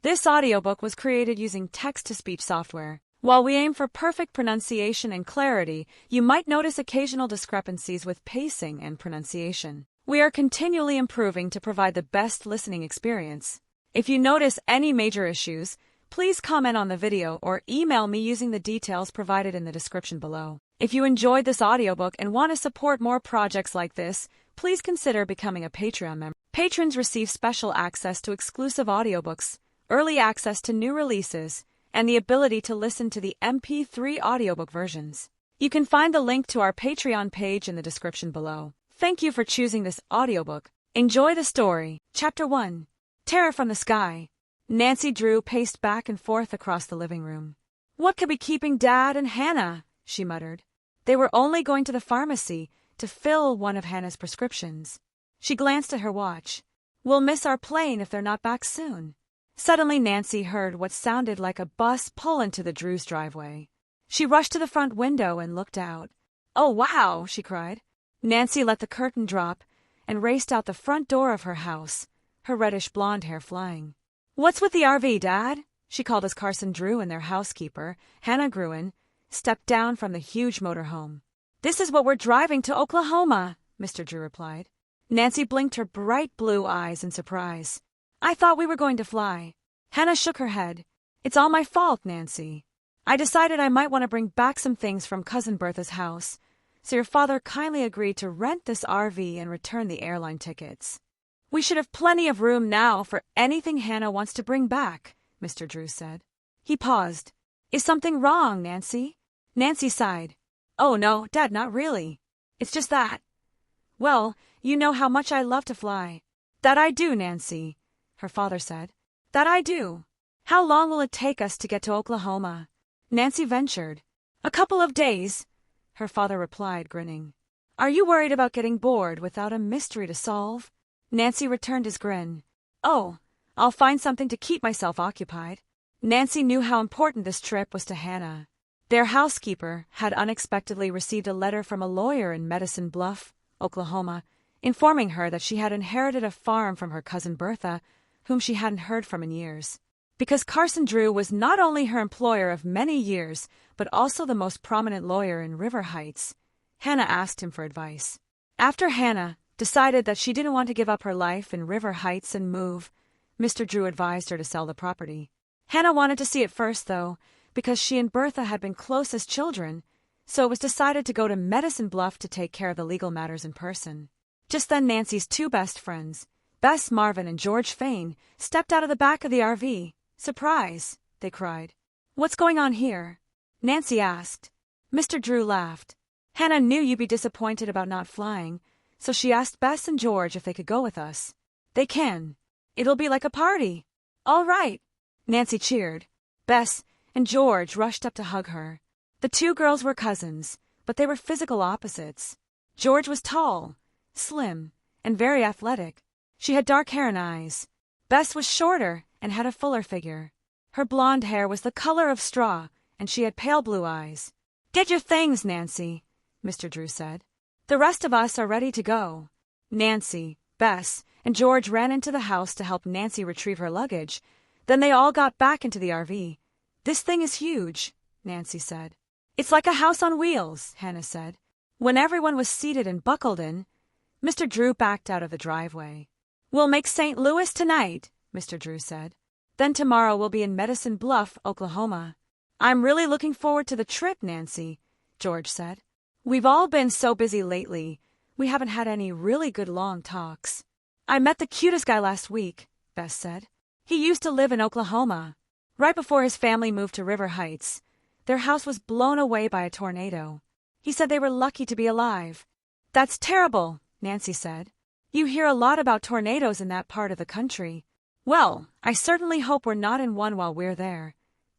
This audiobook was created using text-to-speech software. While we aim for perfect pronunciation and clarity, you might notice occasional discrepancies with pacing and pronunciation. We are continually improving to provide the best listening experience. If you notice any major issues, please comment on the video or email me using the details provided in the description below. If you enjoyed this audiobook and want to support more projects like this, please consider becoming a Patreon member. Patrons receive special access to exclusive audiobooks, early access to new releases, and the ability to listen to the MP3 audiobook versions. You can find the link to our Patreon page in the description below. Thank you for choosing this audiobook. Enjoy the story. Chapter 1. Terror from the Sky. Nancy Drew paced back and forth across the living room. What could be keeping Dad and Hannah? She muttered. They were only going to the pharmacy to fill one of Hannah's prescriptions. She glanced at her watch. We'll miss our plane if they're not back soon. Suddenly Nancy heard what sounded like a bus pull into the Drews' driveway. She rushed to the front window and looked out. Oh, wow, she cried. Nancy let the curtain drop and raced out the front door of her house, her reddish blonde hair flying. What's with the RV, Dad? She called as Carson Drew and their housekeeper, Hannah Gruen, stepped down from the huge motorhome. This is what we're driving to Oklahoma, Mr. Drew replied. Nancy blinked her bright blue eyes in surprise. I thought we were going to fly. Hannah shook her head. It's all my fault, Nancy. I decided I might want to bring back some things from Cousin Bertha's house, so your father kindly agreed to rent this RV and return the airline tickets. We should have plenty of room now for anything Hannah wants to bring back, Mr. Drew said. He paused. Is something wrong, Nancy? Nancy sighed. Oh, no, Dad, not really. It's just that. Well, you know how much I love to fly. That I do, Nancy, her father said. That I do. How long will it take us to get to Oklahoma? Nancy ventured. A couple of days, her father replied, grinning. Are you worried about getting bored without a mystery to solve? Nancy returned his grin. Oh, I'll find something to keep myself occupied. Nancy knew how important this trip was to Hannah. Their housekeeper had unexpectedly received a letter from a lawyer in Medicine Bluff, Oklahoma, informing her that she had inherited a farm from her cousin Bertha, whom she hadn't heard from in years. Because Carson Drew was not only her employer of many years, but also the most prominent lawyer in River Heights, Hannah asked him for advice. After Hannah decided that she didn't want to give up her life in River Heights and move, Mr. Drew advised her to sell the property. Hannah wanted to see it first, though, because she and Bertha had been close as children, so it was decided to go to Medicine Bluff to take care of the legal matters in person. Just then Nancy's two best friends, Bess Marvin and George Fain, stepped out of the back of the RV. Surprise, they cried. What's going on here? Nancy asked. Mr. Drew laughed. Hannah knew you'd be disappointed about not flying, so she asked Bess and George if they could go with us. They can. It'll be like a party. All right, Nancy cheered. Bess and George rushed up to hug her. The two girls were cousins, but they were physical opposites. George was tall, slim, and very athletic. She had dark hair and eyes. Bess was shorter and had a fuller figure. Her blonde hair was the color of straw, and she had pale blue eyes. Get your things, Nancy, Mr. Drew said. The rest of us are ready to go. Nancy, Bess, and George ran into the house to help Nancy retrieve her luggage. Then they all got back into the RV. This thing is huge, Nancy said. It's like a house on wheels, Hannah said. When everyone was seated and buckled in, Mr. Drew backed out of the driveway. We'll make St. Louis tonight, Mr. Drew said. Then tomorrow we'll be in Medicine Bluff, Oklahoma. I'm really looking forward to the trip, Nancy, George said. We've all been so busy lately, we haven't had any really good long talks. I met the cutest guy last week, Bess said. He used to live in Oklahoma. Right before his family moved to River Heights, their house was blown away by a tornado. He said they were lucky to be alive. That's terrible, Nancy said. You hear a lot about tornadoes in that part of the country. Well, I certainly hope we're not in one while we're there,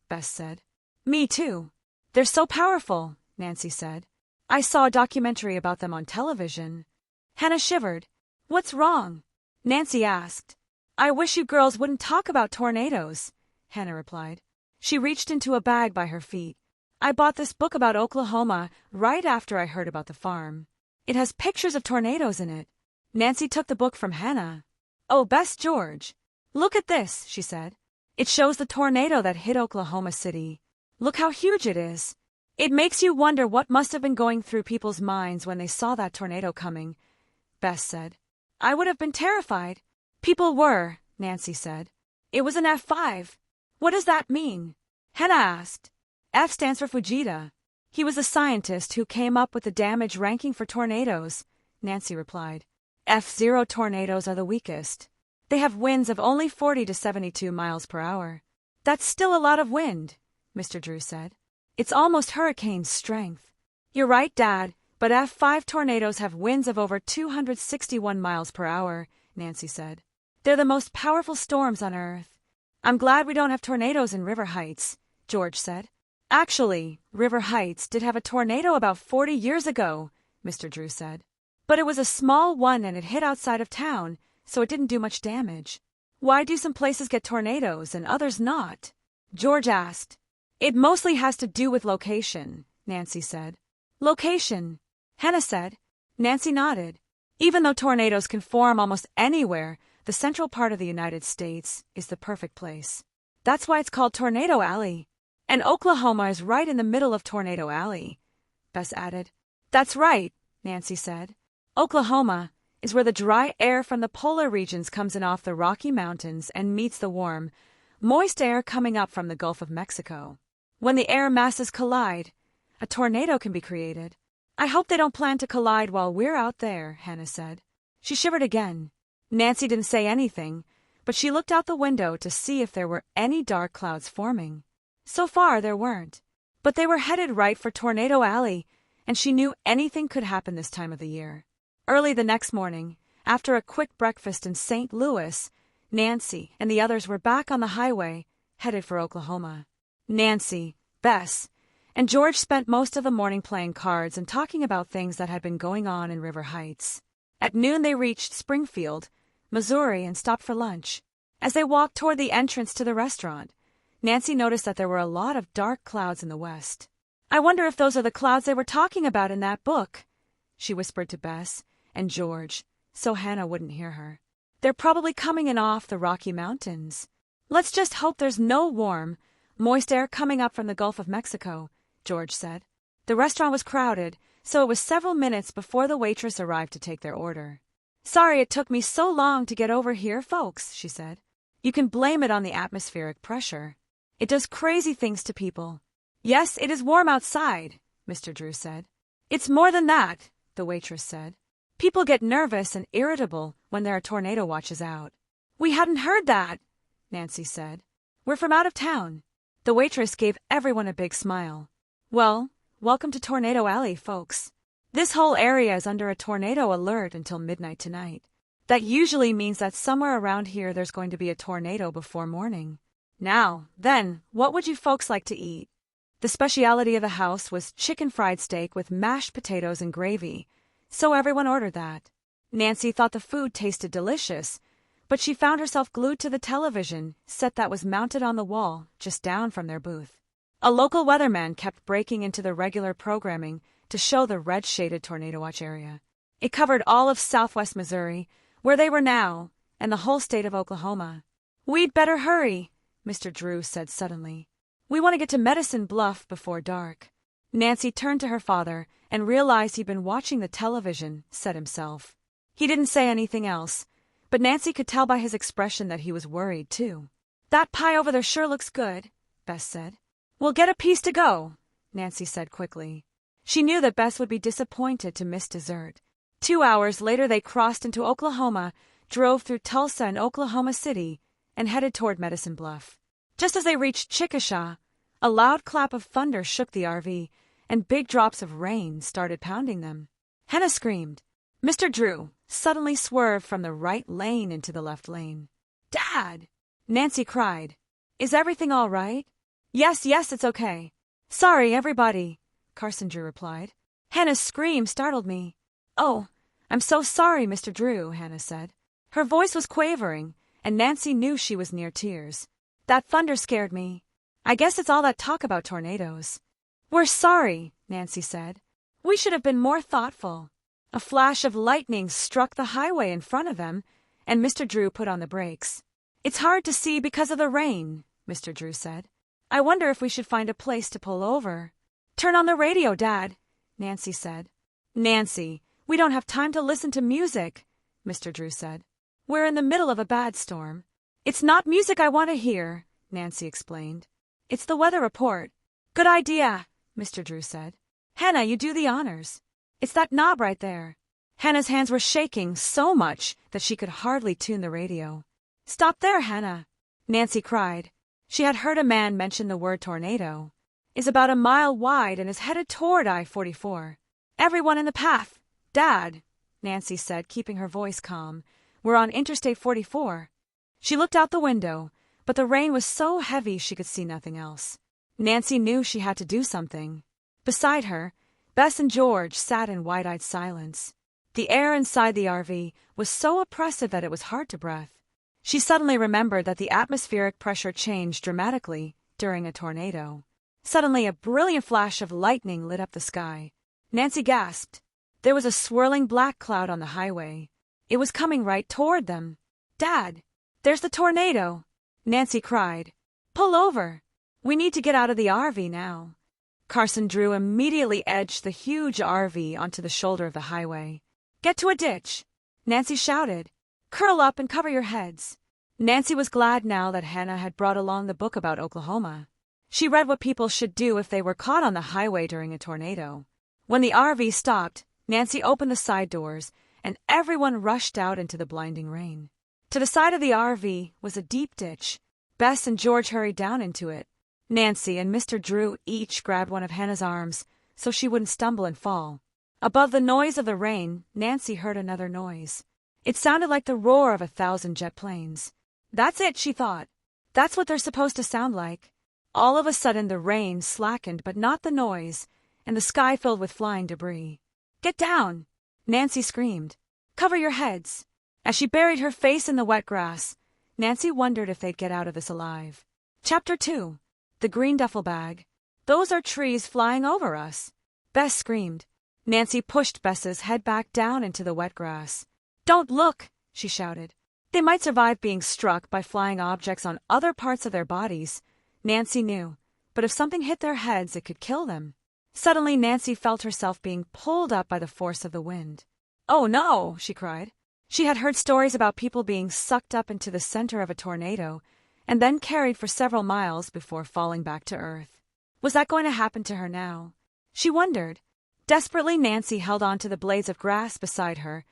Bess said. Me too. They're so powerful, Nancy said. I saw a documentary about them on television. Hannah shivered. What's wrong? Nancy asked. I wish you girls wouldn't talk about tornadoes, Hannah replied. She reached into a bag by her feet. I bought this book about Oklahoma right after I heard about the farm. It has pictures of tornadoes in it. Nancy took the book from Hannah. Oh, Bess, George. Look at this, she said. It shows the tornado that hit Oklahoma City. Look how huge it is. It makes you wonder what must have been going through people's minds when they saw that tornado coming, Bess said. I would have been terrified. People were, Nancy said. It was an F5. What does that mean? Hannah asked. F stands for Fujita. He was a scientist who came up with the damage ranking for tornadoes, Nancy replied. F0 tornadoes are the weakest. They have winds of only 40 to 72 miles per hour. That's still a lot of wind, Mr. Drew said. It's almost hurricane strength. You're right, Dad, but F5 tornadoes have winds of over 261 miles per hour, Nancy said. They're the most powerful storms on Earth. I'm glad we don't have tornadoes in River Heights, George said. Actually, River Heights did have a tornado about 40 years ago, Mr. Drew said. But it was a small one and it hit outside of town, so it didn't do much damage. Why do some places get tornadoes and others not? George asked. It mostly has to do with location, Nancy said. Location, Hannah said. Nancy nodded. Even though tornadoes can form almost anywhere, the central part of the United States is the perfect place. That's why it's called Tornado Alley. And Oklahoma is right in the middle of Tornado Alley, Bess added. That's right, Nancy said. Oklahoma is where the dry air from the polar regions comes in off the Rocky Mountains and meets the warm, moist air coming up from the Gulf of Mexico. When the air masses collide, a tornado can be created. I hope they don't plan to collide while we're out there, Hannah said. She shivered again. Nancy didn't say anything, but she looked out the window to see if there were any dark clouds forming. So far, there weren't. But they were headed right for Tornado Alley, and she knew anything could happen this time of the year. Early the next morning, after a quick breakfast in St. Louis, Nancy and the others were back on the highway, headed for Oklahoma. Nancy, Bess, and George spent most of the morning playing cards and talking about things that had been going on in River Heights. At noon they reached Springfield, Missouri, and stopped for lunch. As they walked toward the entrance to the restaurant, Nancy noticed that there were a lot of dark clouds in the west. I wonder if those are the clouds they were talking about in that book, she whispered to Bess and George, so Hannah wouldn't hear her. They're probably coming in off the Rocky Mountains. Let's just hope there's no warm, moist air coming up from the Gulf of Mexico, George said. The restaurant was crowded, so it was several minutes before the waitress arrived to take their order. Sorry it took me so long to get over here, folks, she said. You can blame it on the atmospheric pressure. It does crazy things to people. Yes, it is warm outside, Mr. Drew said. It's more than that, the waitress said. People get nervous and irritable when there are tornado watches out. We hadn't heard that, Nancy said. We're from out of town. The waitress gave everyone a big smile. Well, welcome to Tornado Alley, folks. This whole area is under a tornado alert until midnight tonight. That usually means that somewhere around here there's going to be a tornado before morning. Now, then, what would you folks like to eat? The specialty of the house was chicken fried steak with mashed potatoes and gravy, so everyone ordered that. Nancy thought the food tasted delicious, but she found herself glued to the television set that was mounted on the wall just down from their booth. A local weatherman kept breaking into the regular programming to show the red-shaded tornado watch area. It covered all of southwest Missouri, where they were now, and the whole state of Oklahoma. We'd better hurry, Mr. Drew said suddenly. We want to get to Medicine Bluff before dark. Nancy turned to her father and realized he'd been watching the television, said himself. He didn't say anything else, but Nancy could tell by his expression that he was worried, too. That pie over there sure looks good, Bess said. We'll get a piece to go, Nancy said quickly. She knew that Bess would be disappointed to miss dessert. 2 hours later they crossed into Oklahoma, drove through Tulsa and Oklahoma City, and headed toward Medicine Bluff. Just as they reached Chickasha, a loud clap of thunder shook the RV, and big drops of rain started pounding them. Hannah screamed. Mr. Drew suddenly swerved from the right lane into the left lane. Dad! Nancy cried. Is everything all right? Yes, it's okay. Sorry, everybody, Carson Drew replied. Hannah's scream startled me. Oh, I'm so sorry, Mr. Drew, Hannah said. Her voice was quavering, and Nancy knew she was near tears. That thunder scared me. I guess it's all that talk about tornadoes. We're sorry, Nancy said. We should have been more thoughtful. A flash of lightning struck the highway in front of them, and Mr. Drew put on the brakes. It's hard to see because of the rain, Mr. Drew said. I wonder if we should find a place to pull over. Turn on the radio, Dad, Nancy said. Nancy, we don't have time to listen to music, Mr. Drew said. We're in the middle of a bad storm. It's not music I want to hear, Nancy explained. It's the weather report. Good idea, Mr. Drew said. Hannah, you do the honors. It's that knob right there. Hannah's hands were shaking so much that she could hardly tune the radio. Stop there, Hannah, Nancy cried. She had heard a man mention the word tornado. Is about a mile wide and is headed toward I-44. Everyone in the path. Dad, Nancy said, keeping her voice calm. We're on Interstate 44. She looked out the window, but the rain was so heavy she could see nothing else. Nancy knew she had to do something. Beside her, Bess and George sat in wide-eyed silence. The air inside the RV was so oppressive that it was hard to breathe. She suddenly remembered that the atmospheric pressure changed dramatically during a tornado. Suddenly, a brilliant flash of lightning lit up the sky. Nancy gasped. There was a swirling black cloud on the highway. It was coming right toward them. Dad, there's the tornado, Nancy cried. Pull over. We need to get out of the RV now. Carson Drew immediately edged the huge RV onto the shoulder of the highway. Get to a ditch, Nancy shouted. Curl up and cover your heads. Nancy was glad now that Hannah had brought along the book about Oklahoma. She read what people should do if they were caught on the highway during a tornado. When the RV stopped, Nancy opened the side doors, and everyone rushed out into the blinding rain. To the side of the RV was a deep ditch. Bess and George hurried down into it. Nancy and Mr. Drew each grabbed one of Hannah's arms so she wouldn't stumble and fall. Above the noise of the rain, Nancy heard another noise. It sounded like the roar of 1,000 jet planes. That's it, she thought. That's what they're supposed to sound like. All of a sudden the rain slackened, but not the noise, and the sky filled with flying debris. Get down, Nancy screamed. Cover your heads. As she buried her face in the wet grass, Nancy wondered if they'd get out of this alive. Chapter 2. The Green Duffel Bag. Those are trees flying over us, Bess screamed. Nancy pushed Bess's head back down into the wet grass. Don't look, she shouted. They might survive being struck by flying objects on other parts of their bodies, Nancy knew, but if something hit their heads, it could kill them. Suddenly, Nancy felt herself being pulled up by the force of the wind. Oh no, she cried. She had heard stories about people being sucked up into the center of a tornado and then carried for several miles before falling back to earth. Was that going to happen to her now? She wondered. Desperately, Nancy held on to the blades of grass beside her,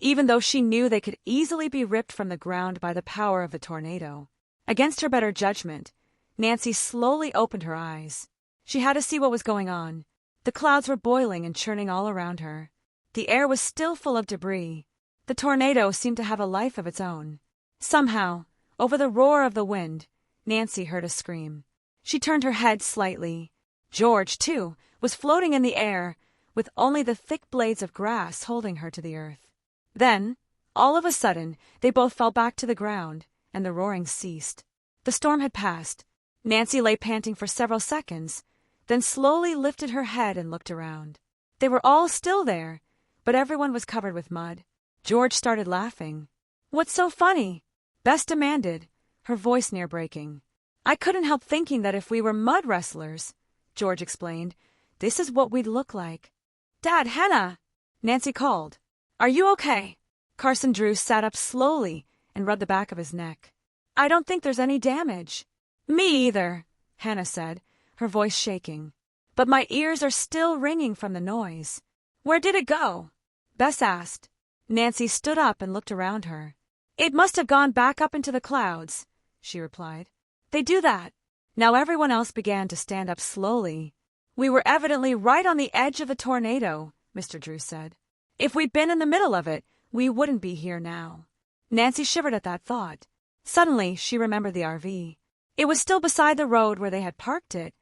even though she knew they could easily be ripped from the ground by the power of the tornado. Against her better judgment, Nancy slowly opened her eyes. She had to see what was going on. The clouds were boiling and churning all around her. The air was still full of debris. The tornado seemed to have a life of its own. Somehow, over the roar of the wind, Nancy heard a scream. She turned her head slightly. George, too, was floating in the air, with only the thick blades of grass holding her to the earth. Then, all of a sudden, they both fell back to the ground, and the roaring ceased. The storm had passed. Nancy lay panting for several seconds, then slowly lifted her head and looked around. They were all still there, but everyone was covered with mud. George started laughing. What's so funny? Bess demanded, her voice near breaking. I couldn't help thinking that if we were mud wrestlers, George explained, this is what we'd look like. Dad, Hannah, Nancy called. Are you okay? Carson Drew sat up slowly and rubbed the back of his neck. I don't think there's any damage. Me either, Hannah said, her voice shaking. But my ears are still ringing from the noise. Where did it go? Bess asked. Nancy stood up and looked around her. It must have gone back up into the clouds, she replied. They do that. Now everyone else began to stand up slowly. We were evidently right on the edge of a tornado, Mr. Drew said. If we'd been in the middle of it, we wouldn't be here now. Nancy shivered at that thought. Suddenly, she remembered the RV. It was still beside the road where they had parked it,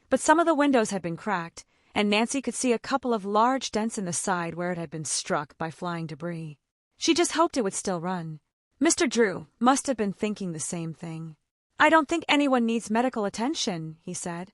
but some of the windows had been cracked, and Nancy could see a couple of large dents in the side where it had been struck by flying debris. She just hoped it would still run. Mr. Drew must have been thinking the same thing. I don't think anyone needs medical attention, he said.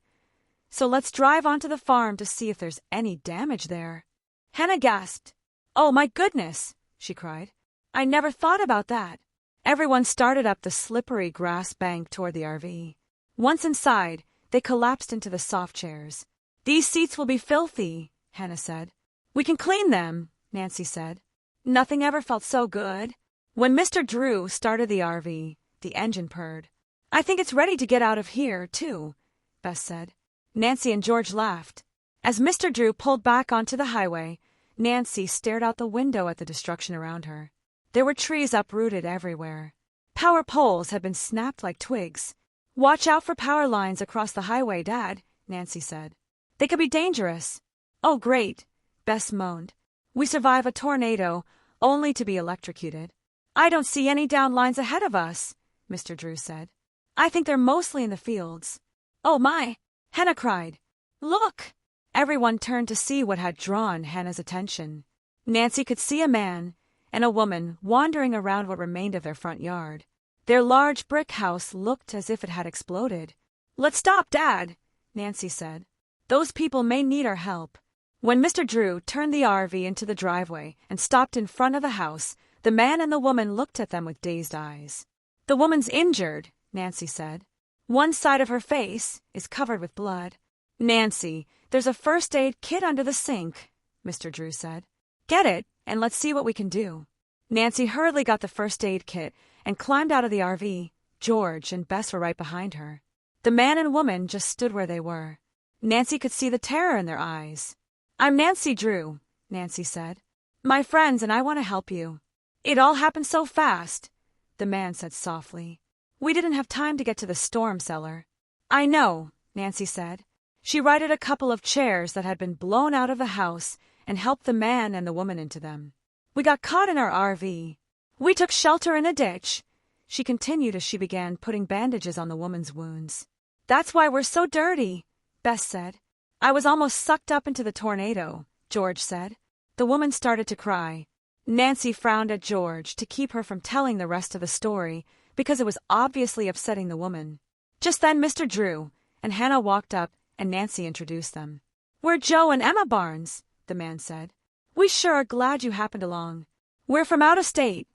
So let's drive onto the farm to see if there's any damage there. Hannah gasped. Oh, my goodness, she cried. I never thought about that. Everyone started up the slippery grass bank toward the RV. Once inside, they collapsed into the soft chairs. "These seats will be filthy," Hannah said. "We can clean them," Nancy said. Nothing ever felt so good. When Mr. Drew started the RV, the engine purred. "I think it's ready to get out of here, too," Bess said. Nancy and George laughed. As Mr. Drew pulled back onto the highway, Nancy stared out the window at the destruction around her. There were trees uprooted everywhere. Power poles had been snapped like twigs. "Watch out for power lines across the highway, Dad," Nancy said. "They could be dangerous." "Oh, great," Bess moaned. "We survive a tornado, only to be electrocuted." "I don't see any down lines ahead of us," Mr. Drew said. "I think they're mostly in the fields." "Oh my!" Hannah cried. "Look!" Everyone turned to see what had drawn Hannah's attention. Nancy could see a man and a woman wandering around what remained of their front yard. Their large brick house looked as if it had exploded. "Let's stop, Dad," Nancy said. "Those people may need our help." When Mr. Drew turned the RV into the driveway and stopped in front of the house, the man and the woman looked at them with dazed eyes. "The woman's injured," Nancy said. "One side of her face is covered with blood." "Nancy, there's a first aid kit under the sink," Mr. Drew said. "Get it, and let's see what we can do." Nancy hurriedly got the first aid kit and climbed out of the RV. George and Bess were right behind her. The man and woman just stood where they were. Nancy could see the terror in their eyes. "I'm Nancy Drew," Nancy said. "My friends and I want to help you." "It all happened so fast," the man said softly. "We didn't have time to get to the storm cellar." "I know," Nancy said. She righted a couple of chairs that had been blown out of the house and helped the man and the woman into them. "We got caught in our RV. We took shelter in a ditch," she continued as she began putting bandages on the woman's wounds. "That's why we're so dirty," Bess said. "I was almost sucked up into the tornado," George said. The woman started to cry. Nancy frowned at George to keep her from telling the rest of the story because it was obviously upsetting the woman. Just then Mr. Drew and Hannah walked up and Nancy introduced them. "We're Joe and Emma Barnes," the man said. "We sure are glad you happened along." "We're from out of state,"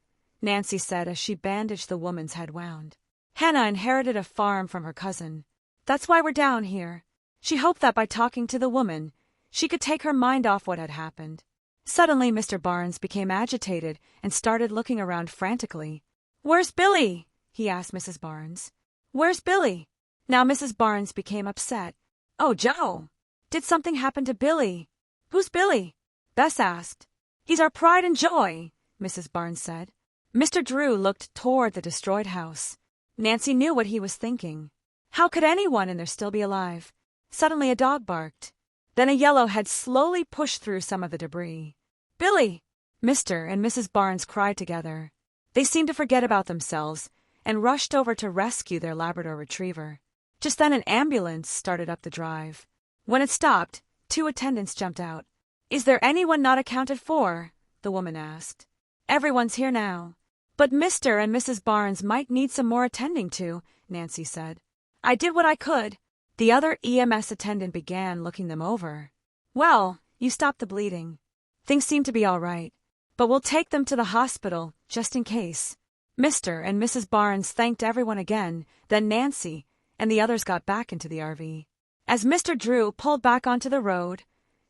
Nancy said as she bandaged the woman's head wound. "Hannah inherited a farm from her cousin. That's why we're down here." She hoped that by talking to the woman, she could take her mind off what had happened. Suddenly Mr. Barnes became agitated and started looking around frantically. "Where's Billy?" he asked Mrs. Barnes. "Where's Billy?" Now Mrs. Barnes became upset. "Oh, Joe! Did something happen to Billy?" "Who's Billy?" Bess asked. "He's our pride and joy," Mrs. Barnes said. Mr. Drew looked toward the destroyed house. Nancy knew what he was thinking. How could anyone in there still be alive? Suddenly a dog barked. Then a yellow head slowly pushed through some of the debris. "Billy!" Mr. and Mrs. Barnes cried together. They seemed to forget about themselves and rushed over to rescue their Labrador retriever. Just then an ambulance started up the drive. When it stopped, 2 attendants jumped out. "Is there anyone not accounted for?" the woman asked. "Everyone's here now." "But Mr. and Mrs. Barnes might need some more attending to," Nancy said. "I did what I could." The other EMS attendant began looking them over. "Well, you stopped the bleeding. Things seem to be all right, but we'll take them to the hospital, just in case." Mr. and Mrs. Barnes thanked everyone again, then Nancy and the others got back into the RV. As Mr. Drew pulled back onto the road,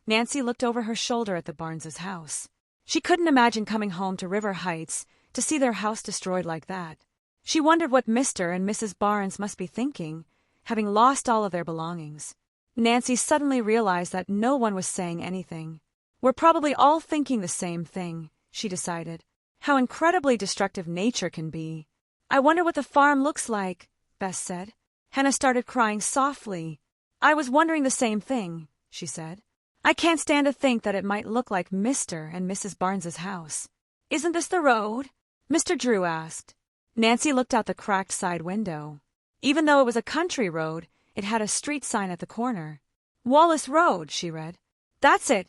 Nancy looked over her shoulder at the Barnes' house. She couldn't imagine coming home to River Heights to see their house destroyed like that. She wondered what Mr. and Mrs. Barnes must be thinking, having lost all of their belongings. Nancy suddenly realized that no one was saying anything. "We're probably all thinking the same thing," she decided. "How incredibly destructive nature can be." "I wonder what the farm looks like," Bess said. Hannah started crying softly. "I was wondering the same thing," she said. "I can't stand to think that it might look like Mr. and Mrs. Barnes's house." "Isn't this the road?" Mr. Drew asked. Nancy looked out the cracked side window. Even though it was a country road, it had a street sign at the corner. "Wallace Road," she read. "That's it,"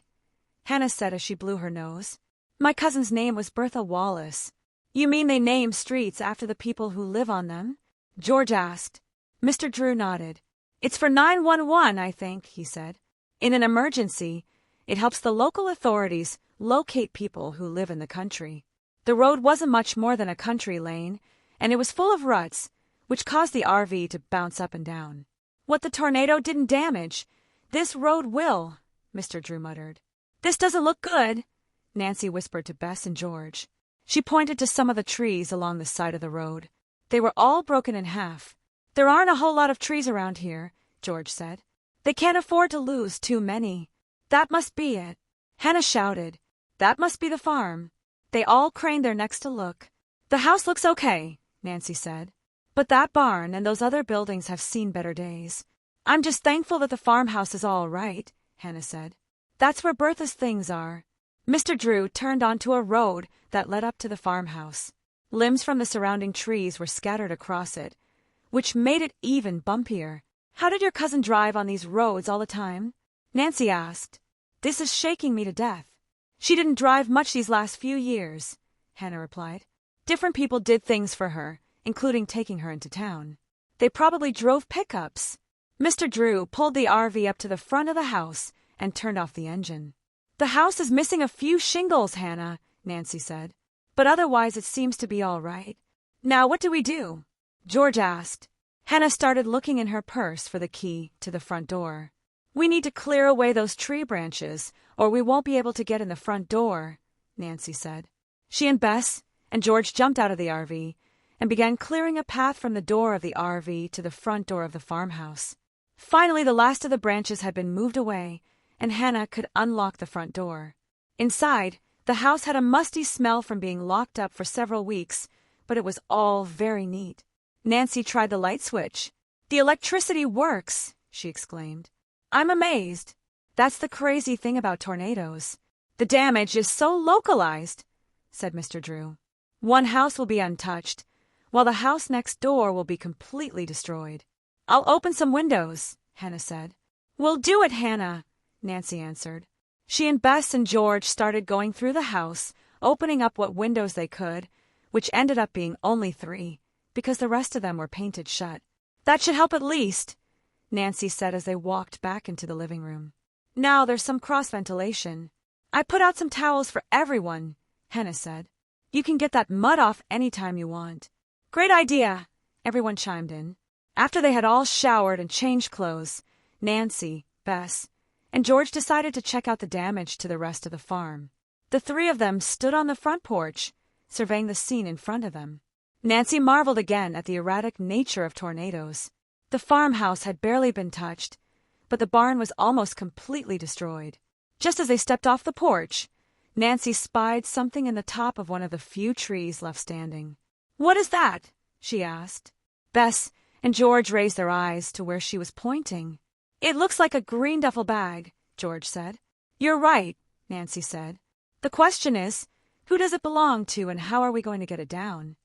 Hannah said as she blew her nose. "My cousin's name was Bertha Wallace." "You mean they name streets after the people who live on them?" George asked. Mr. Drew nodded. "It's for 911, I think," he said. "In an emergency, it helps the local authorities locate people who live in the country." The road wasn't much more than a country lane, and it was full of ruts, which caused the RV to bounce up and down. What the tornado didn't damage, this road will, Mr. Drew muttered. This doesn't look good, Nancy whispered to Bess and George. She pointed to some of the trees along the side of the road. They were all broken in half. There aren't a whole lot of trees around here, George said. They can't afford to lose too many. That must be it. Hannah shouted. That must be the farm. They all craned their necks to look. The house looks okay, Nancy said. But that barn and those other buildings have seen better days. I'm just thankful that the farmhouse is all right, Hannah said. That's where Bertha's things are. Mr. Drew turned onto a road that led up to the farmhouse. Limbs from the surrounding trees were scattered across it, which made it even bumpier. How did your cousin drive on these roads all the time? Nancy asked. This is shaking me to death. She didn't drive much these last few years, Hannah replied. Different people did things for her, including taking her into town. They probably drove pickups. Mr. Drew pulled the RV up to the front of the house and turned off the engine. The house is missing a few shingles, Hannah, Nancy said. But otherwise it seems to be all right. Now what do we do? George asked. Hannah started looking in her purse for the key to the front door. We need to clear away those tree branches, or we won't be able to get in the front door, Nancy said. She and Bess and George jumped out of the RV and began clearing a path from the door of the RV to the front door of the farmhouse. Finally, the last of the branches had been moved away, and Hannah could unlock the front door. Inside, the house had a musty smell from being locked up for several weeks, but it was all very neat. Nancy tried the light switch. The electricity works, she exclaimed. I'm amazed. That's the crazy thing about tornadoes. The damage is so localized, said Mr. Drew. One house will be untouched, while the house next door will be completely destroyed. I'll open some windows, Hannah said. We'll do it, Hannah, Nancy answered. She and Bess and George started going through the house, opening up what windows they could, which ended up being only 3, because the rest of them were painted shut. That should help at least, Nancy said as they walked back into the living room. Now there's some cross-ventilation. I put out some towels for everyone, Hannah said. You can get that mud off any time you want. Great idea, everyone chimed in. After they had all showered and changed clothes, Nancy, Bess, and George decided to check out the damage to the rest of the farm. The 3 of them stood on the front porch, surveying the scene in front of them. Nancy marveled again at the erratic nature of tornadoes. The farmhouse had barely been touched, but the barn was almost completely destroyed. Just as they stepped off the porch, Nancy spied something in the top of one of the few trees left standing. What is that? She asked. Bess and George raised their eyes to where she was pointing. It looks like a green duffel bag, George said. You're right, Nancy said. The question is, who does it belong to and how are we going to get it down?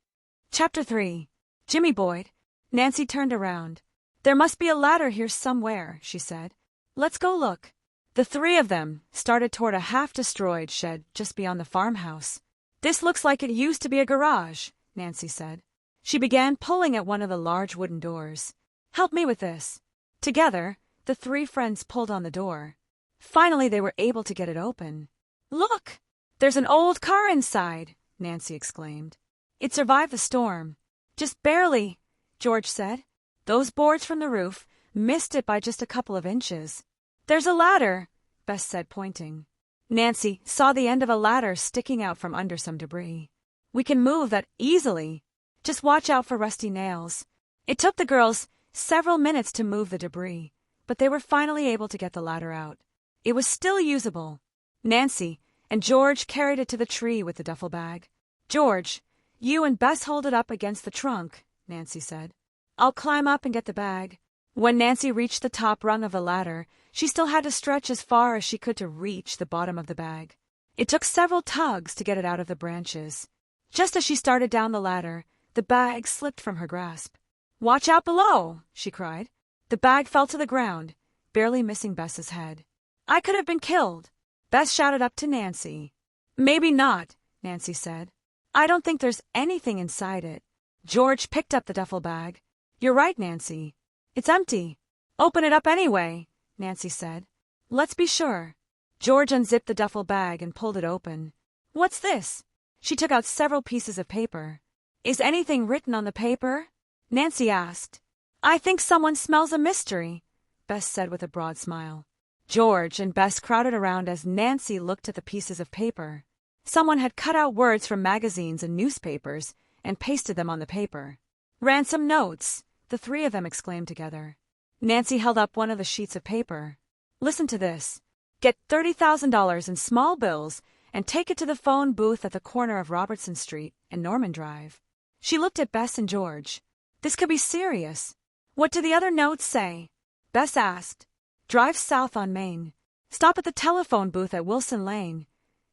Chapter 3. Jimmy Boyd. Nancy turned around. There must be a ladder here somewhere, she said. Let's go look. The 3 of them started toward a half-destroyed shed just beyond the farmhouse. This looks like it used to be a garage, Nancy said. She began pulling at one of the large wooden doors. Help me with this. Together, the 3 friends pulled on the door. Finally, they were able to get it open. Look! There's an old car inside, Nancy exclaimed. It survived the storm. Just barely, George said. Those boards from the roof missed it by just a couple of inches. There's a ladder, Bess said, pointing. Nancy saw the end of a ladder sticking out from under some debris. We can move that easily. Just watch out for rusty nails. It took the girls several minutes to move the debris, but they were finally able to get the ladder out. It was still usable. Nancy and George carried it to the tree with the duffel bag. George, you and Bess hold it up against the trunk, Nancy said. I'll climb up and get the bag. When Nancy reached the top rung of the ladder, she still had to stretch as far as she could to reach the bottom of the bag. It took several tugs to get it out of the branches. Just as she started down the ladder, the bag slipped from her grasp. Watch out below, she cried. The bag fell to the ground, barely missing Bess's head. I could have been killed, Bess shouted up to Nancy. Maybe not, Nancy said. I don't think there's anything inside it. George picked up the duffel bag. You're right, Nancy. It's empty. Open it up anyway, Nancy said. Let's be sure. George unzipped the duffel bag and pulled it open. What's this? She took out several pieces of paper. Is anything written on the paper? Nancy asked. I think someone smells a mystery, Bess said with a broad smile. George and Bess crowded around as Nancy looked at the pieces of paper. Someone had cut out words from magazines and newspapers and pasted them on the paper. Ransom notes, the three of them exclaimed together. Nancy held up one of the sheets of paper. Listen to this. Get $30,000 in small bills and take it to the phone booth at the corner of Robertson Street and Norman Drive. She looked at Bess and George. This could be serious. What do the other notes say? Bess asked. Drive south on Main. Stop at the telephone booth at Wilson Lane.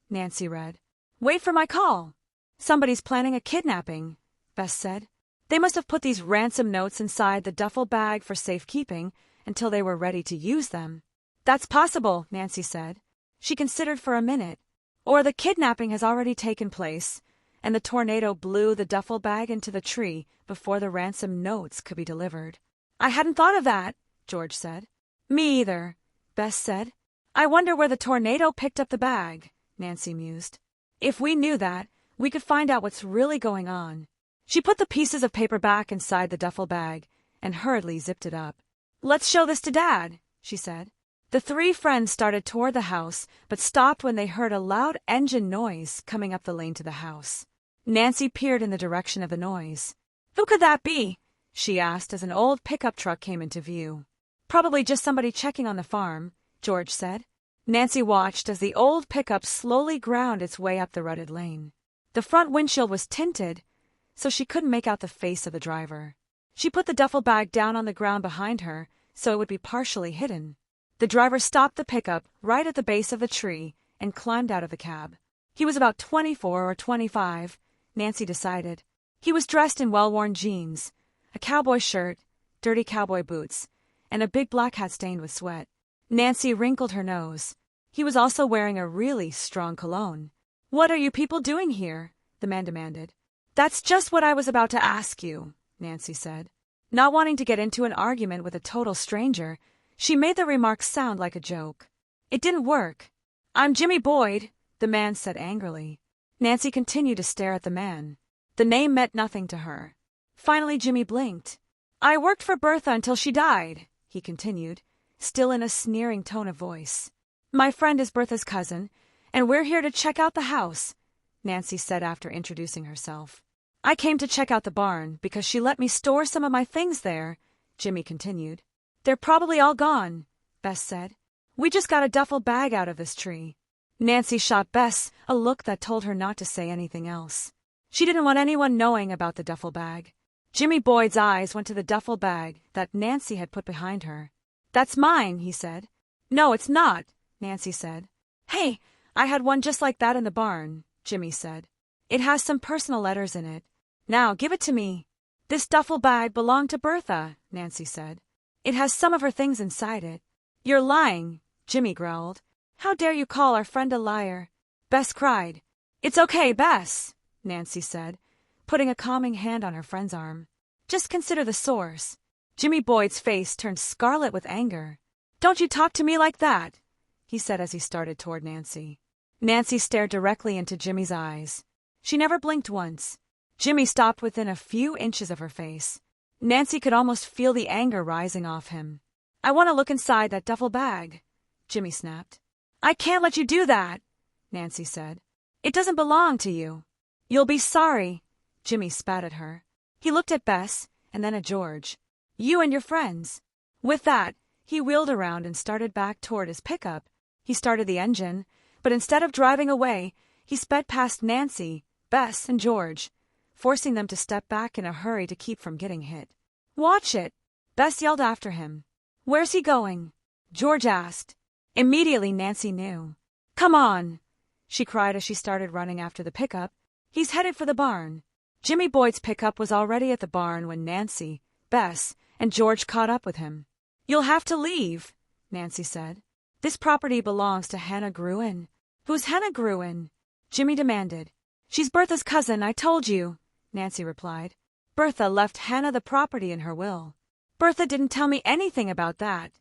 Nancy read. Wait for my call. Somebody's planning a kidnapping, Bess said. They must have put these ransom notes inside the duffel bag for safekeeping until they were ready to use them. That's possible, Nancy said. She considered for a minute. Or the kidnapping has already taken place, and the tornado blew the duffel bag into the tree before the ransom notes could be delivered. I hadn't thought of that, George said. Me either, Bess said. I wonder where the tornado picked up the bag, Nancy mused. If we knew that, we could find out what's really going on. She put the pieces of paper back inside the duffel bag and hurriedly zipped it up. Let's show this to Dad, she said. The three friends started toward the house, but stopped when they heard a loud engine noise coming up the lane to the house. Nancy peered in the direction of the noise. Who could that be? She asked as an old pickup truck came into view. Probably just somebody checking on the farm, George said. Nancy watched as the old pickup slowly ground its way up the rutted lane. The front windshield was tinted, so she couldn't make out the face of the driver. She put the duffel bag down on the ground behind her so it would be partially hidden. The driver stopped the pickup right at the base of the tree and climbed out of the cab. He was about 24 or 25, Nancy decided. He was dressed in well-worn jeans, a cowboy shirt, dirty cowboy boots, and a big black hat stained with sweat. Nancy wrinkled her nose. He was also wearing a really strong cologne. What are you people doing here? The man demanded. That's just what I was about to ask you, Nancy said. Not wanting to get into an argument with a total stranger, she made the remark sound like a joke. It didn't work. I'm Jimmy Boyd, the man said angrily. Nancy continued to stare at the man. The name meant nothing to her. Finally, Jimmy blinked. I worked for Bertha until she died, he continued, still in a sneering tone of voice. My friend is Bertha's cousin, and we're here to check out the house, Nancy said after introducing herself. I came to check out the barn because she let me store some of my things there, Jimmy continued. They're probably all gone, Bess said. We just got a duffel bag out of this tree. Nancy shot Bess a look that told her not to say anything else. She didn't want anyone knowing about the duffel bag. Jimmy Boyd's eyes went to the duffel bag that Nancy had put behind her. That's mine, he said. No, it's not, Nancy said. Hey, I had one just like that in the barn, Jimmy said. It has some personal letters in it. Now, give it to me. This duffel bag belonged to Bertha, Nancy said. It has some of her things inside it. You're lying, Jimmy growled. How dare you call our friend a liar? Bess cried. It's okay, Bess, Nancy said, putting a calming hand on her friend's arm. Just consider the source. Jimmy Boyd's face turned scarlet with anger. Don't you talk to me like that, he said as he started toward Nancy. Nancy stared directly into Jimmy's eyes. She never blinked once. Jimmy stopped within a few inches of her face. Nancy could almost feel the anger rising off him. I want to look inside that duffel bag, Jimmy snapped. I can't let you do that, Nancy said. It doesn't belong to you. You'll be sorry, Jimmy spat at her. He looked at Bess and then at George. You and your friends. With that, he wheeled around and started back toward his pickup. He started the engine, but instead of driving away, he sped past Nancy, Bess, and George, forcing them to step back in a hurry to keep from getting hit. Watch it, Bess yelled after him. Where's he going? George asked. Immediately Nancy knew. Come on, she cried as she started running after the pickup. He's headed for the barn. Jimmy Boyd's pickup was already at the barn when Nancy, Bess, and George caught up with him. You'll have to leave, Nancy said. This property belongs to Hannah Gruen. Who's Hannah Gruen? Jimmy demanded. She's Bertha's cousin, I told you, Nancy replied. Bertha left Hannah the property in her will. Bertha didn't tell me anything about that,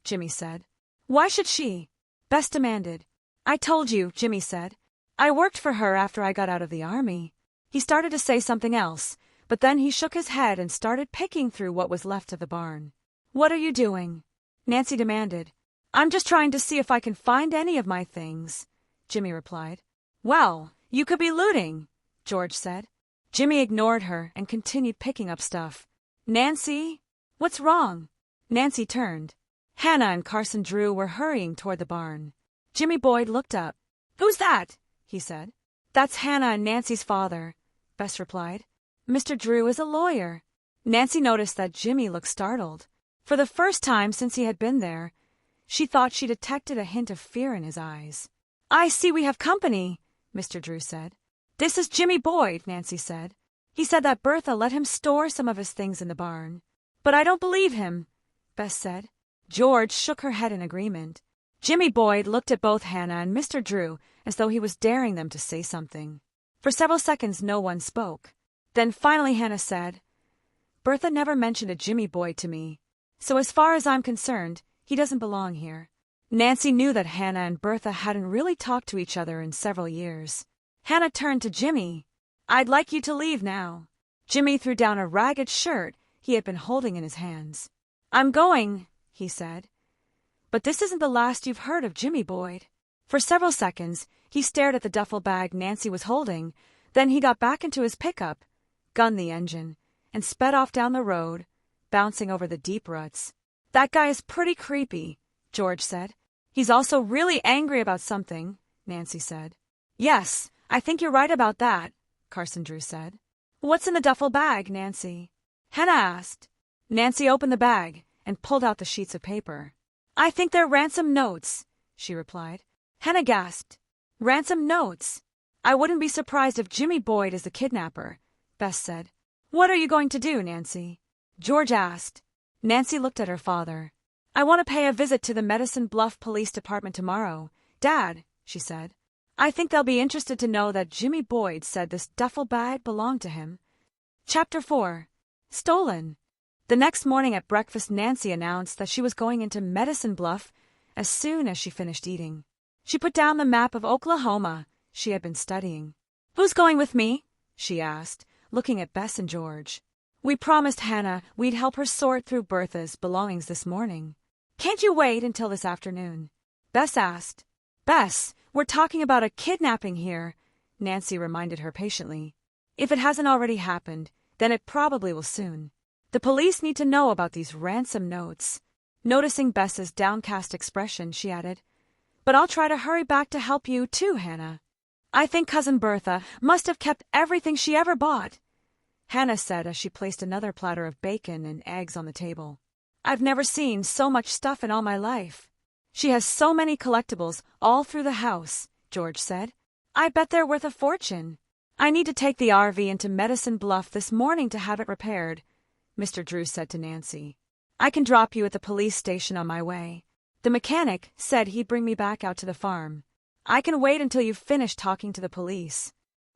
Jimmy said. Why should she? Bess demanded. I told you, Jimmy said. I worked for her after I got out of the army. He started to say something else, but then he shook his head and started picking through what was left of the barn. "What are you doing?" Nancy demanded. "I'm just trying to see if I can find any of my things," Jimmy replied. "Well, you could be looting," George said. Jimmy ignored her and continued picking up stuff. "Nancy? What's wrong?" Nancy turned. Hannah and Carson Drew were hurrying toward the barn. Jimmy Boyd looked up. "Who's that?" he said. "That's Hannah and Nancy's father," Bess replied. "Mr. Drew is a lawyer." Nancy noticed that Jimmy looked startled. For the first time since he had been there, she thought she detected a hint of fear in his eyes. "I see we have company," Mr. Drew said. "This is Jimmy Boyd," Nancy said. "He said that Bertha let him store some of his things in the barn." "But I don't believe him," Bess said. George shook her head in agreement. Jimmy Boyd looked at both Hannah and Mr. Drew as though he was daring them to say something. For several seconds no one spoke. Then finally Hannah said, "Bertha never mentioned a Jimmy Boyd to me, so as far as I'm concerned, he doesn't belong here." Nancy knew that Hannah and Bertha hadn't really talked to each other in several years. Hannah turned to Jimmy. "I'd like you to leave now." Jimmy threw down a ragged shirt he had been holding in his hands. "I'm going," he said. "But this isn't the last you've heard of Jimmy Boyd." For several seconds, he stared at the duffel bag Nancy was holding. Then he got back into his pickup, gunned the engine, and sped off down the road, bouncing over the deep ruts. "That guy is pretty creepy," George said. "He's also really angry about something," Nancy said. "Yes, I think you're right about that," Carson Drew said. "What's in the duffel bag, Nancy?" Hannah asked. Nancy opened the bag and pulled out the sheets of paper. "I think they're ransom notes," she replied. Hannah gasped. "Ransom notes? I wouldn't be surprised if Jimmy Boyd is the kidnapper," Bess said. "What are you going to do, Nancy?" George asked. Nancy looked at her father. "I want to pay a visit to the Medicine Bluff Police Department tomorrow, Dad," she said. "I think they'll be interested to know that Jimmy Boyd said this duffel bag belonged to him." Chapter 4. Stolen. The next morning at breakfast, Nancy announced that she was going into Medicine Bluff as soon as she finished eating. She put down the map of Oklahoma she had been studying. "Who's going with me?" she asked, looking at Bess and George. "We promised Hannah we'd help her sort through Bertha's belongings this morning. Can't you wait until this afternoon?" Bess asked. "Bess, we're talking about a kidnapping here," Nancy reminded her patiently. "If it hasn't already happened, then it probably will soon. The police need to know about these ransom notes." Noticing Bess's downcast expression, she added, "But I'll try to hurry back to help you too, Hannah." "I think Cousin Bertha must have kept everything she ever bought," Hannah said as she placed another platter of bacon and eggs on the table. "I've never seen so much stuff in all my life." "She has so many collectibles all through the house," George said. "I bet they're worth a fortune." "I need to take the RV into Medicine Bluff this morning to have it repaired," Mr. Drew said to Nancy. "I can drop you at the police station on my way. The mechanic said he'd bring me back out to the farm. I can wait until you've finished talking to the police."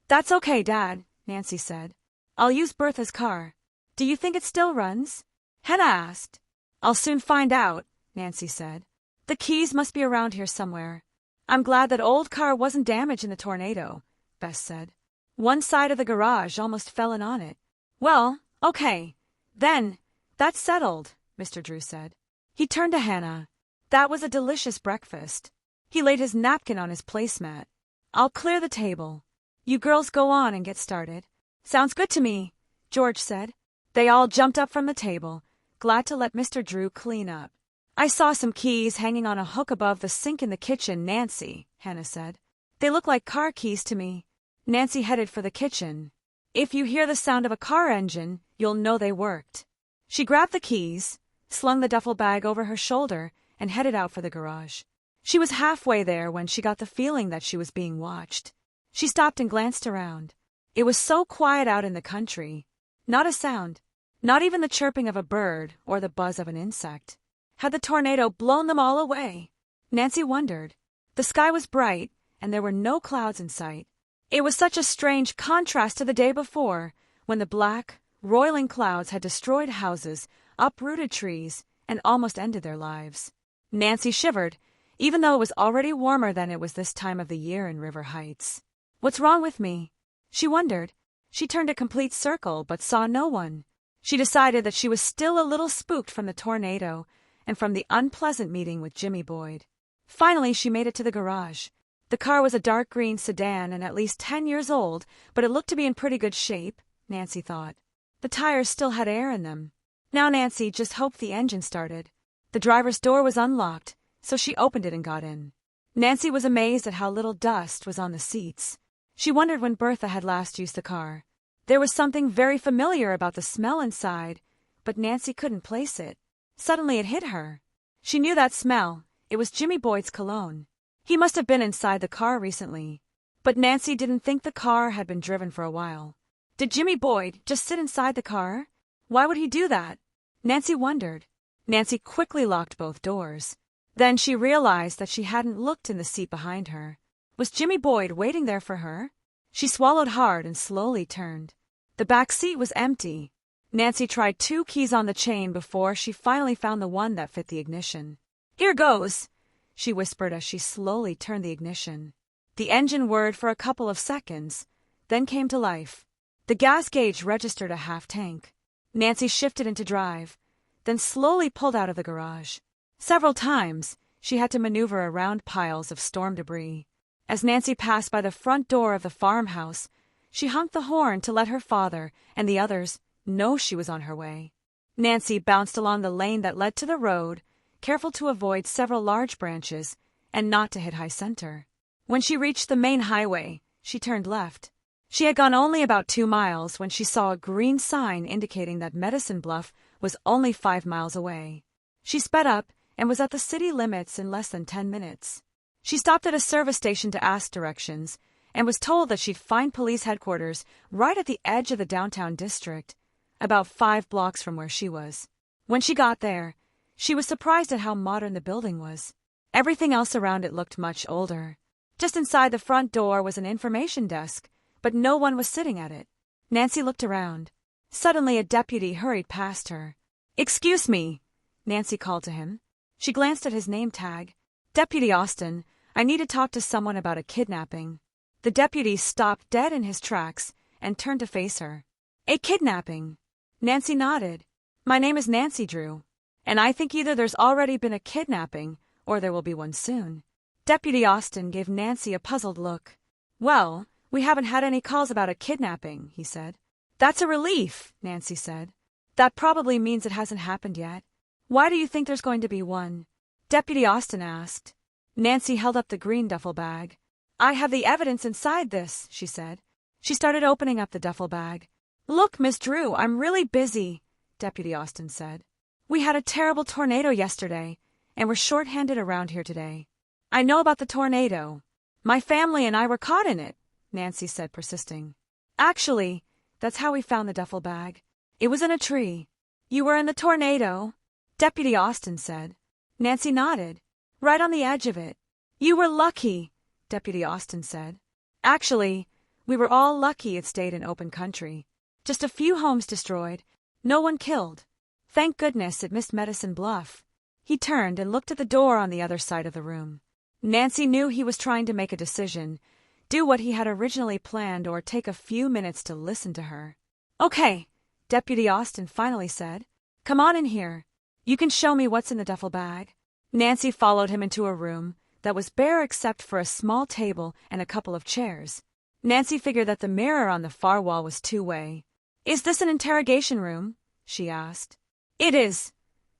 "That's okay, Dad," Nancy said. "I'll use Bertha's car. Do you think it still runs?" Hannah asked. "I'll soon find out," Nancy said. "The keys must be around here somewhere." "I'm glad that old car wasn't damaged in the tornado," Bess said. "One side of the garage almost fell in on it." "Well, okay. Then, that's settled," Mr. Drew said. He turned to Hannah. "That was a delicious breakfast." He laid his napkin on his placemat. "I'll clear the table. You girls go on and get started." "Sounds good to me," George said. They all jumped up from the table, glad to let Mr. Drew clean up. "I saw some keys hanging on a hook above the sink in the kitchen, Nancy," Hannah said. "They look like car keys to me." Nancy headed for the kitchen. "If you hear the sound of a car engine, you'll know they worked." She grabbed the keys, slung the duffel bag over her shoulder, and headed out for the garage. She was halfway there when she got the feeling that she was being watched. She stopped and glanced around. It was so quiet out in the country. Not a sound, not even the chirping of a bird or the buzz of an insect. Had the tornado blown them all away? Nancy wondered. The sky was bright, and there were no clouds in sight. It was such a strange contrast to the day before, when the black, roiling clouds had destroyed houses, uprooted trees, and almost ended their lives. Nancy shivered, even though it was already warmer than it was this time of the year in River Heights. "What's wrong with me?" she wondered. She turned a complete circle but saw no one. She decided that she was still a little spooked from the tornado and from the unpleasant meeting with Jimmy Boyd. Finally, she made it to the garage. The car was a dark green sedan and at least 10 years old, but it looked to be in pretty good shape, Nancy thought. The tires still had air in them. Now Nancy just hoped the engine started. The driver's door was unlocked, so she opened it and got in. Nancy was amazed at how little dust was on the seats. She wondered when Bertha had last used the car. There was something very familiar about the smell inside, but Nancy couldn't place it. Suddenly it hit her. She knew that smell. It was Jimmy Boyd's cologne. He must have been inside the car recently. But Nancy didn't think the car had been driven for a while. Did Jimmy Boyd just sit inside the car? Why would he do that? Nancy wondered. Nancy quickly locked both doors. Then she realized that she hadn't looked in the seat behind her. Was Jimmy Boyd waiting there for her? She swallowed hard and slowly turned. The back seat was empty. Nancy tried 2 keys on the chain before she finally found the one that fit the ignition. "Here goes," she whispered as she slowly turned the ignition. The engine whirred for a couple of seconds, then came to life. The gas gauge registered a half tank. Nancy shifted into drive, then slowly pulled out of the garage. Several times, she had to maneuver around piles of storm debris. As Nancy passed by the front door of the farmhouse, she honked the horn to let her father and the others know she was on her way. Nancy bounced along the lane that led to the road, careful to avoid several large branches and not to hit high center. When she reached the main highway, she turned left. She had gone only about 2 miles when she saw a green sign indicating that Medicine Bluff was only 5 miles away. She sped up and was at the city limits in less than 10 minutes. She stopped at a service station to ask directions and was told that she'd find police headquarters right at the edge of the downtown district, about 5 blocks from where she was. When she got there, she was surprised at how modern the building was. Everything else around it looked much older. Just inside the front door was an information desk, but no one was sitting at it. Nancy looked around. Suddenly a deputy hurried past her. "Excuse me," Nancy called to him. She glanced at his name tag. "Deputy Austin, I need to talk to someone about a kidnapping." The deputy stopped dead in his tracks and turned to face her. "A kidnapping?" Nancy nodded. "My name is Nancy Drew, and I think either there's already been a kidnapping or there will be one soon." Deputy Austin gave Nancy a puzzled look. "Well, we haven't had any calls about a kidnapping," he said. "That's a relief," Nancy said. "That probably means it hasn't happened yet. Why do you think there's going to be one?" Deputy Austin asked. Nancy held up the green duffel bag. "I have the evidence inside this," she said. She started opening up the duffel bag. "Look, Miss Drew, I'm really busy," Deputy Austin said. "We had a terrible tornado yesterday, and we're short-handed around here today." "I know about the tornado. My family and I were caught in it," Nancy said, persisting. "Actually, that's how we found the duffel bag. It was in a tree." "You were in the tornado?" Deputy Austin said. Nancy nodded. "Right on the edge of it." "You were lucky," Deputy Austin said. "Actually, we were all lucky it stayed in open country. Just a few homes destroyed, no one killed. Thank goodness it missed Medicine Bluff." He turned and looked at the door on the other side of the room. Nancy knew he was trying to make a decision, do what he had originally planned or take a few minutes to listen to her. "Okay," Deputy Austin finally said. "Come on in here. You can show me what's in the duffel bag." Nancy followed him into a room that was bare except for a small table and a couple of chairs. Nancy figured that the mirror on the far wall was two-way. "Is this an interrogation room?" she asked. "It is,"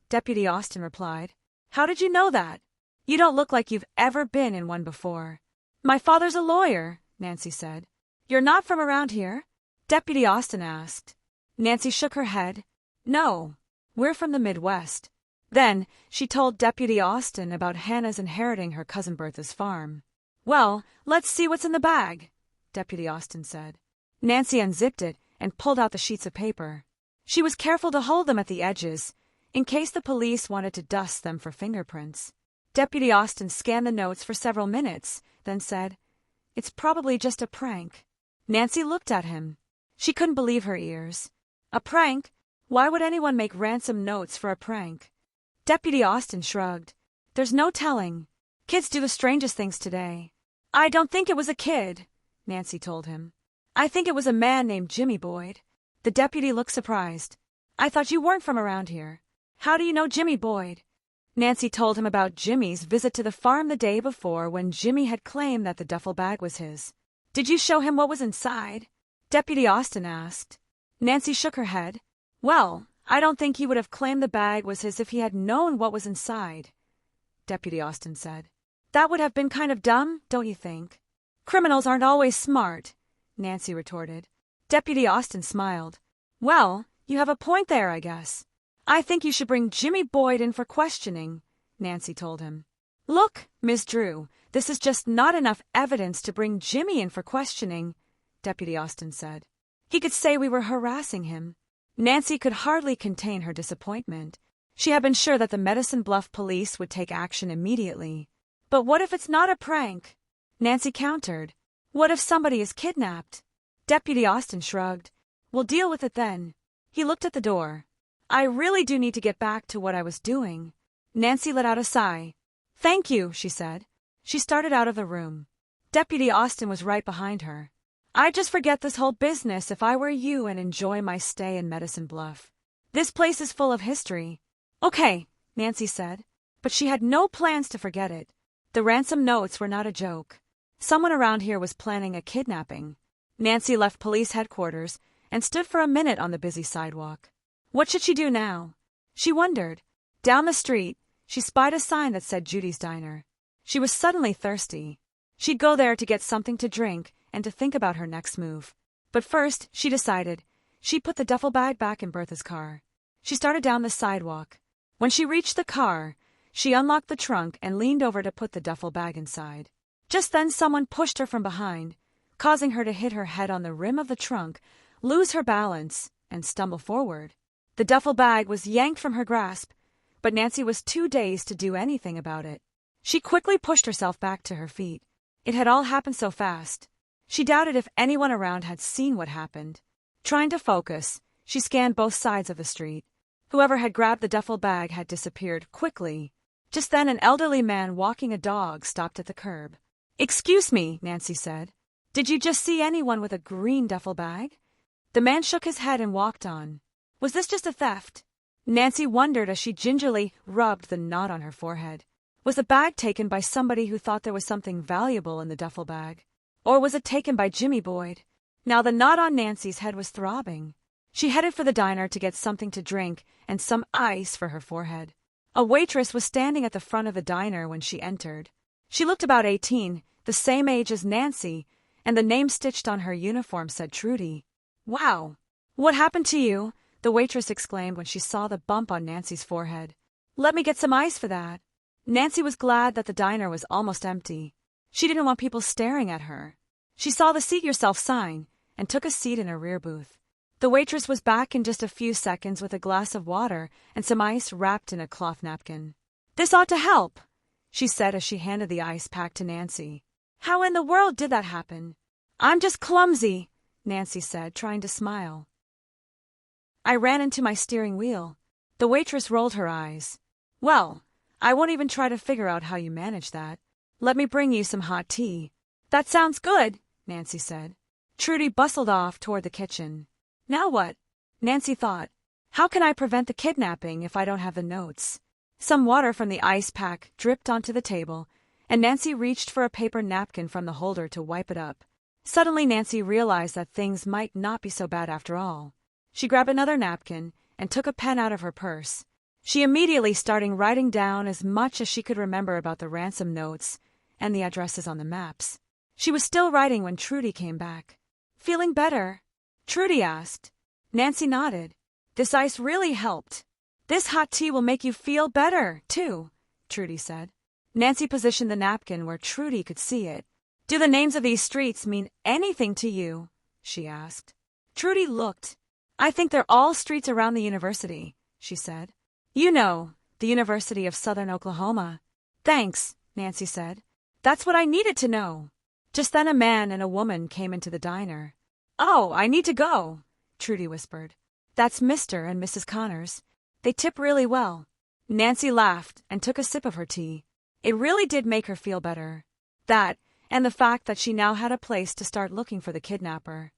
Deputy Austin replied. "How did you know that? You don't look like you've ever been in one before." "My father's a lawyer," Nancy said. "You're not from around here?" Deputy Austin asked. Nancy shook her head. "No, we're from the Midwest." Then she told Deputy Austin about Hannah's inheriting her cousin Bertha's farm. "Well, let's see what's in the bag," Deputy Austin said. Nancy unzipped it and pulled out the sheets of paper. She was careful to hold them at the edges, in case the police wanted to dust them for fingerprints. Deputy Austin scanned the notes for several minutes, then said, "It's probably just a prank." Nancy looked at him. She couldn't believe her ears. "A prank? Why would anyone make ransom notes for a prank?" Deputy Austin shrugged. "There's no telling. Kids do the strangest things today." "I don't think it was a kid," Nancy told him. I think it was a man named Jimmy Boyd. The deputy looked surprised. I thought you weren't from around here. How do you know Jimmy Boyd? Nancy told him about Jimmy's visit to the farm the day before when Jimmy had claimed that the duffel bag was his. Did you show him what was inside? Deputy Austin asked. Nancy shook her head. Well, I don't think he would have claimed the bag was his if he had known what was inside, Deputy Austin said. That would have been kind of dumb, don't you think? Criminals aren't always smart, Nancy retorted. Deputy Austin smiled. Well, you have a point there, I guess. I think you should bring Jimmy Boyd in for questioning, Nancy told him. Look, Miss Drew, this is just not enough evidence to bring Jimmy in for questioning, Deputy Austin said. He could say we were harassing him. Nancy could hardly contain her disappointment. She had been sure that the Medicine Bluff police would take action immediately. But what if it's not a prank? Nancy countered. What if somebody is kidnapped? Deputy Austin shrugged. We'll deal with it then. He looked at the door. I really do need to get back to what I was doing. Nancy let out a sigh. Thank you, she said. She started out of the room. Deputy Austin was right behind her. I'd just forget this whole business if I were you and enjoy my stay in Medicine Bluff. This place is full of history. Okay, Nancy said, but she had no plans to forget it. The ransom notes were not a joke. Someone around here was planning a kidnapping. Nancy left police headquarters and stood for a minute on the busy sidewalk. What should she do now? She wondered. Down the street, she spied a sign that said Judy's Diner. She was suddenly thirsty. She'd go there to get something to drink and to think about her next move. But first, she decided, she'd put the duffel bag back in Bertha's car. She started down the sidewalk. When she reached the car, she unlocked the trunk and leaned over to put the duffel bag inside. Just then someone pushed her from behind, causing her to hit her head on the rim of the trunk, lose her balance, and stumble forward. The duffel bag was yanked from her grasp, but Nancy was too dazed to do anything about it. She quickly pushed herself back to her feet. It had all happened so fast. She doubted if anyone around had seen what happened. Trying to focus, she scanned both sides of the street. Whoever had grabbed the duffel bag had disappeared quickly. Just then an elderly man walking a dog stopped at the curb. Excuse me, Nancy said. Did you just see anyone with a green duffel bag? The man shook his head and walked on. Was this just a theft? Nancy wondered as she gingerly rubbed the knot on her forehead. Was the bag taken by somebody who thought there was something valuable in the duffel bag? Or was it taken by Jimmy Boyd? Now the knot on Nancy's head was throbbing. She headed for the diner to get something to drink and some ice for her forehead. A waitress was standing at the front of the diner when she entered. She looked about 18, the same age as Nancy, and the name stitched on her uniform said Trudy. Wow! What happened to you? The waitress exclaimed when she saw the bump on Nancy's forehead. Let me get some ice for that. Nancy was glad that the diner was almost empty. She didn't want people staring at her. She saw the Seat Yourself sign and took a seat in a rear booth. The waitress was back in just a few seconds with a glass of water and some ice wrapped in a cloth napkin. This ought to help, she said as she handed the ice pack to Nancy. How in the world did that happen? I'm just clumsy, Nancy said, trying to smile. I ran into my steering wheel. The waitress rolled her eyes. Well, I won't even try to figure out how you managed that. Let me bring you some hot tea. That sounds good, Nancy said. Trudy bustled off toward the kitchen. Now what? Nancy thought. How can I prevent the kidnapping if I don't have the notes? Some water from the ice pack dripped onto the table, and Nancy reached for a paper napkin from the holder to wipe it up. Suddenly Nancy realized that things might not be so bad after all. She grabbed another napkin and took a pen out of her purse. She immediately started writing down as much as she could remember about the ransom notes and the addresses on the maps. She was still writing when Trudy came back. Feeling better? Trudy asked. Nancy nodded. This ice really helped. This hot tea will make you feel better, too, Trudy said. Nancy positioned the napkin where Trudy could see it. Do the names of these streets mean anything to you? She asked. Trudy looked. I think they're all streets around the university, she said. You know, the University of Southern Oklahoma. Thanks, Nancy said. That's what I needed to know. Just then a man and a woman came into the diner. Oh, I need to go, Trudy whispered. That's Mr. and Mrs. Connors. They tip really well. Nancy laughed and took a sip of her tea. It really did make her feel better. That, and the fact that she now had a place to start looking for the kidnapper.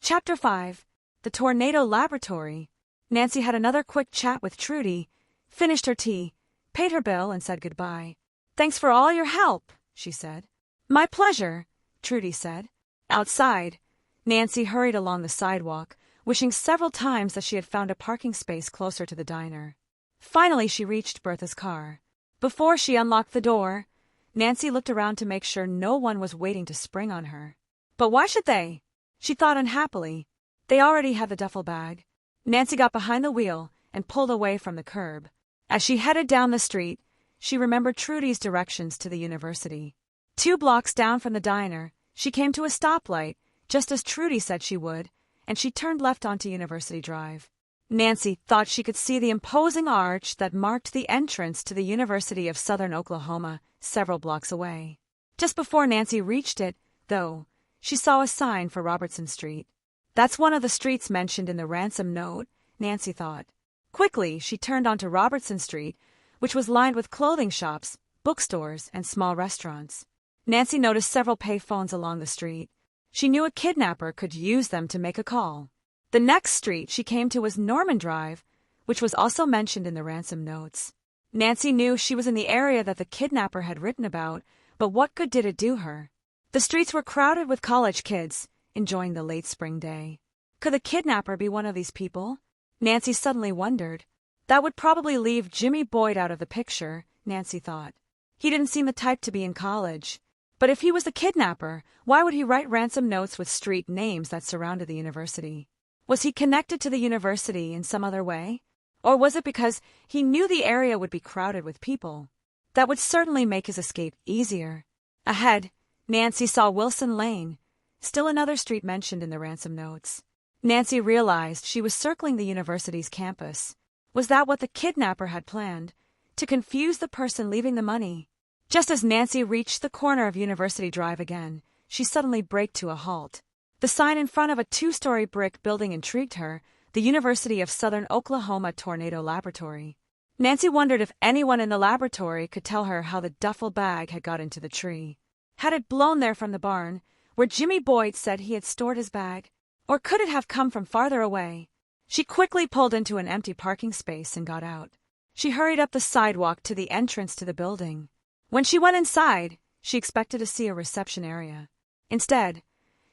Chapter 5. The Tornado Laboratory. Nancy had another quick chat with Trudy, finished her tea, paid her bill, and said goodbye. "Thanks for all your help," she said. "My pleasure," Trudy said. Outside, Nancy hurried along the sidewalk, wishing several times that she had found a parking space closer to the diner. Finally, she reached Bertha's car. Before she unlocked the door, Nancy looked around to make sure no one was waiting to spring on her. But why should they? She thought unhappily. They already had the duffel bag. Nancy got behind the wheel and pulled away from the curb. As she headed down the street, she remembered Trudy's directions to the university. 2 blocks down from the diner, she came to a stoplight, just as Trudy said she would, and she turned left onto University Drive. Nancy thought she could see the imposing arch that marked the entrance to the University of Southern Oklahoma several blocks away. Just before Nancy reached it, though, she saw a sign for Robertson Street. That's one of the streets mentioned in the ransom note, Nancy thought. Quickly, she turned onto Robertson Street, which was lined with clothing shops, bookstores, and small restaurants. Nancy noticed several pay phones along the street. She knew a kidnapper could use them to make a call. The next street she came to was Norman Drive, which was also mentioned in the ransom notes. Nancy knew she was in the area that the kidnapper had written about, but what good did it do her? The streets were crowded with college kids, enjoying the late spring day. Could the kidnapper be one of these people? Nancy suddenly wondered. That would probably leave Jimmy Boyd out of the picture, Nancy thought. He didn't seem the type to be in college. But if he was the kidnapper, why would he write ransom notes with street names that surrounded the university? Was he connected to the university in some other way? Or was it because he knew the area would be crowded with people? That would certainly make his escape easier. Ahead, Nancy saw Wilson Lane, still another street mentioned in the ransom notes. Nancy realized she was circling the university's campus. Was that what the kidnapper had planned? To confuse the person leaving the money? Just as Nancy reached the corner of University Drive again, she suddenly braked to a halt. The sign in front of a 2-story brick building intrigued her, the University of Southern Oklahoma Tornado Laboratory. Nancy wondered if anyone in the laboratory could tell her how the duffel bag had got into the tree. Had it blown there from the barn, where Jimmy Boyd said he had stored his bag? Or could it have come from farther away? She quickly pulled into an empty parking space and got out. She hurried up the sidewalk to the entrance to the building. When she went inside, she expected to see a reception area. Instead,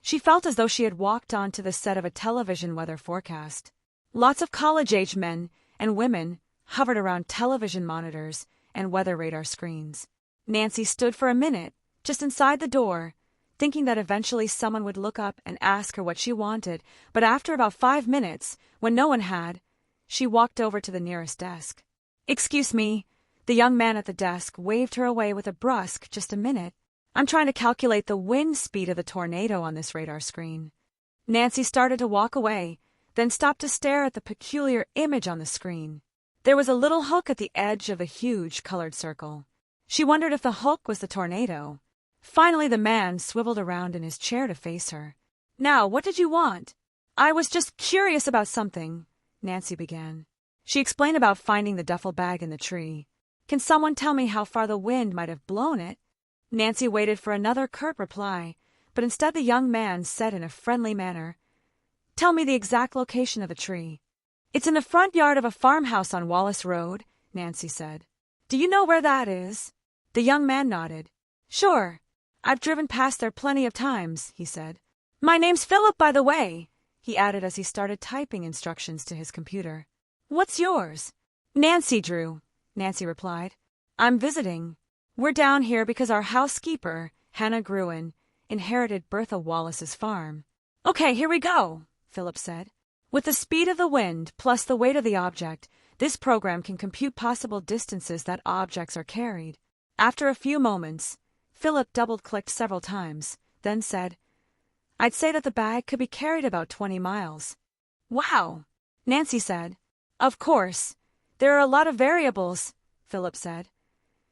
she felt as though she had walked onto the set of a television weather forecast. Lots of college-age men and women hovered around television monitors and weather radar screens. Nancy stood for a minute, just inside the door, thinking that eventually someone would look up and ask her what she wanted, but after about 5 minutes, when no one had, she walked over to the nearest desk. "Excuse me," the young man at the desk waved her away with a brusque "just a minute. I'm trying to calculate the wind speed of the tornado on this radar screen." Nancy started to walk away, then stopped to stare at the peculiar image on the screen. There was a little hook at the edge of the huge colored circle. She wondered if the hook was the tornado. Finally, the man swiveled around in his chair to face her. "Now, what did you want?" "I was just curious about something," Nancy began. She explained about finding the duffel bag in the tree. "Can someone tell me how far the wind might have blown it?" Nancy waited for another curt reply, but instead the young man said in a friendly manner, "Tell me the exact location of the tree." "It's in the front yard of a farmhouse on Wallace Road," Nancy said. "Do you know where that is?" The young man nodded. "Sure. I've driven past there plenty of times," he said. "My name's Philip, by the way," he added as he started typing instructions to his computer. "What's yours?" "Nancy Drew," Nancy replied. "I'm visiting. We're down here because our housekeeper, Hannah Gruen, inherited Bertha Wallace's farm." "Okay, here we go," Philip said. "With the speed of the wind plus the weight of the object, this program can compute possible distances that objects are carried." After a few moments, Philip double-clicked several times, then said, "I'd say that the bag could be carried about 20 miles. "Wow," Nancy said. "Of course, there are a lot of variables," Philip said,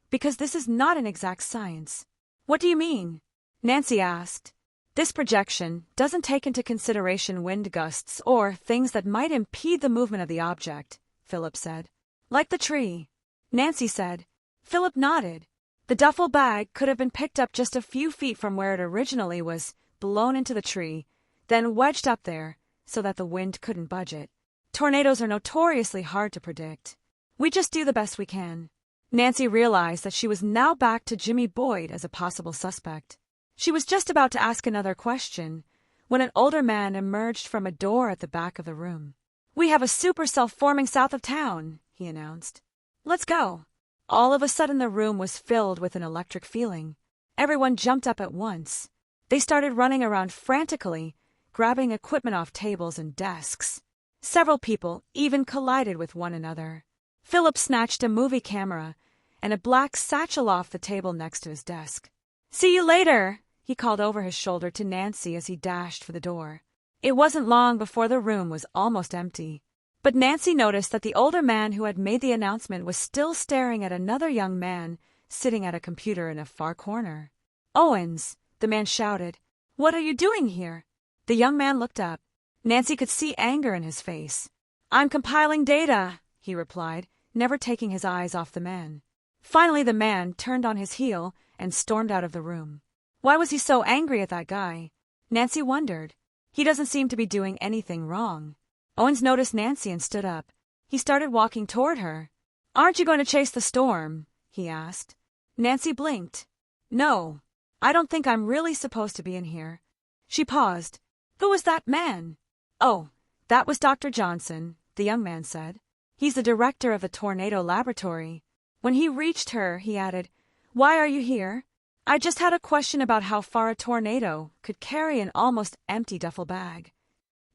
"because this is not an exact science." "What do you mean?" Nancy asked. "This projection doesn't take into consideration wind gusts or things that might impede the movement of the object," Philip said. "Like the tree," Nancy said. Philip nodded. The duffel bag could have been picked up just a few feet from where it originally was, blown into the tree, then wedged up there so that the wind couldn't budge it. Tornadoes are notoriously hard to predict. We just do the best we can. Nancy realized that she was now back to Jimmy Boyd as a possible suspect. She was just about to ask another question when an older man emerged from a door at the back of the room. "We have a supercell forming south of town," he announced. "Let's go." All of a sudden the room was filled with an electric feeling. Everyone jumped up at once. They started running around frantically, grabbing equipment off tables and desks. Several people even collided with one another. Philip snatched a movie camera and a black satchel off the table next to his desk. "See you later," he called over his shoulder to Nancy as he dashed for the door. It wasn't long before the room was almost empty. But Nancy noticed that the older man who had made the announcement was still staring at another young man sitting at a computer in a far corner. "Owens," the man shouted. "What are you doing here?" The young man looked up. Nancy could see anger in his face. "I'm compiling data," he replied, never taking his eyes off the man. Finally the man turned on his heel and stormed out of the room. Why was he so angry at that guy? Nancy wondered. He doesn't seem to be doing anything wrong. Owens noticed Nancy and stood up. He started walking toward her. "Aren't you going to chase the storm?" he asked. Nancy blinked. "No, I don't think I'm really supposed to be in here." She paused. "Who was that man?" "Oh, that was Dr. Johnson," the young man said. "He's the director of the tornado laboratory." When he reached her, he added, "Why are you here?" "I just had a question about how far a tornado could carry an almost empty duffel bag."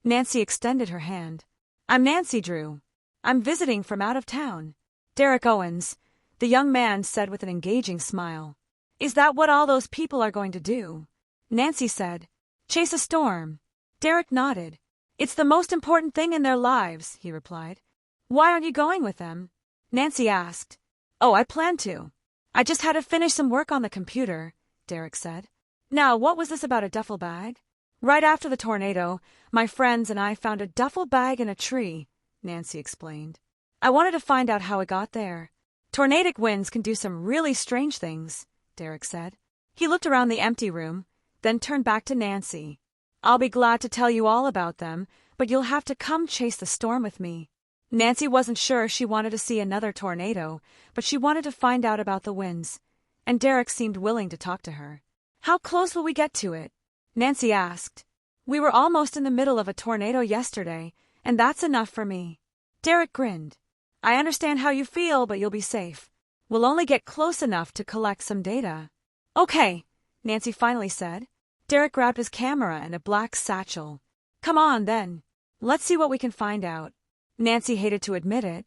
Nancy extended her hand. "I'm Nancy Drew. I'm visiting from out of town." "Derek Owens," the young man said with an engaging smile. "Is that what all those people are going to do?" Nancy said, "Chase a storm." Derek nodded. "It's the most important thing in their lives," he replied. "Why aren't you going with them?" Nancy asked. "Oh, I plan to. I just had to finish some work on the computer," Derek said. "Now, what was this about a duffel bag?" "Right after the tornado, my friends and I found a duffel bag in a tree," Nancy explained. "I wanted to find out how it got there." "Tornadic winds can do some really strange things," Derek said. He looked around the empty room, then turned back to Nancy. "I'll be glad to tell you all about them, but you'll have to come chase the storm with me." Nancy wasn't sure she wanted to see another tornado, but she wanted to find out about the winds, and Derek seemed willing to talk to her. "How close will we get to it?" Nancy asked. "We were almost in the middle of a tornado yesterday, and that's enough for me." Derek grinned. "I understand how you feel, but you'll be safe. We'll only get close enough to collect some data." "Okay," Nancy finally said. Derek grabbed his camera and a black satchel. "Come on, then. Let's see what we can find out." Nancy hated to admit it,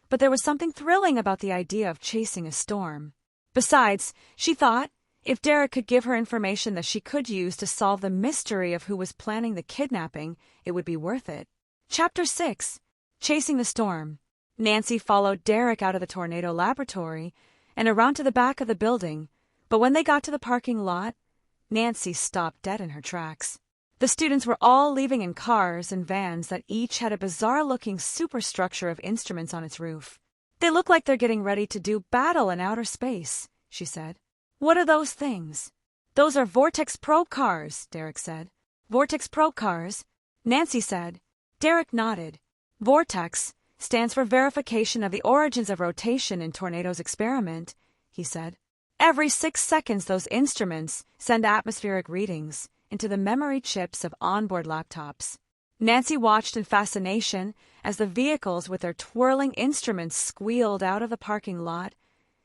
but there was something thrilling about the idea of chasing a storm. Besides, she thought, if Derek could give her information that she could use to solve the mystery of who was planning the kidnapping, it would be worth it. Chapter 6. Chasing the Storm. Nancy followed Derek out of the tornado laboratory and around to the back of the building, but when they got to the parking lot, Nancy stopped dead in her tracks. The students were all leaving in cars and vans that each had a bizarre-looking superstructure of instruments on its roof. "They look like they're getting ready to do battle in outer space," she said. "What are those things?" "Those are Vortex probe cars," Derek said. "Vortex probe cars?" Nancy said. Derek nodded. "Vortex stands for verification of the origins of rotation in Tornado's experiment," he said. "Every 6 seconds those instruments send atmospheric readings into the memory chips of onboard laptops." Nancy watched in fascination as the vehicles with their twirling instruments squealed out of the parking lot,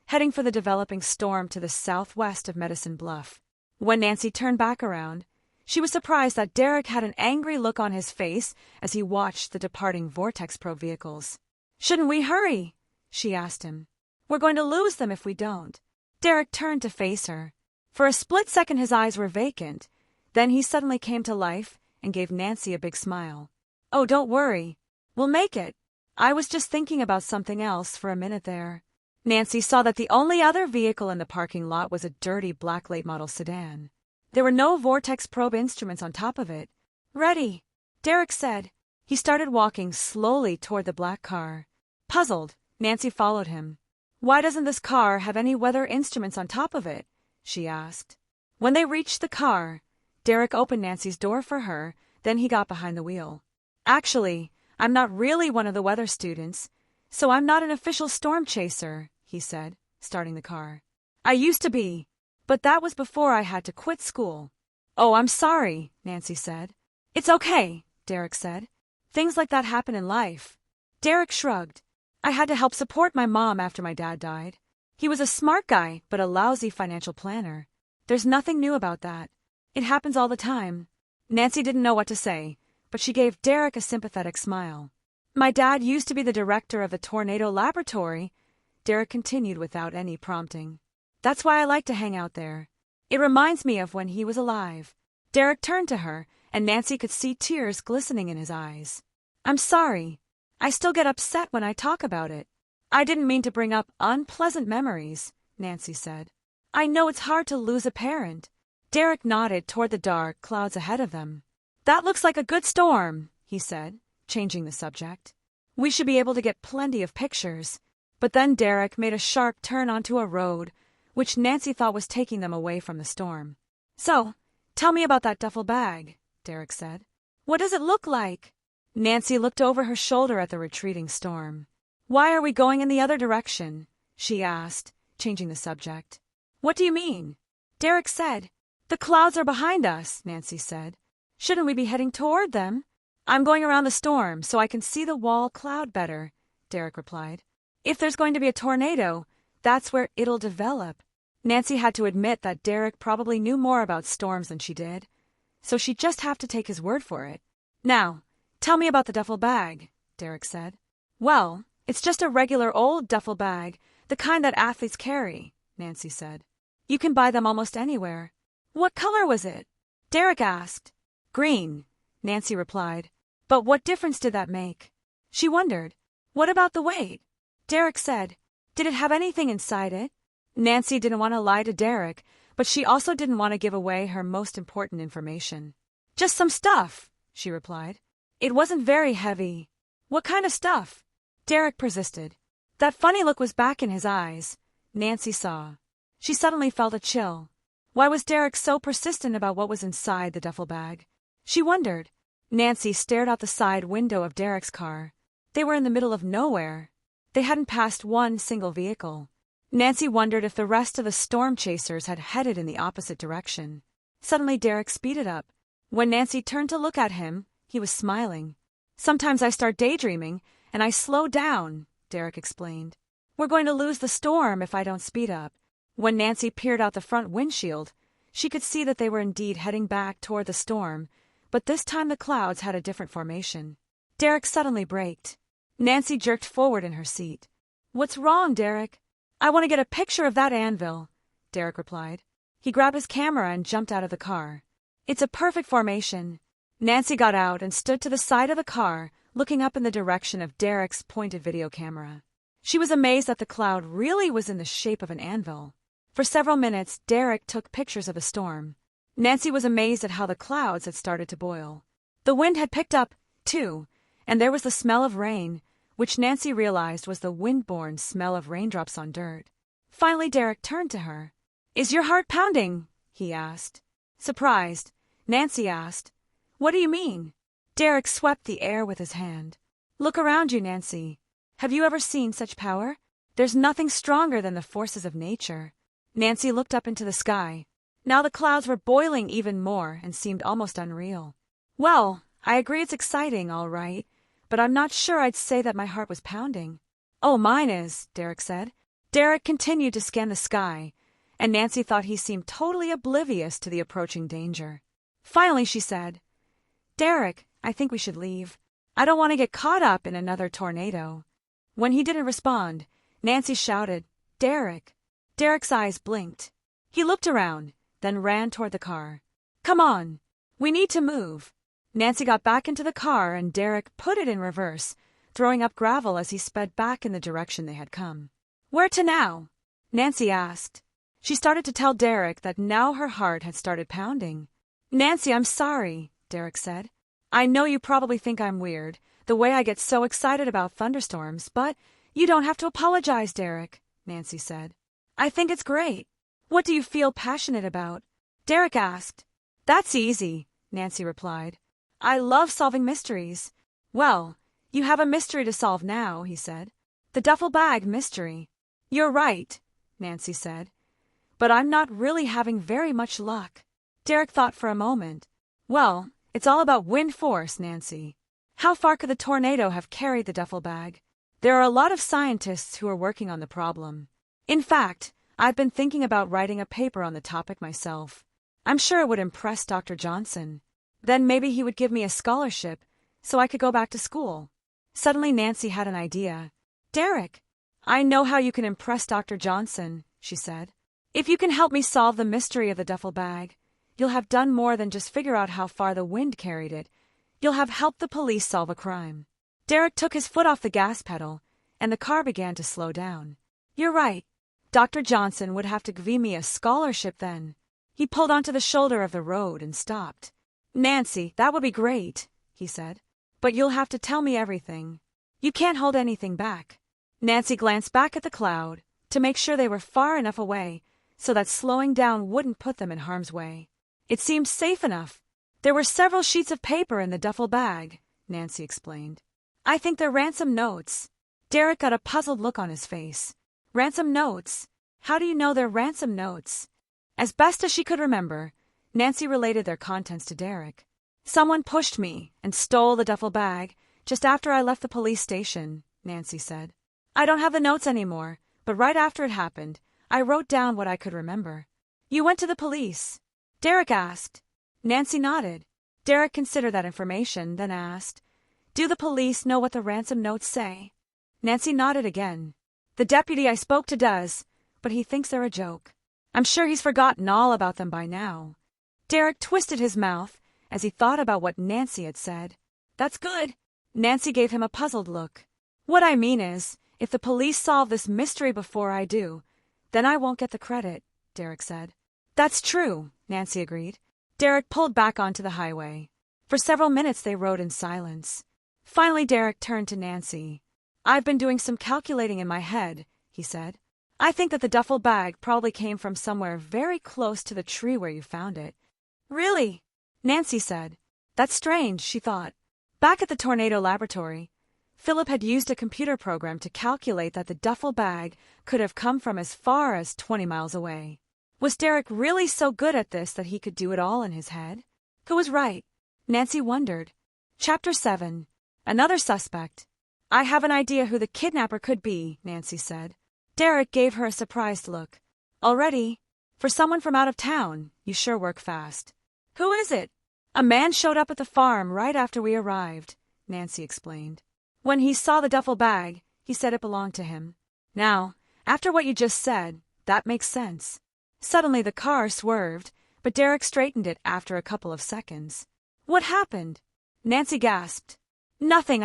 heading for the developing storm to the southwest of Medicine Bluff. When Nancy turned back around, she was surprised that Derek had an angry look on his face as he watched the departing Vortex probe vehicles. "Shouldn't we hurry?" she asked him. "We're going to lose them if we don't." Derek turned to face her. For a split second his eyes were vacant. Then he suddenly came to life and gave Nancy a big smile. "Oh, don't worry. We'll make it. I was just thinking about something else for a minute there." Nancy saw that the only other vehicle in the parking lot was a dirty black late model sedan. There were no Vortex probe instruments on top of it. "Ready," Derek said. He started walking slowly toward the black car. Puzzled, Nancy followed him. "Why doesn't this car have any weather instruments on top of it?" she asked. When they reached the car, Derek opened Nancy's door for her, Then he got behind the wheel. Actually, I'm not really one of the weather students, so I'm not an official storm chaser, he said, starting the car. I used to be, but that was before I had to quit school. Oh, I'm sorry, Nancy said. It's okay, Derek said. Things like that happen in life. Derek shrugged. I had to help support my mom after my dad died. He was a smart guy, but a lousy financial planner. There's nothing new about that. It happens all the time. Nancy didn't know what to say, but she gave Derek a sympathetic smile. My dad used to be the director of the tornado laboratory, Derek continued without any prompting. That's why I like to hang out there. It reminds me of when he was alive. Derek turned to her, and Nancy could see tears glistening in his eyes. I'm sorry. I still get upset when I talk about it. I didn't mean to bring up unpleasant memories, Nancy said. I know it's hard to lose a parent. Derek nodded toward the dark clouds ahead of them. That looks like a good storm, he said, changing the subject. We should be able to get plenty of pictures. But then Derek made a sharp turn onto a road, which Nancy thought was taking them away from the storm. So, tell me about that duffel bag, Derek said. What does it look like? Nancy looked over her shoulder at the retreating storm. Why are we going in the other direction? She asked, changing the subject. What do you mean? Derek said. The clouds are behind us, Nancy said. Shouldn't we be heading toward them? I'm going around the storm so I can see the wall cloud better, Derek replied. If there's going to be a tornado, that's where it'll develop. Nancy had to admit that Derek probably knew more about storms than she did, so she'd just have to take his word for it. Now, tell me about the duffel bag, Derek said. Well, it's just a regular old duffel bag, the kind that athletes carry, Nancy said. You can buy them almost anywhere. What color was it? Derek asked. Green, Nancy replied. But what difference did that make? She wondered. What about the weight? Derek said. Did it have anything inside it? Nancy didn't want to lie to Derek, but she also didn't want to give away her most important information. Just some stuff, she replied. It wasn't very heavy. What kind of stuff? Derek persisted. That funny look was back in his eyes. Nancy saw. She suddenly felt a chill. Why was Derek so persistent about what was inside the duffel bag? She wondered. Nancy stared out the side window of Derek's car. They were in the middle of nowhere. They hadn't passed one single vehicle. Nancy wondered if the rest of the storm chasers had headed in the opposite direction. Suddenly Derek speeded up. When Nancy turned to look at him, he was smiling. Sometimes I start daydreaming, and I slow down, Derek explained. We're going to lose the storm if I don't speed up. When Nancy peered out the front windshield, she could see that they were indeed heading back toward the storm, but this time the clouds had a different formation. Derek suddenly braked. Nancy jerked forward in her seat. What's wrong, Derek? I want to get a picture of that anvil, Derek replied. He grabbed his camera and jumped out of the car. It's a perfect formation. Nancy got out and stood to the side of the car, looking up in the direction of Derek's pointed video camera. She was amazed that the cloud really was in the shape of an anvil. For several minutes, Derek took pictures of the storm. Nancy was amazed at how the clouds had started to boil. The wind had picked up, too, and there was the smell of rain, which Nancy realized was the wind-borne smell of raindrops on dirt. Finally, Derek turned to her. Is your heart pounding? He asked. Surprised, Nancy asked, What do you mean? Derek swept the air with his hand. Look around you, Nancy. Have you ever seen such power? There's nothing stronger than the forces of nature. Nancy looked up into the sky. Now the clouds were boiling even more and seemed almost unreal. Well, I agree it's exciting, all right, but I'm not sure I'd say that my heart was pounding. Oh, mine is, Derek said. Derek continued to scan the sky, and Nancy thought he seemed totally oblivious to the approaching danger. Finally, she said, Derek, I think we should leave. I don't want to get caught up in another tornado. When he didn't respond, Nancy shouted, Derek. Derek's eyes blinked. He looked around, then ran toward the car. Come on. We need to move. Nancy got back into the car and Derek put it in reverse, throwing up gravel as he sped back in the direction they had come. Where to now? Nancy asked. She started to tell Derek that now her heart had started pounding. Nancy, I'm sorry, Derek said. I know you probably think I'm weird, the way I get so excited about thunderstorms, but you don't have to apologize, Derek, Nancy said. I think it's great. What do you feel passionate about? Derek asked. That's easy, Nancy replied. I love solving mysteries. Well, you have a mystery to solve now, he said. The duffel bag mystery. You're right, Nancy said. But I'm not really having very much luck. Derek thought for a moment. Well, it's all about wind force, Nancy. How far could the tornado have carried the duffel bag? There are a lot of scientists who are working on the problem. In fact, I've been thinking about writing a paper on the topic myself. I'm sure it would impress Dr. Johnson. Then maybe he would give me a scholarship so I could go back to school. Suddenly Nancy had an idea. Derek, I know how you can impress Dr. Johnson, she said. If you can help me solve the mystery of the duffel bag, you'll have done more than just figure out how far the wind carried it. You'll have helped the police solve a crime. Derek took his foot off the gas pedal, and the car began to slow down. You're right. Dr. Johnson would have to give me a scholarship then. He pulled onto the shoulder of the road and stopped. Nancy, that would be great, he said. But you'll have to tell me everything. You can't hold anything back. Nancy glanced back at the cloud to make sure they were far enough away so that slowing down wouldn't put them in harm's way. It seemed safe enough. There were several sheets of paper in the duffel bag, Nancy explained. I think they're ransom notes. Derek got a puzzled look on his face. Ransom notes? How do you know they're ransom notes? As best as she could remember, Nancy related their contents to Derek. Someone pushed me and stole the duffel bag just after I left the police station, Nancy said. I don't have the notes anymore, but right after it happened, I wrote down what I could remember. You went to the police? Derek asked. Nancy nodded. Derek considered that information, then asked, Do the police know what the ransom notes say? Nancy nodded again. The deputy I spoke to does, but he thinks they're a joke. I'm sure he's forgotten all about them by now. Derek twisted his mouth as he thought about what Nancy had said. That's good. Nancy gave him a puzzled look. What I mean is, if the police solve this mystery before I do, then I won't get the credit, Derek said. That's true, Nancy agreed. Derek pulled back onto the highway. For several minutes they rode in silence. Finally Derek turned to Nancy. I've been doing some calculating in my head, he said. I think that the duffel bag probably came from somewhere very close to the tree where you found it. Really? Nancy said. That's strange, she thought. Back at the tornado laboratory, Philip had used a computer program to calculate that the duffel bag could have come from as far as 20 miles away. Was Derek really so good at this that he could do it all in his head? Who was right? Nancy wondered. Chapter 7. Another suspect. I have an idea who the kidnapper could be, Nancy said. Derek gave her a surprised look. Already? For someone from out of town, you sure work fast. Who is it? A man showed up at the farm right after we arrived, Nancy explained. When he saw the duffel bag, he said it belonged to him. Now, after what you just said, that makes sense. Suddenly the car swerved, but Derek straightened it after a couple of seconds. What happened? Nancy gasped. Nothing,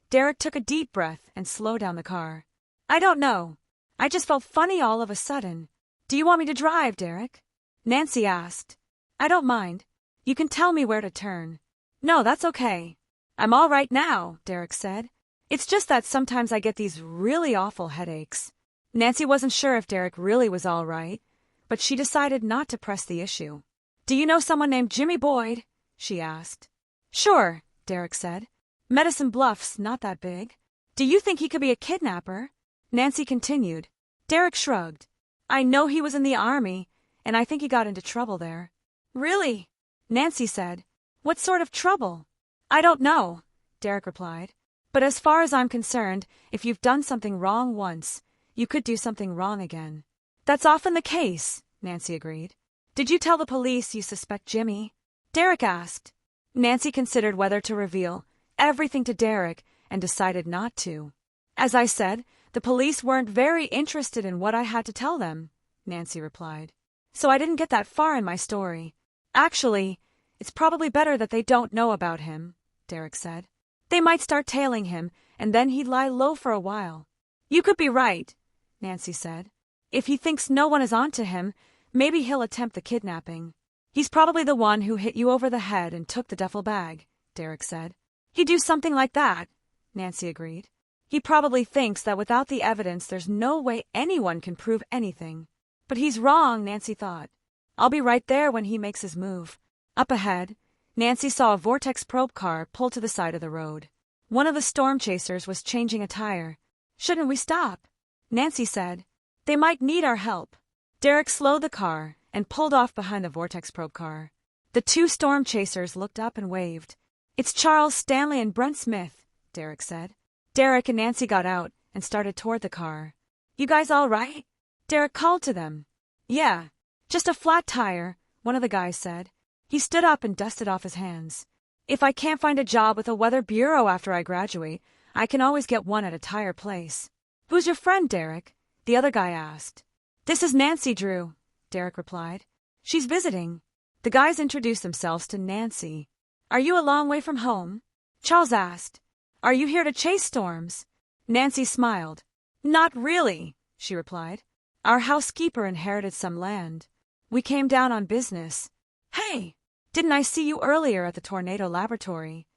Derek took a deep breath and slowed down the car. I don't know. I just felt funny all of a sudden. Do you want me to drive, Derek? Nancy asked. I don't mind. You can tell me where to turn. No, that's okay. I'm all right now, Derek said. It's just that sometimes I get these really awful headaches. Nancy wasn't sure if Derek really was all right, but she decided not to press the issue. Do you know someone named Jimmy Boyd? She asked. Sure, Derek said. Medicine Bluff's not that big. Do you think he could be a kidnapper? Nancy continued. Derek shrugged. I know he was in the army, and I think he got into trouble there. Really? Nancy said. What sort of trouble? I don't know, Derek replied. But as far as I'm concerned, if you've done something wrong once, you could do something wrong again. That's often the case, Nancy agreed. Did you tell the police you suspect Jimmy? Derek asked. Nancy considered whether to reveal everything to Derek and decided not to. As I said, the police weren't very interested in what I had to tell them, Nancy replied. So I didn't get that far in my story. Actually, it's probably better that they don't know about him, Derek said. They might start tailing him, and then he'd lie low for a while. You could be right, Nancy said. If he thinks no one is onto him, maybe he'll attempt the kidnapping. He's probably the one who hit you over the head and took the duffel bag, Derek said. He'd do something like that, Nancy agreed. He probably thinks that without the evidence there's no way anyone can prove anything. But he's wrong, Nancy thought. I'll be right there when he makes his move. Up ahead, Nancy saw a Vortex probe car pull to the side of the road. One of the storm chasers was changing a tire. "Shouldn't we stop?" Nancy said. "They might need our help." Derek slowed the car and pulled off behind the Vortex probe car. The two storm chasers looked up and waved. "It's Charles Stanley and Brent Smith," Derek said. Derek and Nancy got out and started toward the car. "You guys all right?" Derek called to them. "Yeah, just a flat tire," one of the guys said. He stood up and dusted off his hands. "If I can't find a job with a weather bureau after I graduate, I can always get one at a tire place." "Who's your friend, Derek?" the other guy asked. "This is Nancy Drew," Derek replied. "She's visiting." The guys introduced themselves to Nancy. "Are you a long way from home?" Charles asked. "Are you here to chase storms?" Nancy smiled. "Not really," she replied. "Our housekeeper inherited some land. We came down on business." "Hey, didn't I see you earlier at the tornado laboratory?"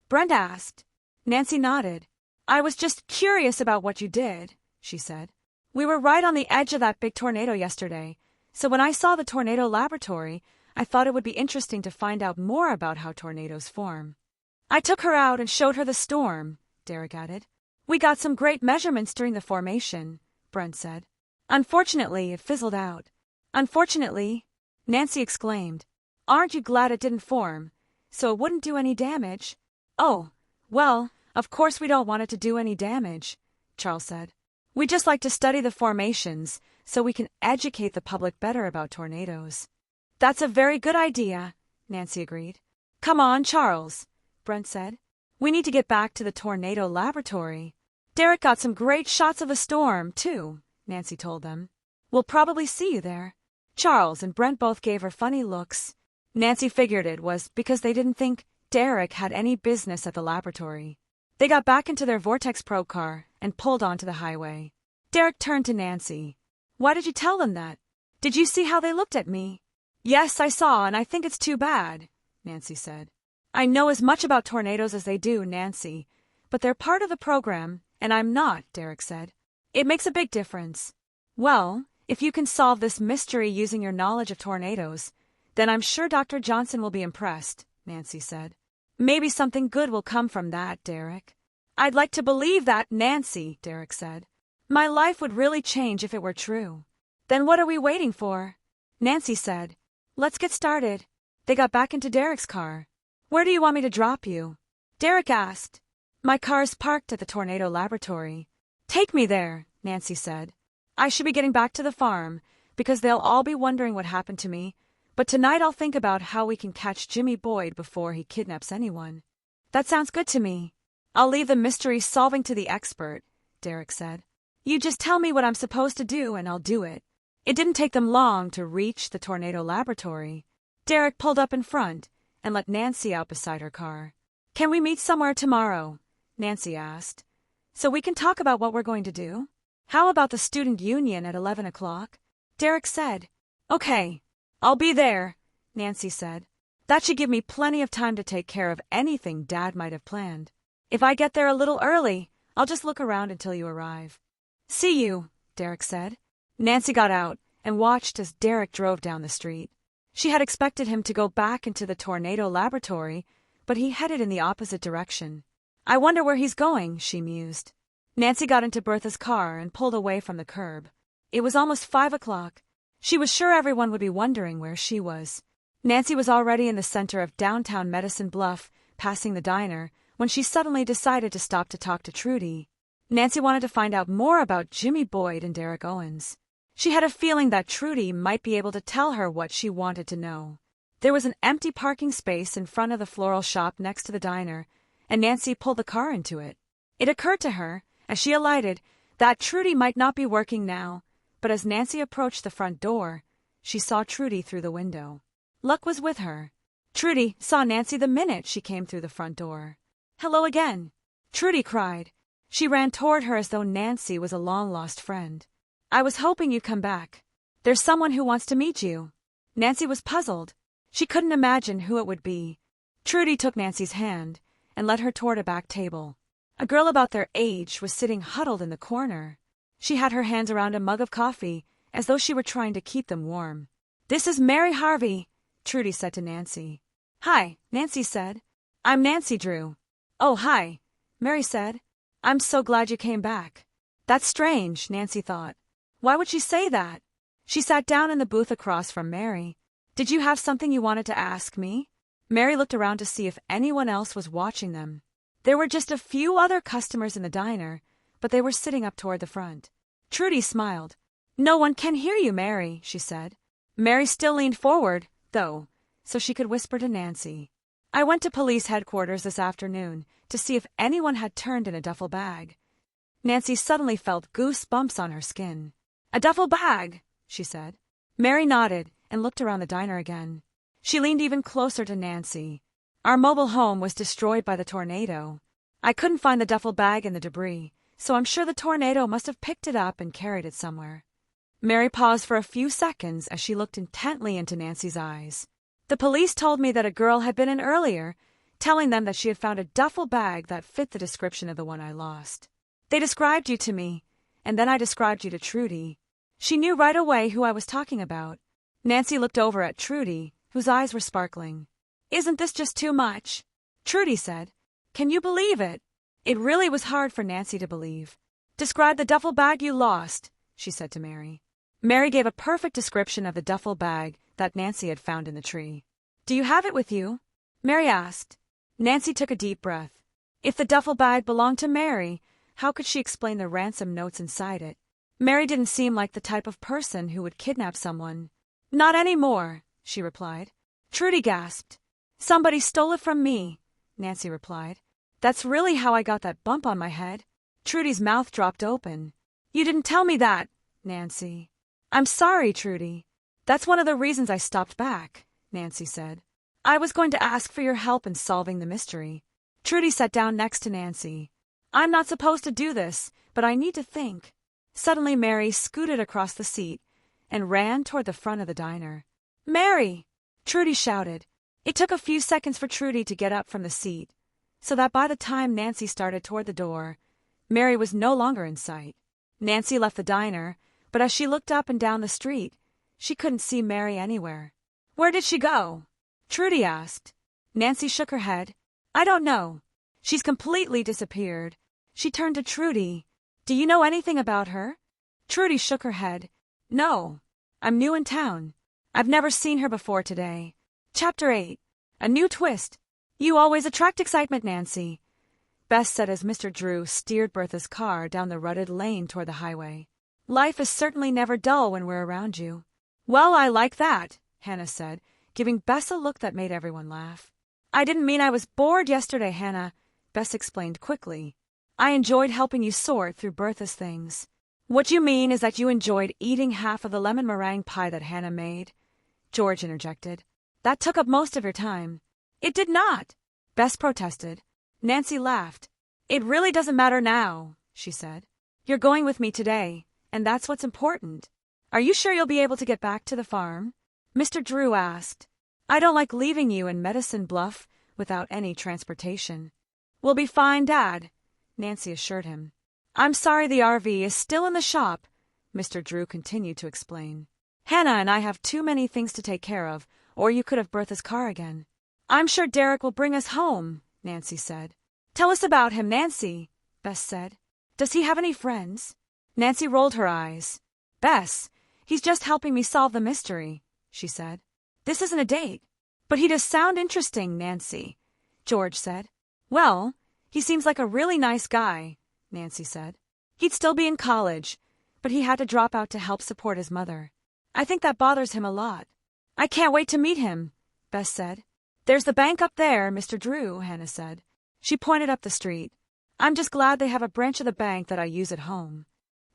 Brent asked. Nancy nodded. "I was just curious about what you did," she said. "We were right on the edge of that big tornado yesterday, so when I saw the tornado laboratory, I thought it would be interesting to find out more about how tornadoes form." "I took her out and showed her the storm," Derek added. "We got some great measurements during the formation," Brent said. "Unfortunately, it fizzled out." "Unfortunately?" Nancy exclaimed. "Aren't you glad it didn't form, so it wouldn't do any damage?" "Oh, well, of course we don't want it to do any damage," Charles said. "We just like to study the formations so we can educate the public better about tornadoes." "That's a very good idea," Nancy agreed. "Come on, Charles," Brent said. "We need to get back to the tornado laboratory." "Derek got some great shots of the storm, too," Nancy told them. "We'll probably see you there." Charles and Brent both gave her funny looks. Nancy figured it was because they didn't think Derek had any business at the laboratory. They got back into their Vortex probe car and pulled onto the highway. Derek turned to Nancy. "Why did you tell them that? Did you see how they looked at me?" "Yes, I saw, and I think it's too bad," Nancy said. "I know as much about tornadoes as they do, Nancy, but they're part of the program, and I'm not," Derek said. "It makes a big difference." "Well, if you can solve this mystery using your knowledge of tornadoes, then I'm sure Dr. Johnson will be impressed," Nancy said. "Maybe something good will come from that, Derek." "I'd like to believe that, Nancy," Derek said. "My life would really change if it were true." "Then what are we waiting for?" Nancy said. "Let's get started." They got back into Derek's car. "Where do you want me to drop you?" Derek asked. "My car's parked at the tornado laboratory." "Take me there," Nancy said. "I should be getting back to the farm, because they'll all be wondering what happened to me, but tonight I'll think about how we can catch Jimmy Boyd before he kidnaps anyone." "That sounds good to me." "I'll leave the mystery solving to the expert," Derek said. "You just tell me what I'm supposed to do and I'll do it." It didn't take them long to reach the tornado laboratory. Derek pulled up in front and let Nancy out beside her car. "Can we meet somewhere tomorrow?" Nancy asked. "So we can talk about what we're going to do?" "How about the student union at 11 o'clock?" Derek said. "Okay, I'll be there," Nancy said. "That should give me plenty of time to take care of anything Dad might have planned. If I get there a little early, I'll just look around until you arrive." "See you," Derek said. Nancy got out and watched as Derek drove down the street. She had expected him to go back into the tornado laboratory, but he headed in the opposite direction. "I wonder where he's going," she mused. Nancy got into Bertha's car and pulled away from the curb. It was almost 5 o'clock. She was sure everyone would be wondering where she was. Nancy was already in the center of downtown Medicine Bluff, passing the diner, when she suddenly decided to stop to talk to Trudy. Nancy wanted to find out more about Jimmy Boyd and Derek Owens. She had a feeling that Trudy might be able to tell her what she wanted to know. There was an empty parking space in front of the floral shop next to the diner, and Nancy pulled the car into it. It occurred to her, as she alighted, that Trudy might not be working now, but as Nancy approached the front door, she saw Trudy through the window. Luck was with her. Trudy saw Nancy the minute she came through the front door. "Hello again," Trudy cried. She ran toward her as though Nancy was a long-lost friend. "I was hoping you'd come back. There's someone who wants to meet you." Nancy was puzzled. She couldn't imagine who it would be. Trudy took Nancy's hand and led her toward a back table. A girl about their age was sitting huddled in the corner. She had her hands around a mug of coffee, as though she were trying to keep them warm. "This is Mary Harvey," Trudy said to Nancy. Hi, Nancy said. I'm Nancy Drew. Oh, hi, Mary said. I'm so glad you came back. That's strange, Nancy thought. Why would she say that? She sat down in the booth across from Mary. Did you have something you wanted to ask me? Mary looked around to see if anyone else was watching them. There were just a few other customers in the diner, but they were sitting up toward the front. Trudy smiled. No one can hear you, Mary, she said. Mary still leaned forward, though, so she could whisper to Nancy. I went to police headquarters this afternoon to see if anyone had turned in a duffel bag. Nancy suddenly felt goosebumps on her skin. A duffel bag, she said. Mary nodded and looked around the diner again. She leaned even closer to Nancy. Our mobile home was destroyed by the tornado. I couldn't find the duffel bag in the debris, so I'm sure the tornado must have picked it up and carried it somewhere. Mary paused for a few seconds as she looked intently into Nancy's eyes. The police told me that a girl had been in earlier, telling them that she had found a duffel bag that fit the description of the one I lost. They described you to me, and then I described you to Trudy. She knew right away who I was talking about. Nancy looked over at Trudy, whose eyes were sparkling. Isn't this just too much? Trudy said. Can you believe it? It really was hard for Nancy to believe. Describe the duffel bag you lost, she said to Mary. Mary gave a perfect description of the duffel bag that Nancy had found in the tree. Do you have it with you? Mary asked. Nancy took a deep breath. If the duffel bag belonged to Mary, how could she explain the ransom notes inside it? Mary didn't seem like the type of person who would kidnap someone. Not anymore, she replied. Trudy gasped. Somebody stole it from me, Nancy replied. That's really how I got that bump on my head. Trudy's mouth dropped open. You didn't tell me that, Nancy. I'm sorry, Trudy. That's one of the reasons I stopped back, Nancy said. I was going to ask for your help in solving the mystery. Trudy sat down next to Nancy. I'm not supposed to do this, but I need to think. Suddenly Mary scooted across the seat and ran toward the front of the diner. Mary! Trudy shouted. It took a few seconds for Trudy to get up from the seat, so that by the time Nancy started toward the door, Mary was no longer in sight. Nancy left the diner, but as she looked up and down the street, she couldn't see Mary anywhere. Where did she go? Trudy asked. Nancy shook her head. I don't know. She's completely disappeared. She turned to Trudy. Do you know anything about her? Trudy shook her head. No. I'm new in town. I've never seen her before today. Chapter 8. A new twist. You always attract excitement, Nancy, Bess said as Mr. Drew steered Bertha's car down the rutted lane toward the highway. Life is certainly never dull when we're around you. Well, I like that, Hannah said, giving Bess a look that made everyone laugh. I didn't mean I was bored yesterday, Hannah, Bess explained quickly. I enjoyed helping you sort through Bertha's things. What you mean is that you enjoyed eating half of the lemon meringue pie that Hannah made, George interjected. That took up most of your time. It did not, Bess protested. Nancy laughed. It really doesn't matter now, she said. You're going with me today, and that's what's important. Are you sure you'll be able to get back to the farm? Mr. Drew asked. I don't like leaving you in Medicine Bluff without any transportation. We'll be fine, Dad, Nancy assured him. I'm sorry the RV is still in the shop, Mr. Drew continued to explain. Hannah and I have too many things to take care of, or you could have Bertha's car again. I'm sure Derek will bring us home, Nancy said. Tell us about him, Nancy, Bess said. Does he have any friends? Nancy rolled her eyes. Bess, he's just helping me solve the mystery, she said. This isn't a date. But he does sound interesting, Nancy, George said. Well, he seems like a really nice guy, Nancy said. He'd still be in college, but he had to drop out to help support his mother. I think that bothers him a lot. I can't wait to meet him, Bess said. There's the bank up there, Mr. Drew, Hannah said. She pointed up the street. I'm just glad they have a branch of the bank that I use at home.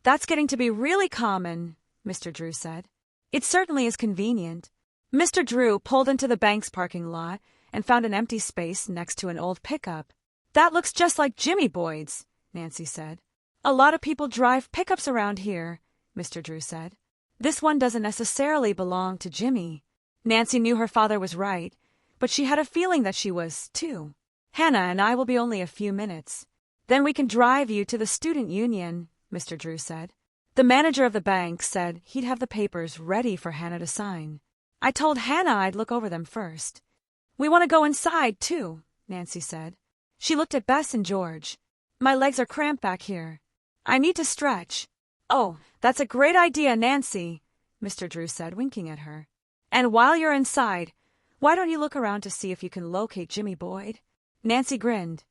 That's getting to be really common, Mr. Drew said. It certainly is convenient. Mr. Drew pulled into the bank's parking lot and found an empty space next to an old pickup. That looks just like Jimmy Boyd's, Nancy said. A lot of people drive pickups around here, Mr. Drew said. This one doesn't necessarily belong to Jimmy. Nancy knew her father was right, but she had a feeling that she was, too. Hannah and I will be only a few minutes. Then we can drive you to the student union, Mr. Drew said. The manager of the bank said he'd have the papers ready for Hannah to sign. I told Hannah I'd look over them first. We want to go inside, too, Nancy said. She looked at Bess and George. My legs are cramped back here. I need to stretch. Oh, that's a great idea, Nancy, Mr. Drew said, winking at her. And while you're inside, why don't you look around to see if you can locate Jimmy Boyd? Nancy grinned.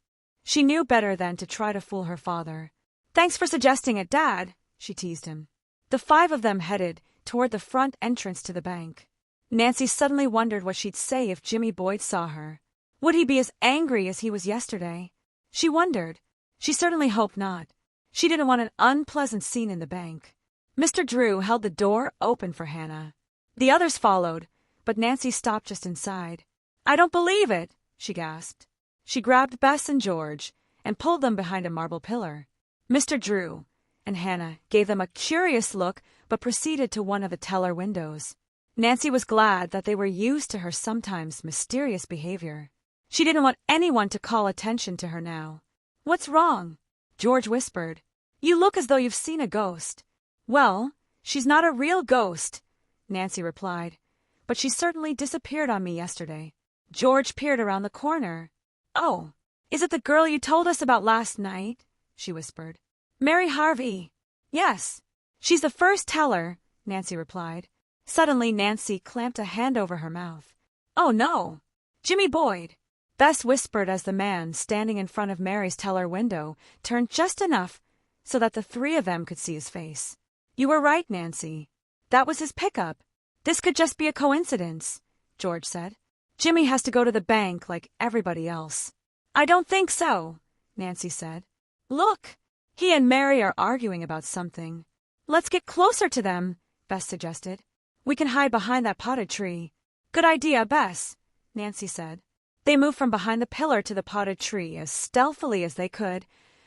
She knew better than to try to fool her father. Thanks for suggesting it, Dad, she teased him. The five of them headed toward the front entrance to the bank. Nancy suddenly wondered what she'd say if Jimmy Boyd saw her. Would he be as angry as he was yesterday? She wondered. She certainly hoped not. She didn't want an unpleasant scene in the bank. Mr. Drew held the door open for Hannah. The others followed, but Nancy stopped just inside. I don't believe it, she gasped. She grabbed Bess and George and pulled them behind a marble pillar. Mr. Drew and Hannah gave them a curious look but proceeded to one of the teller windows. Nancy was glad that they were used to her sometimes mysterious behavior. She didn't want anyone to call attention to her now. What's wrong? George whispered. You look as though you've seen a ghost. Well, she's not a real ghost, Nancy replied, but she certainly disappeared on me yesterday. George peered around the corner. Oh, is it the girl you told us about last night? She whispered. Mary Harvey. Yes. She's the first teller, Nancy replied. Suddenly, Nancy clamped a hand over her mouth. Oh, no. Jimmy Boyd. Bess whispered as the man standing in front of Mary's teller window turned just enough so that the three of them could see his face. You were right, Nancy. That was his pickup. This could just be a coincidence, George said. Jimmy has to go to the bank like everybody else. I don't think so, Nancy said. Look, he and Mary are arguing about something. Let's get closer to them, Bess suggested. We can hide behind that potted tree. Good idea, Bess, Nancy said. They moved from behind the pillar to the potted tree as stealthily as they could,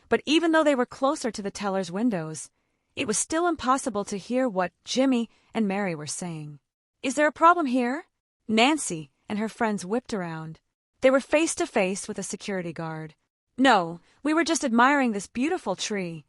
but even though they were closer to the teller's windows, it was still impossible to hear what Jimmy and Mary were saying. Is there a problem here? Nancy and her friends whipped around. They were face to face with a security guard. No, we were just admiring this beautiful tree,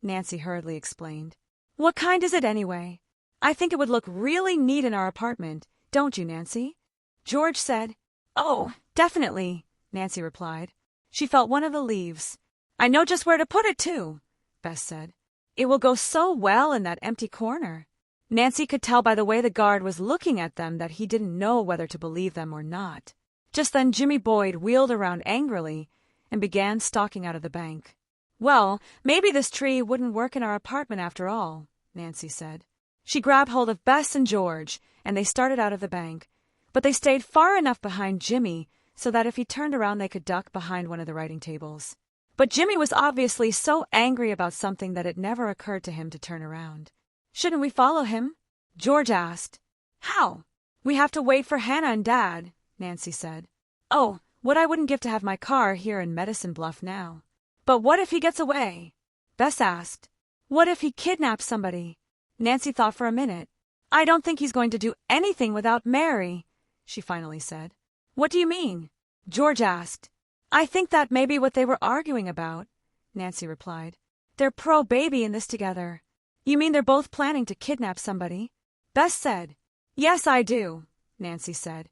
Nancy hurriedly explained. What kind is it anyway? I think it would look really neat in our apartment, don't you, Nancy? George said. Oh, definitely, Nancy replied. She felt one of the leaves. I know just where to put it, too, Bess said. It will go so well in that empty corner. Nancy could tell by the way the guard was looking at them that he didn't know whether to believe them or not. Just then Jimmy Boyd wheeled around angrily and began stalking out of the bank. Well, maybe this tree wouldn't work in our apartment after all, Nancy said. She grabbed hold of Bess and George, and they started out of the bank, but they stayed far enough behind Jimmy so that if he turned around they could duck behind one of the writing tables. But Jimmy was obviously so angry about something that it never occurred to him to turn around. Shouldn't we follow him? George asked. How? We have to wait for Hannah and Dad, Nancy said. Oh, what I wouldn't give to have my car here in Medicine Bluff now. But what if he gets away? Bess asked. What if he kidnaps somebody? Nancy thought for a minute. I don't think he's going to do anything without Mary, she finally said. What do you mean? George asked. I think that may be what they were arguing about, Nancy replied. They're pro-baby in this together. You mean they're both planning to kidnap somebody? Bess said. Yes, I do, Nancy said.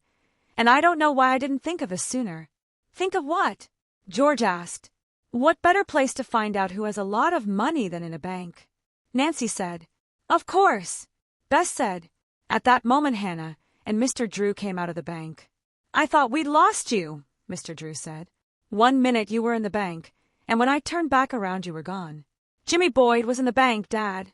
And I don't know why I didn't think of this sooner. Think of what? George asked. What better place to find out who has a lot of money than in a bank? Nancy said. Of course. Bess said. At that moment Hannah and Mr. Drew came out of the bank. I thought we'd lost you, Mr. Drew said. 1 minute you were in the bank, and when I turned back around you were gone. Jimmy Boyd was in the bank, Dad,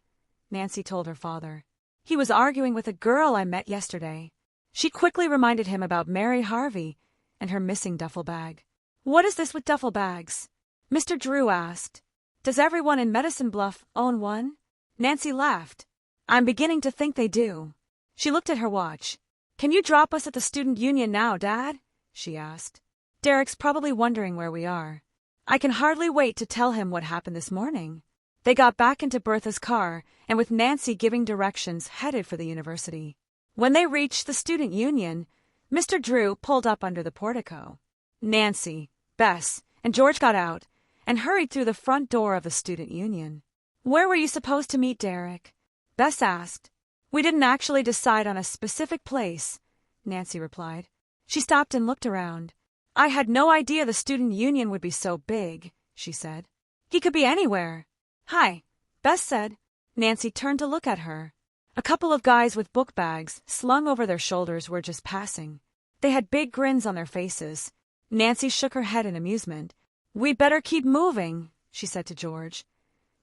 Nancy told her father. He was arguing with a girl I met yesterday. She quickly reminded him about Mary Harvey and her missing duffel bag. What is this with duffel bags? Mr. Drew asked. Does everyone in Medicine Bluff own one? Nancy laughed. I'm beginning to think they do. She looked at her watch. Can you drop us at the student union now, Dad? She asked. Derek's probably wondering where we are. I can hardly wait to tell him what happened this morning. They got back into Bertha's car and with Nancy giving directions headed for the university. When they reached the student union, Mr. Drew pulled up under the portico. Nancy, Bess, and George got out and hurried through the front door of the student union. Where were you supposed to meet Derek? Bess asked. We didn't actually decide on a specific place, Nancy replied. She stopped and looked around. I had no idea the student union would be so big, she said. He could be anywhere. Hi, Bess said. Nancy turned to look at her. A couple of guys with book bags slung over their shoulders were just passing. They had big grins on their faces. Nancy shook her head in amusement. We'd better keep moving, she said to George,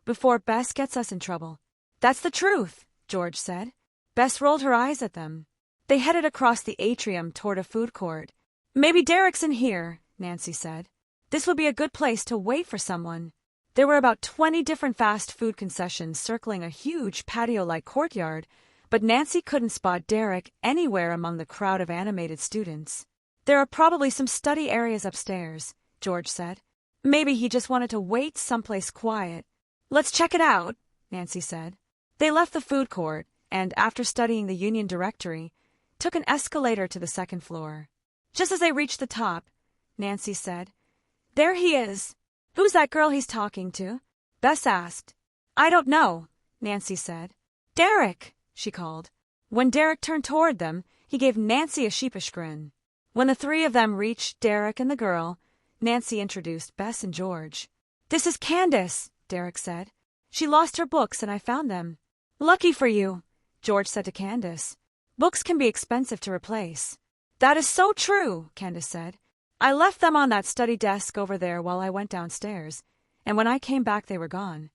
before Bess gets us in trouble. That's the truth, George said. Bess rolled her eyes at them. They headed across the atrium toward a food court. Maybe Derek's in here, Nancy said. This would be a good place to wait for someone. There were about 20 different fast food concessions circling a huge patio-like courtyard, but Nancy couldn't spot Derek anywhere among the crowd of animated students. There are probably some study areas upstairs, George said. Maybe he just wanted to wait someplace quiet. Let's check it out, Nancy said. They left the food court and, after studying the union directory, took an escalator to the second floor. Just as they reached the top, Nancy said, There he is. Who's that girl he's talking to? Bess asked. I don't know, Nancy said. Derek, she called. When Derek turned toward them, he gave Nancy a sheepish grin. When the three of them reached Derek and the girl, Nancy introduced Bess and George. This is Candace, Derek said. She lost her books and I found them. Lucky for you, George said to Candace. Books can be expensive to replace. That is so true, Candace said. I left them on that study desk over there while I went downstairs, and when I came back they were gone.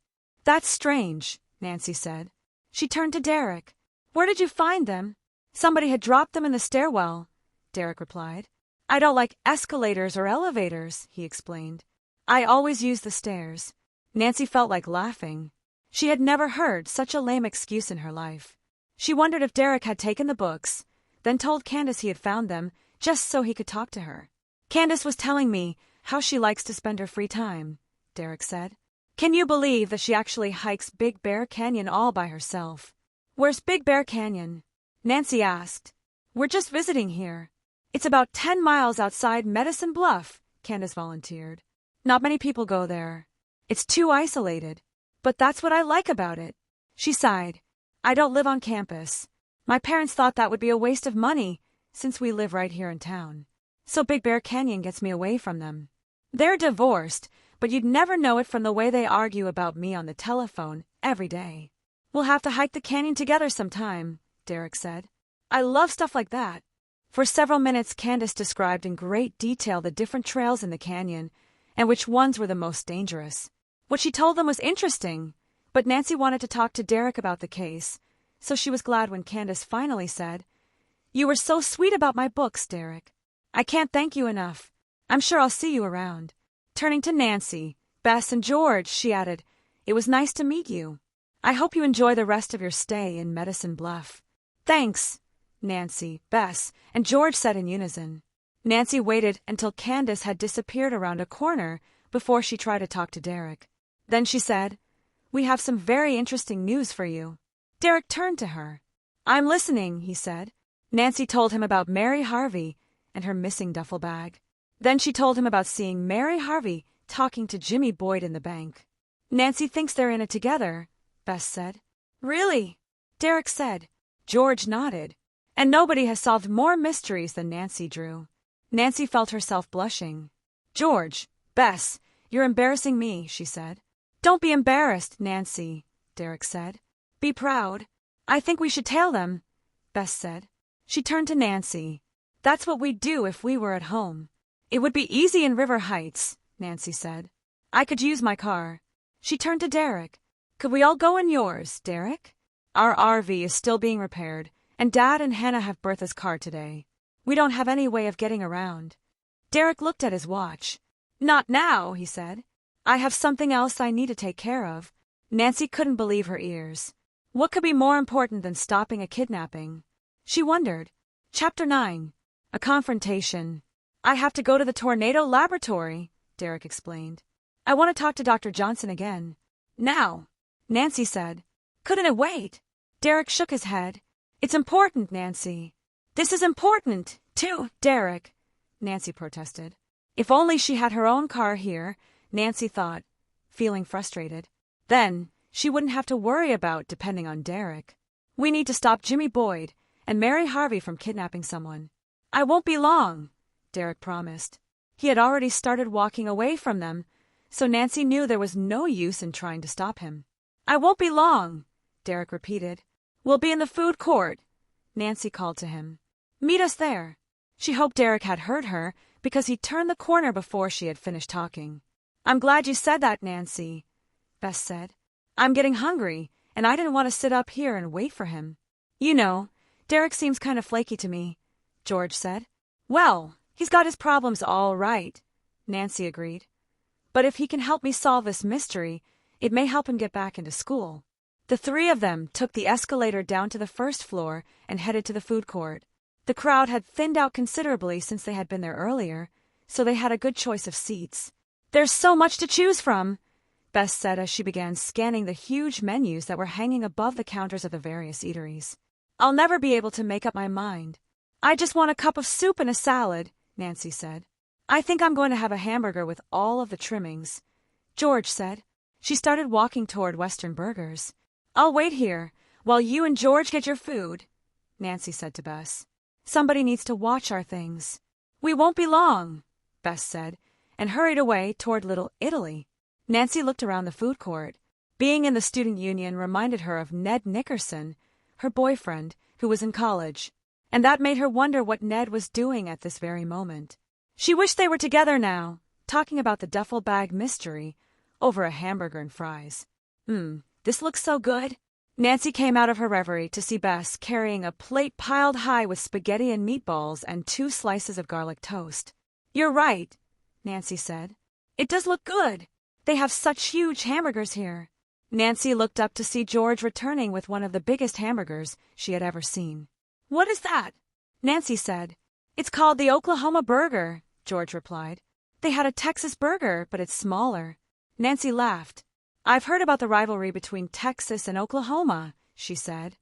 That's strange, Nancy said. She turned to Derek. Where did you find them? Somebody had dropped them in the stairwell, Derek replied. I don't like escalators or elevators, he explained. I always use the stairs. Nancy felt like laughing. She had never heard such a lame excuse in her life. She wondered if Derek had taken the books, then told Candace he had found them just so he could talk to her. Candace was telling me how she likes to spend her free time, Derek said. Can you believe that she actually hikes Big Bear Canyon all by herself? Where's Big Bear Canyon? Nancy asked. We're just visiting here. It's about 10 miles outside Medicine Bluff, Candace volunteered. Not many people go there. It's too isolated. But that's what I like about it. She sighed. I don't live on campus. My parents thought that would be a waste of money, since we live right here in town. So Big Bear Canyon gets me away from them. They're divorced, but you'd never know it from the way they argue about me on the telephone every day. We'll have to hike the canyon together sometime, Derek said. I love stuff like that. For several minutes, Candace described in great detail the different trails in the canyon and which ones were the most dangerous. What she told them was interesting, but Nancy wanted to talk to Derek about the case, so she was glad when Candace finally said, You were so sweet about my books, Derek. I can't thank you enough. I'm sure I'll see you around. Turning to Nancy, Bess, and George, she added, It was nice to meet you. I hope you enjoy the rest of your stay in Medicine Bluff. Thanks, Nancy, Bess, and George said in unison. Nancy waited until Candace had disappeared around a corner before she tried to talk to Derek. Then she said, We have some very interesting news for you. Derek turned to her. I'm listening, he said. Nancy told him about Mary Harvey and her missing duffel bag. Then she told him about seeing Mary Harvey talking to Jimmy Boyd in the bank. Nancy thinks they're in it together, Bess said. Really? Derek said. George nodded. And nobody has solved more mysteries than Nancy Drew. Nancy felt herself blushing. George, Bess, you're embarrassing me, she said. Don't be embarrassed, Nancy, Derek said. Be proud. I think we should tail them, Bess said. She turned to Nancy. That's what we'd do if we were at home. It would be easy in River Heights, Nancy said. I could use my car. She turned to Derek. Could we all go in yours, Derek? Our RV is still being repaired, and Dad and Hannah have Bertha's car today. We don't have any way of getting around. Derek looked at his watch. Not now, he said. I have something else I need to take care of. Nancy couldn't believe her ears. What could be more important than stopping a kidnapping? She wondered. Chapter 9. A confrontation. I have to go to the tornado laboratory, Derek explained. I want to talk to Dr. Johnson again. Now, Nancy said. Couldn't it wait? Derek shook his head. It's important, Nancy. This is important, too, Derek, Nancy protested. If only she had her own car here, Nancy thought, feeling frustrated. Then, she wouldn't have to worry about depending on Derek. We need to stop Jimmy Boyd and Mary Harvey from kidnapping someone. I won't be long, Derek promised. He had already started walking away from them, so Nancy knew there was no use in trying to stop him. I won't be long, Derek repeated. We'll be in the food court, Nancy called to him. Meet us there. She hoped Derek had heard her because he turned the corner before she had finished talking. I'm glad you said that, Nancy, Bess said. I'm getting hungry, and I didn't want to sit up here and wait for him. You know, Derek seems kind of flaky to me, George said. Well, he's got his problems all right, Nancy agreed. But if he can help me solve this mystery, it may help him get back into school. The three of them took the escalator down to the first floor and headed to the food court. The crowd had thinned out considerably since they had been there earlier, so they had a good choice of seats. There's so much to choose from, Bess said as she began scanning the huge menus that were hanging above the counters of the various eateries. I'll never be able to make up my mind. I just want a cup of soup and a salad, Nancy said. I think I'm going to have a hamburger with all of the trimmings, George said. She started walking toward Western Burgers. I'll wait here while you and George get your food, Nancy said to Bess. Somebody needs to watch our things. We won't be long, Bess said, and hurried away toward Little Italy. Nancy looked around the food court. Being in the student union reminded her of Ned Nickerson, her boyfriend, who was in college, and that made her wonder what Ned was doing at this very moment. She wished they were together now, talking about the duffel bag mystery over a hamburger and fries. This looks so good. Nancy came out of her reverie to see Bess carrying a plate piled high with spaghetti and meatballs and 2 slices of garlic toast. You're right, Nancy said. It does look good. They have such huge hamburgers here. Nancy looked up to see George returning with one of the biggest hamburgers she had ever seen. What is that? Nancy said. It's called the Oklahoma burger, George replied. They had a Texas burger, but it's smaller. Nancy laughed. I've heard about the rivalry between Texas and Oklahoma, she said.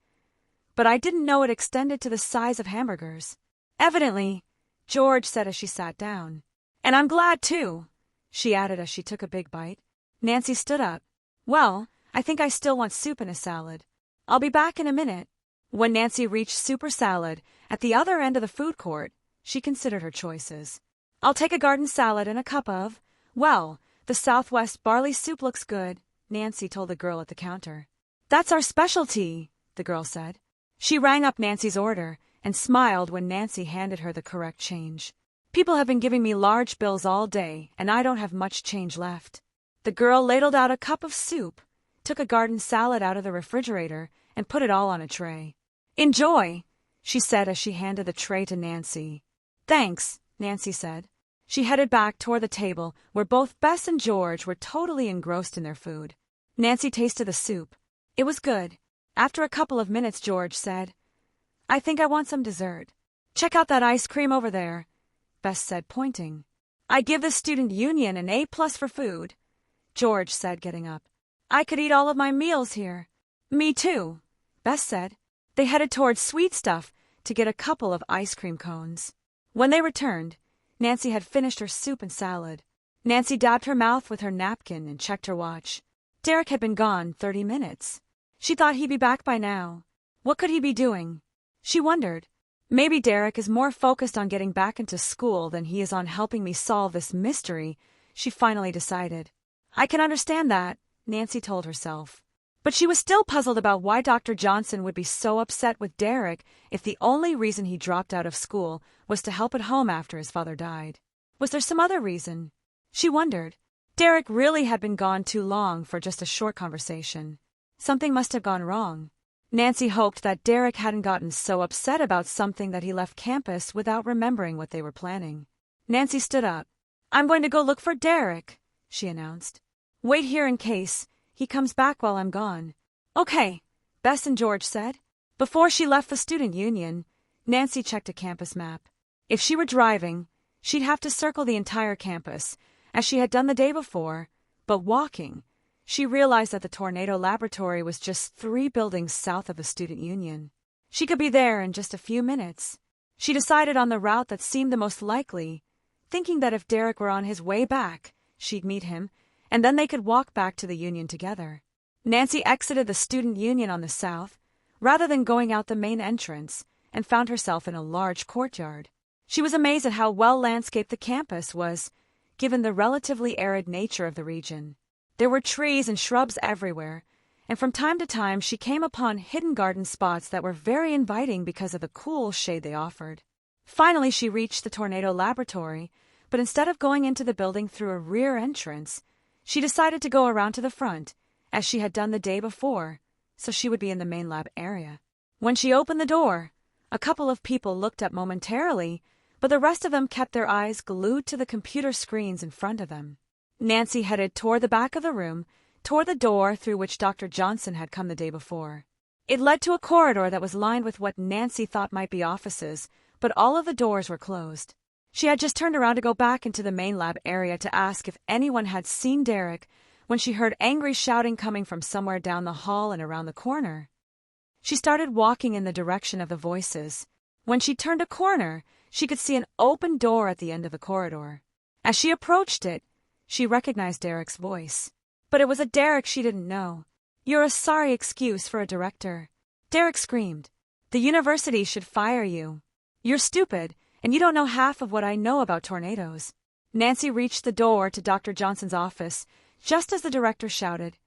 But I didn't know it extended to the size of hamburgers. Evidently, George said as she sat down. And I'm glad, too, she added as she took a big bite. Nancy stood up. Well, I think I still want soup and a salad. I'll be back in a minute. When Nancy reached soup or salad at the other end of the food court, she considered her choices. I'll take a garden salad and a cup of, well, the Southwest barley soup looks good, Nancy told the girl at the counter. That's our specialty, the girl said. She rang up Nancy's order and smiled when Nancy handed her the correct change. People have been giving me large bills all day, and I don't have much change left. The girl ladled out a cup of soup, took a garden salad out of the refrigerator, and put it all on a tray. Enjoy, she said as she handed the tray to Nancy. Thanks, Nancy said. She headed back toward the table where both Bess and George were totally engrossed in their food. Nancy tasted the soup. It was good. After a couple of minutes, George said, I think I want some dessert. Check out that ice cream over there, Bess said, pointing. I give the student union an A+ for food, George said, getting up. I could eat all of my meals here. Me too, Bess said. They headed toward Sweet Stuff to get a couple of ice cream cones. When they returned, Nancy had finished her soup and salad. Nancy dabbed her mouth with her napkin and checked her watch. Derek had been gone 30 minutes. She thought he'd be back by now. What could he be doing? She wondered. Maybe Derek is more focused on getting back into school than he is on helping me solve this mystery, she finally decided. I can understand that, Nancy told herself. But she was still puzzled about why Dr. Johnson would be so upset with Derek if the only reason he dropped out of school was to help at home after his father died. Was there some other reason? She wondered. Derek really had been gone too long for just a short conversation. Something must have gone wrong. Nancy hoped that Derek hadn't gotten so upset about something that he left campus without remembering what they were planning. Nancy stood up. I'm going to go look for Derek, she announced. Wait here in case he comes back while I'm gone. Okay, Bess and George said. Before she left the student union, Nancy checked a campus map. If she were driving, she'd have to circle the entire campus, as she had done the day before, but walking, she realized that the Tornado Laboratory was just 3 buildings south of the student union. She could be there in just a few minutes. She decided on the route that seemed the most likely, thinking that if Derek were on his way back, she'd meet him, and then they could walk back to the union together. Nancy exited the student union on the south, rather than going out the main entrance, and found herself in a large courtyard. She was amazed at how well landscaped the campus was, given the relatively arid nature of the region. There were trees and shrubs everywhere, and from time to time she came upon hidden garden spots that were very inviting because of the cool shade they offered. Finally, she reached the tornado laboratory, but instead of going into the building through a rear entrance, she decided to go around to the front, as she had done the day before, so she would be in the main lab area. When she opened the door, a couple of people looked up momentarily, but the rest of them kept their eyes glued to the computer screens in front of them. Nancy headed toward the back of the room, toward the door through which Dr. Johnson had come the day before. It led to a corridor that was lined with what Nancy thought might be offices, but all of the doors were closed. She had just turned around to go back into the main lab area to ask if anyone had seen Derek when she heard angry shouting coming from somewhere down the hall and around the corner. She started walking in the direction of the voices. When she turned a corner, she could see an open door at the end of the corridor. As she approached it, she recognized Derek's voice. But it was a Derek she didn't know. "You're a sorry excuse for a director," Derek screamed. "The university should fire you. You're stupid, and you don't know half of what I know about tornadoes." Nancy reached the door to Dr. Johnson's office just as the director shouted,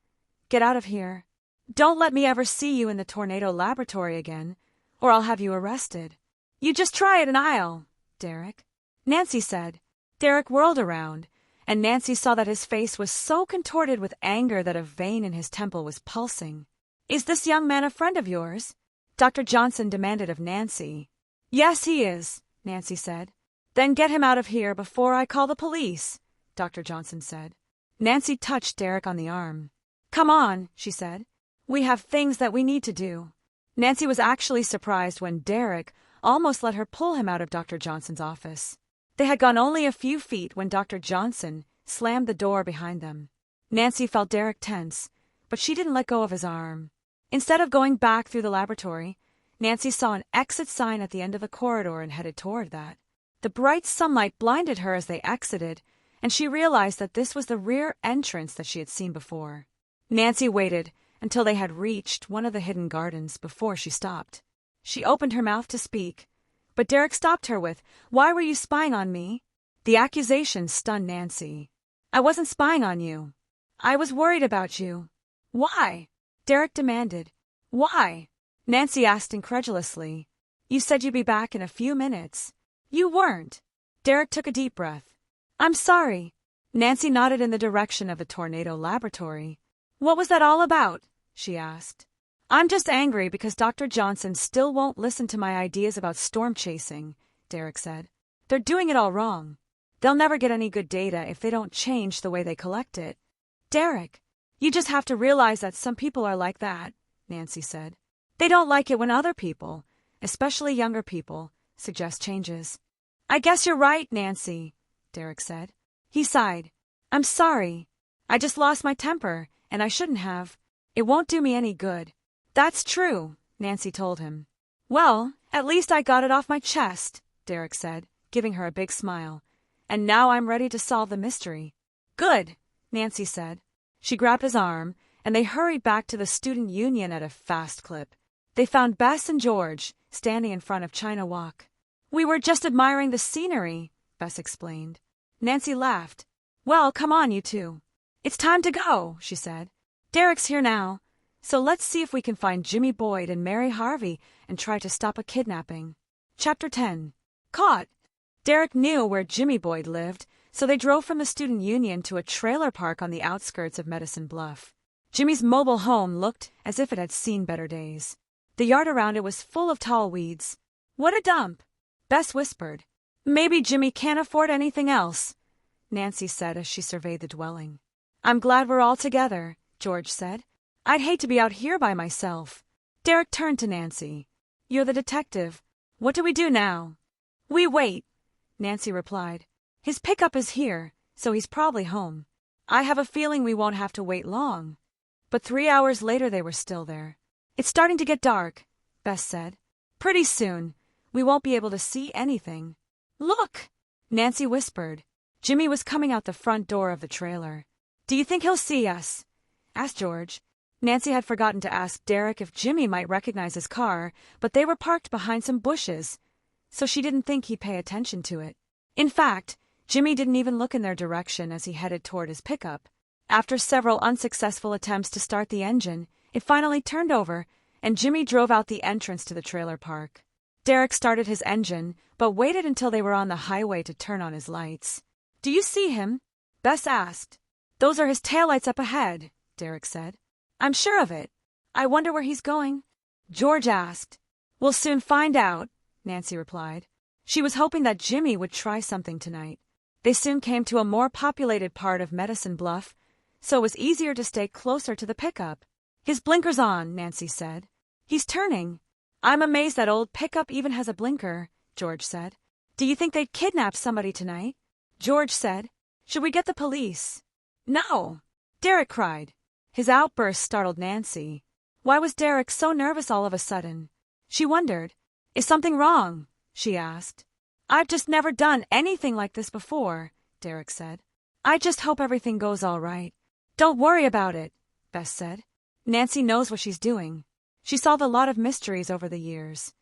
"Get out of here. Don't let me ever see you in the tornado laboratory again, or I'll have you arrested." "You just try it and I'll, Derek," Nancy said. Derek whirled around, and Nancy saw that his face was so contorted with anger that a vein in his temple was pulsing. "Is this young man a friend of yours?" Dr. Johnson demanded of Nancy. "Yes, he is," Nancy said. "Then get him out of here before I call the police," Dr. Johnson said. Nancy touched Derek on the arm. "Come on," she said. "We have things that we need to do." Nancy was actually surprised when Derek almost let her pull him out of Dr. Johnson's office. They had gone only a few feet when Dr. Johnson slammed the door behind them. Nancy felt Derek tense, but she didn't let go of his arm. Instead of going back through the laboratory, Nancy saw an exit sign at the end of the corridor and headed toward that. The bright sunlight blinded her as they exited, and she realized that this was the rear entrance that she had seen before. Nancy waited until they had reached one of the hidden gardens before she stopped. She opened her mouth to speak, but Derek stopped her with, "Why were you spying on me?" The accusation stunned Nancy. "I wasn't spying on you. I was worried about you." "Why?" Derek demanded. "Why?" Nancy asked incredulously. "You said you'd be back in a few minutes. You weren't." Derek took a deep breath. "I'm sorry." Nancy nodded in the direction of the tornado laboratory. "What was that all about?" she asked. "I'm just angry because Dr. Johnson still won't listen to my ideas about storm chasing," Derek said. "They're doing it all wrong. They'll never get any good data if they don't change the way they collect it." "Derek, you just have to realize that some people are like that," Nancy said. "They don't like it when other people, especially younger people, suggest changes." "I guess you're right, Nancy," Derek said. He sighed. "I'm sorry. I just lost my temper, and I shouldn't have. It won't do me any good." "That's true," Nancy told him. "Well, at least I got it off my chest," Derek said, giving her a big smile. "And now I'm ready to solve the mystery." "Good," Nancy said. She grabbed his arm, and they hurried back to the student union at a fast clip. They found Bess and George standing in front of China Walk. "We were just admiring the scenery," Bess explained. Nancy laughed. "Well, come on, you two. It's time to go," she said. "Derek's here now. So let's see if we can find Jimmy Boyd and Mary Harvey and try to stop a kidnapping." Chapter 10. Caught. Derek knew where Jimmy Boyd lived, so they drove from the student union to a trailer park on the outskirts of Medicine Bluff. Jimmy's mobile home looked as if it had seen better days. The yard around it was full of tall weeds. "What a dump," Bess whispered. "Maybe Jimmy can't afford anything else," Nancy said as she surveyed the dwelling. "I'm glad we're all together," George said. "I'd hate to be out here by myself." Derek turned to Nancy. "You're the detective. What do we do now?" "We wait," Nancy replied. "His pickup is here, so he's probably home. I have a feeling we won't have to wait long." But 3 hours later they were still there. "It's starting to get dark," Bess said. "Pretty soon, we won't be able to see anything." "Look," Nancy whispered. Jimmy was coming out the front door of the trailer. "Do you think he'll see us?" asked George. Nancy had forgotten to ask Derek if Jimmy might recognize his car, but they were parked behind some bushes, so she didn't think he'd pay attention to it. In fact, Jimmy didn't even look in their direction as he headed toward his pickup. After several unsuccessful attempts to start the engine, it finally turned over, and Jimmy drove out the entrance to the trailer park. Derek started his engine, but waited until they were on the highway to turn on his lights. "Do you see him?" Bess asked. "Those are his taillights up ahead," Derek said. "I'm sure of it. I wonder where he's going?" George asked. "We'll soon find out," Nancy replied. She was hoping that Jimmy would try something tonight. They soon came to a more populated part of Medicine Bluff, so it was easier to stay closer to the pickup. "His blinker's on," Nancy said. "He's turning." "I'm amazed that old pickup even has a blinker," George said. "Do you think they'd kidnap somebody tonight?" George said. "Should we get the police?" "No!" Derek cried. His outburst startled Nancy. Why was Derek so nervous all of a sudden? She wondered. "Is something wrong?" she asked. "I've just never done anything like this before," Derek said. "I just hope everything goes all right." "Don't worry about it," Bess said. "Nancy knows what she's doing. She solved a lot of mysteries over the years."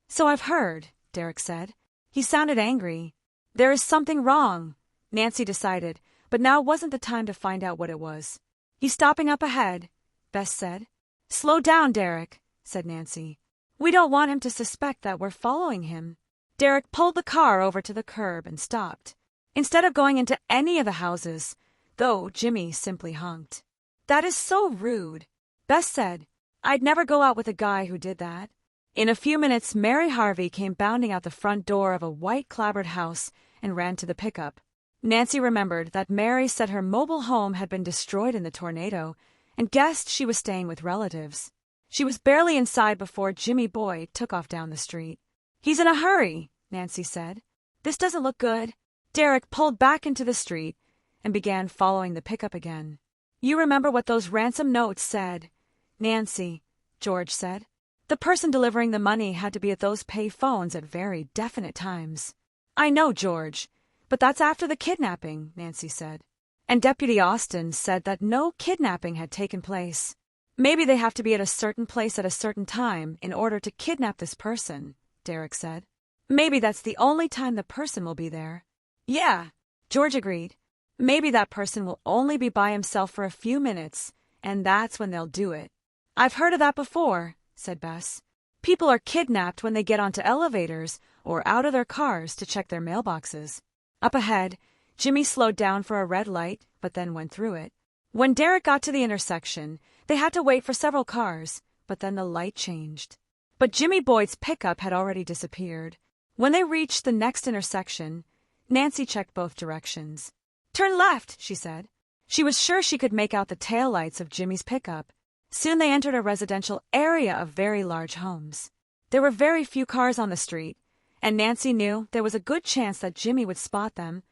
"So I've heard," Derek said. He sounded angry. "There is something wrong," Nancy decided, but now wasn't the time to find out what it was. "He's stopping up ahead," Bess said. "Slow down, Derek," said Nancy. "We don't want him to suspect that we're following him." Derek pulled the car over to the curb and stopped. Instead of going into any of the houses, though, Jimmy simply honked. "That is so rude," Bess said. "I'd never go out with a guy who did that." In a few minutes, Mary Harvey came bounding out the front door of a white clapboard house and ran to the pickup. Nancy remembered that Mary said her mobile home had been destroyed in the tornado and guessed she was staying with relatives. She was barely inside before Jimmy Boyd took off down the street. "He's in a hurry," Nancy said. "This doesn't look good." Derek pulled back into the street and began following the pickup again. "You remember what those ransom notes said, Nancy," George said. "The person delivering the money had to be at those pay phones at very definite times." "I know, George, but that's after the kidnapping," Nancy said. "And Deputy Austin said that no kidnapping had taken place. Maybe they have to be at a certain place at a certain time in order to kidnap this person," Derek said. "Maybe that's the only time the person will be there." "Yeah," George agreed. "Maybe that person will only be by himself for a few minutes, and that's when they'll do it." "I've heard of that before," said Bess. "People are kidnapped when they get onto elevators or out of their cars to check their mailboxes." Up ahead, Jimmy slowed down for a red light, but then went through it. When Derek got to the intersection, they had to wait for several cars, but then the light changed. But Jimmy Boyd's pickup had already disappeared. When they reached the next intersection, Nancy checked both directions. "Turn left," she said. She was sure she could make out the taillights of Jimmy's pickup. Soon they entered a residential area of very large homes. There were very few cars on the street, and Nancy knew there was a good chance that Jimmy would spot them,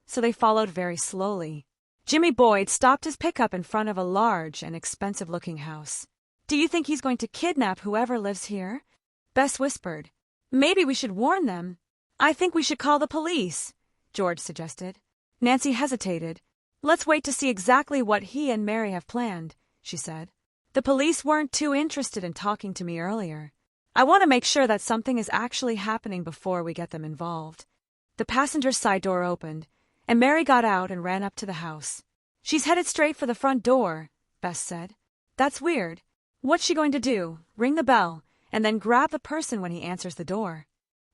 so they followed very slowly. Jimmy Boyd stopped his pickup in front of a large and expensive-looking house. "Do you think he's going to kidnap whoever lives here?" Bess whispered. "Maybe we should warn them." "I think we should call the police," George suggested. Nancy hesitated. "Let's wait to see exactly what he and Mary have planned," she said. "The police weren't too interested in talking to me earlier. I want to make sure that something is actually happening before we get them involved." The passenger's side door opened, and Mary got out and ran up to the house. "She's headed straight for the front door," Bess said. "That's weird. What's she going to do? Ring the bell, and then grab the person when he answers the door?"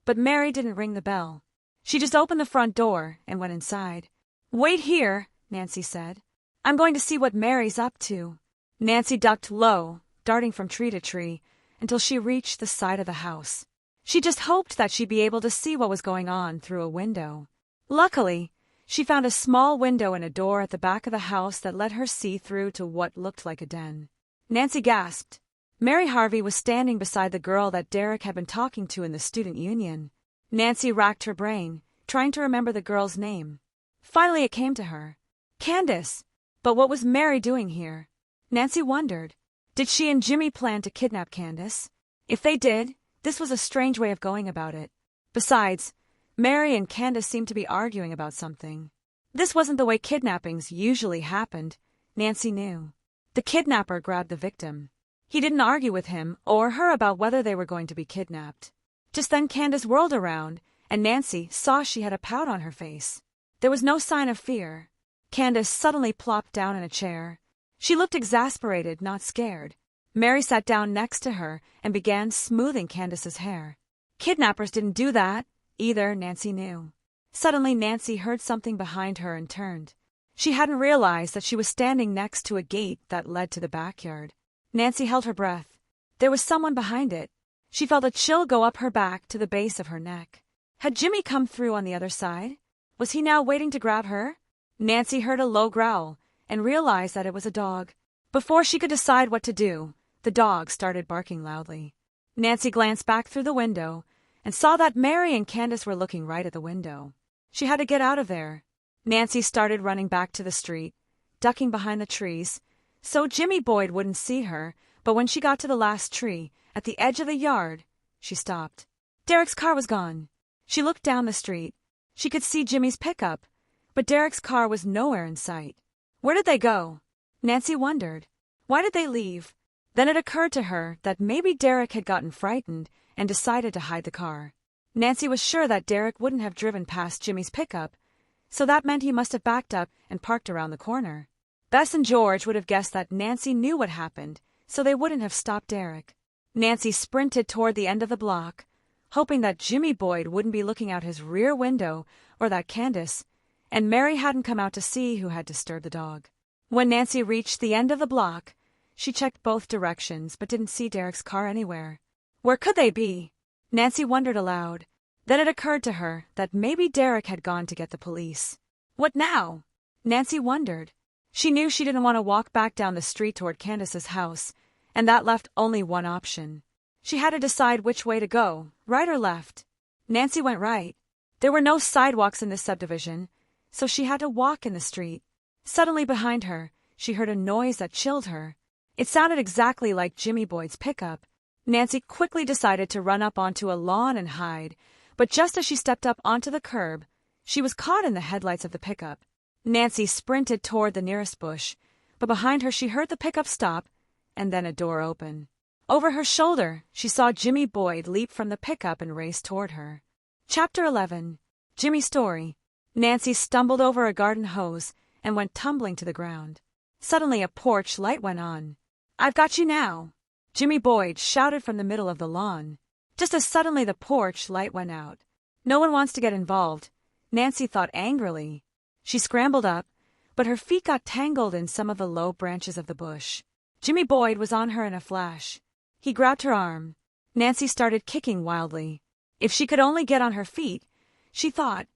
But Mary didn't ring the bell. She just opened the front door and went inside. "Wait here," Nancy said. "I'm going to see what Mary's up to." Nancy ducked low, darting from tree to tree, until she reached the side of the house. She just hoped that she'd be able to see what was going on through a window. Luckily, she found a small window and a door at the back of the house that let her see through to what looked like a den. Nancy gasped. Mary Harvey was standing beside the girl that Derek had been talking to in the student union. Nancy racked her brain, trying to remember the girl's name. Finally it came to her. Candace! But what was Mary doing here? Nancy wondered. Did she and Jimmy plan to kidnap Candace? If they did, this was a strange way of going about it. Besides, Mary and Candace seemed to be arguing about something. This wasn't the way kidnappings usually happened, Nancy knew. The kidnapper grabbed the victim. He didn't argue with him or her about whether they were going to be kidnapped. Just then Candace whirled around and Nancy saw she had a pout on her face. There was no sign of fear. Candace suddenly plopped down in a chair. She looked exasperated, not scared. Mary sat down next to her and began smoothing Candace's hair. Kidnappers didn't do that, either, Nancy knew. Suddenly Nancy heard something behind her and turned. She hadn't realized that she was standing next to a gate that led to the backyard. Nancy held her breath. There was someone behind it. She felt a chill go up her back to the base of her neck. Had Jimmy come through on the other side? Was he now waiting to grab her? Nancy heard a low growl and realized that it was a dog. Before she could decide what to do, the dog started barking loudly. Nancy glanced back through the window and saw that Mary and Candace were looking right at the window. She had to get out of there. Nancy started running back to the street, ducking behind the trees, so Jimmy Boyd wouldn't see her, but when she got to the last tree, at the edge of the yard, she stopped. Derek's car was gone. She looked down the street. She could see Jimmy's pickup, but Derek's car was nowhere in sight. Where did they go? Nancy wondered. Why did they leave? Then it occurred to her that maybe Derek had gotten frightened and decided to hide the car. Nancy was sure that Derek wouldn't have driven past Jimmy's pickup, so that meant he must have backed up and parked around the corner. Bess and George would have guessed that Nancy knew what happened, so they wouldn't have stopped Derek. Nancy sprinted toward the end of the block, hoping that Jimmy Boyd wouldn't be looking out his rear window or that Candace and Mary hadn't come out to see who had disturbed the dog. When Nancy reached the end of the block, she checked both directions but didn't see Derek's car anywhere. Where could they be? Nancy wondered aloud. Then it occurred to her that maybe Derek had gone to get the police. What now? Nancy wondered. She knew she didn't want to walk back down the street toward Candace's house, and that left only one option. She had to decide which way to go, right or left. Nancy went right. There were no sidewalks in this subdivision, so she had to walk in the street. Suddenly behind her, she heard a noise that chilled her. It sounded exactly like Jimmy Boyd's pickup. Nancy quickly decided to run up onto a lawn and hide, but just as she stepped up onto the curb, she was caught in the headlights of the pickup. Nancy sprinted toward the nearest bush, but behind her she heard the pickup stop and then a door open. Over her shoulder, she saw Jimmy Boyd leap from the pickup and race toward her. Chapter 11. Jimmy's Story. Nancy stumbled over a garden hose and went tumbling to the ground. Suddenly a porch light went on. "I've got you now!" Jimmy Boyd shouted from the middle of the lawn. Just as suddenly the porch light went out. No one wants to get involved, Nancy thought angrily. She scrambled up, but her feet got tangled in some of the low branches of the bush. Jimmy Boyd was on her in a flash. He grabbed her arm. Nancy started kicking wildly. If she could only get on her feet, she thought,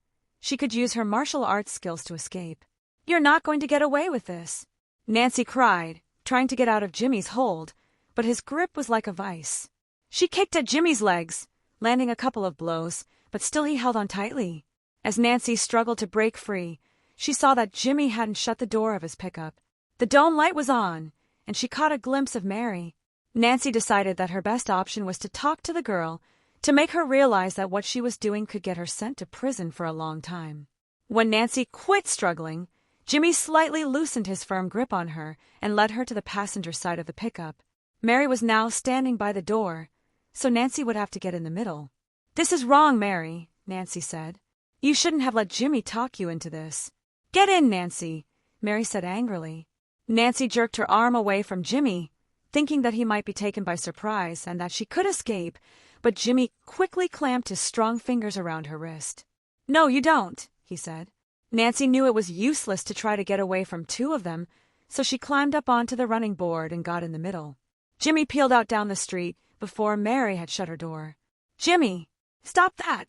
she could use her martial arts skills to escape. "You're not going to get away with this," Nancy cried, trying to get out of Jimmy's hold, but his grip was like a vice. She kicked at Jimmy's legs, landing a couple of blows, but still he held on tightly. As Nancy struggled to break free, she saw that Jimmy hadn't shut the door of his pickup. The dome light was on, and she caught a glimpse of Mary. Nancy decided that her best option was to talk to the girl, to make her realize that what she was doing could get her sent to prison for a long time. When Nancy quit struggling, Jimmy slightly loosened his firm grip on her and led her to the passenger side of the pickup. Mary was now standing by the door, so Nancy would have to get in the middle. "This is wrong, Mary," Nancy said. "You shouldn't have let Jimmy talk you into this." "Get in, Nancy," Mary said angrily. Nancy jerked her arm away from Jimmy, thinking that he might be taken by surprise and that she could escape, but Jimmy quickly clamped his strong fingers around her wrist. "No, you don't," he said. Nancy knew it was useless to try to get away from two of them, so she climbed up onto the running board and got in the middle. Jimmy peeled out down the street before Mary had shut her door. "Jimmy, stop that!"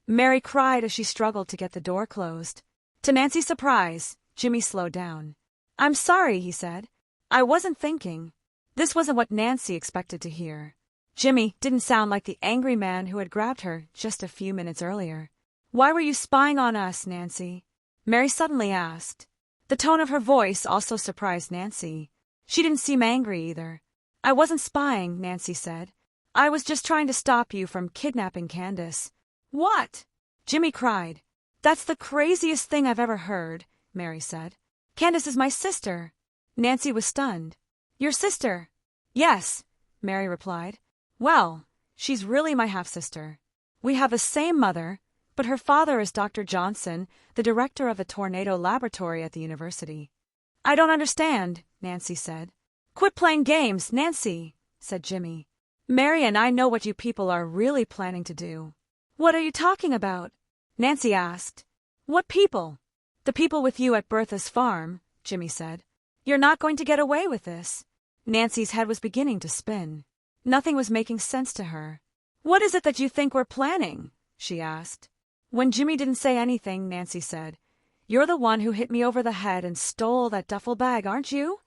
Mary cried as she struggled to get the door closed. To Nancy's surprise, Jimmy slowed down. "I'm sorry," he said. "I wasn't thinking." This wasn't what Nancy expected to hear. Jimmy didn't sound like the angry man who had grabbed her just a few minutes earlier. "Why were you spying on us, Nancy?" Mary suddenly asked. The tone of her voice also surprised Nancy. She didn't seem angry either. "I wasn't spying," Nancy said. "I was just trying to stop you from kidnapping Candace." "What?" Jimmy cried. "That's the craziest thing I've ever heard," Mary said. "Candace is my sister." Nancy was stunned. "Your sister?" "Yes," Mary replied. "Well, she's really my half-sister. We have the same mother, But her father is Dr. Johnson, the director of the tornado laboratory at the university. I don't understand, Nancy said. Quit playing games, Nancy, said Jimmy. Mary and I know what you people are really planning to do. What are you talking about? Nancy asked. What people? The people with you at Bertha's farm, Jimmy said. You're not going to get away with this. Nancy's head was beginning to spin. Nothing was making sense to her. What is it that you think we're planning? She asked. When Jimmy didn't say anything, Nancy said, You're the one who hit me over the head and stole that duffel bag, aren't you?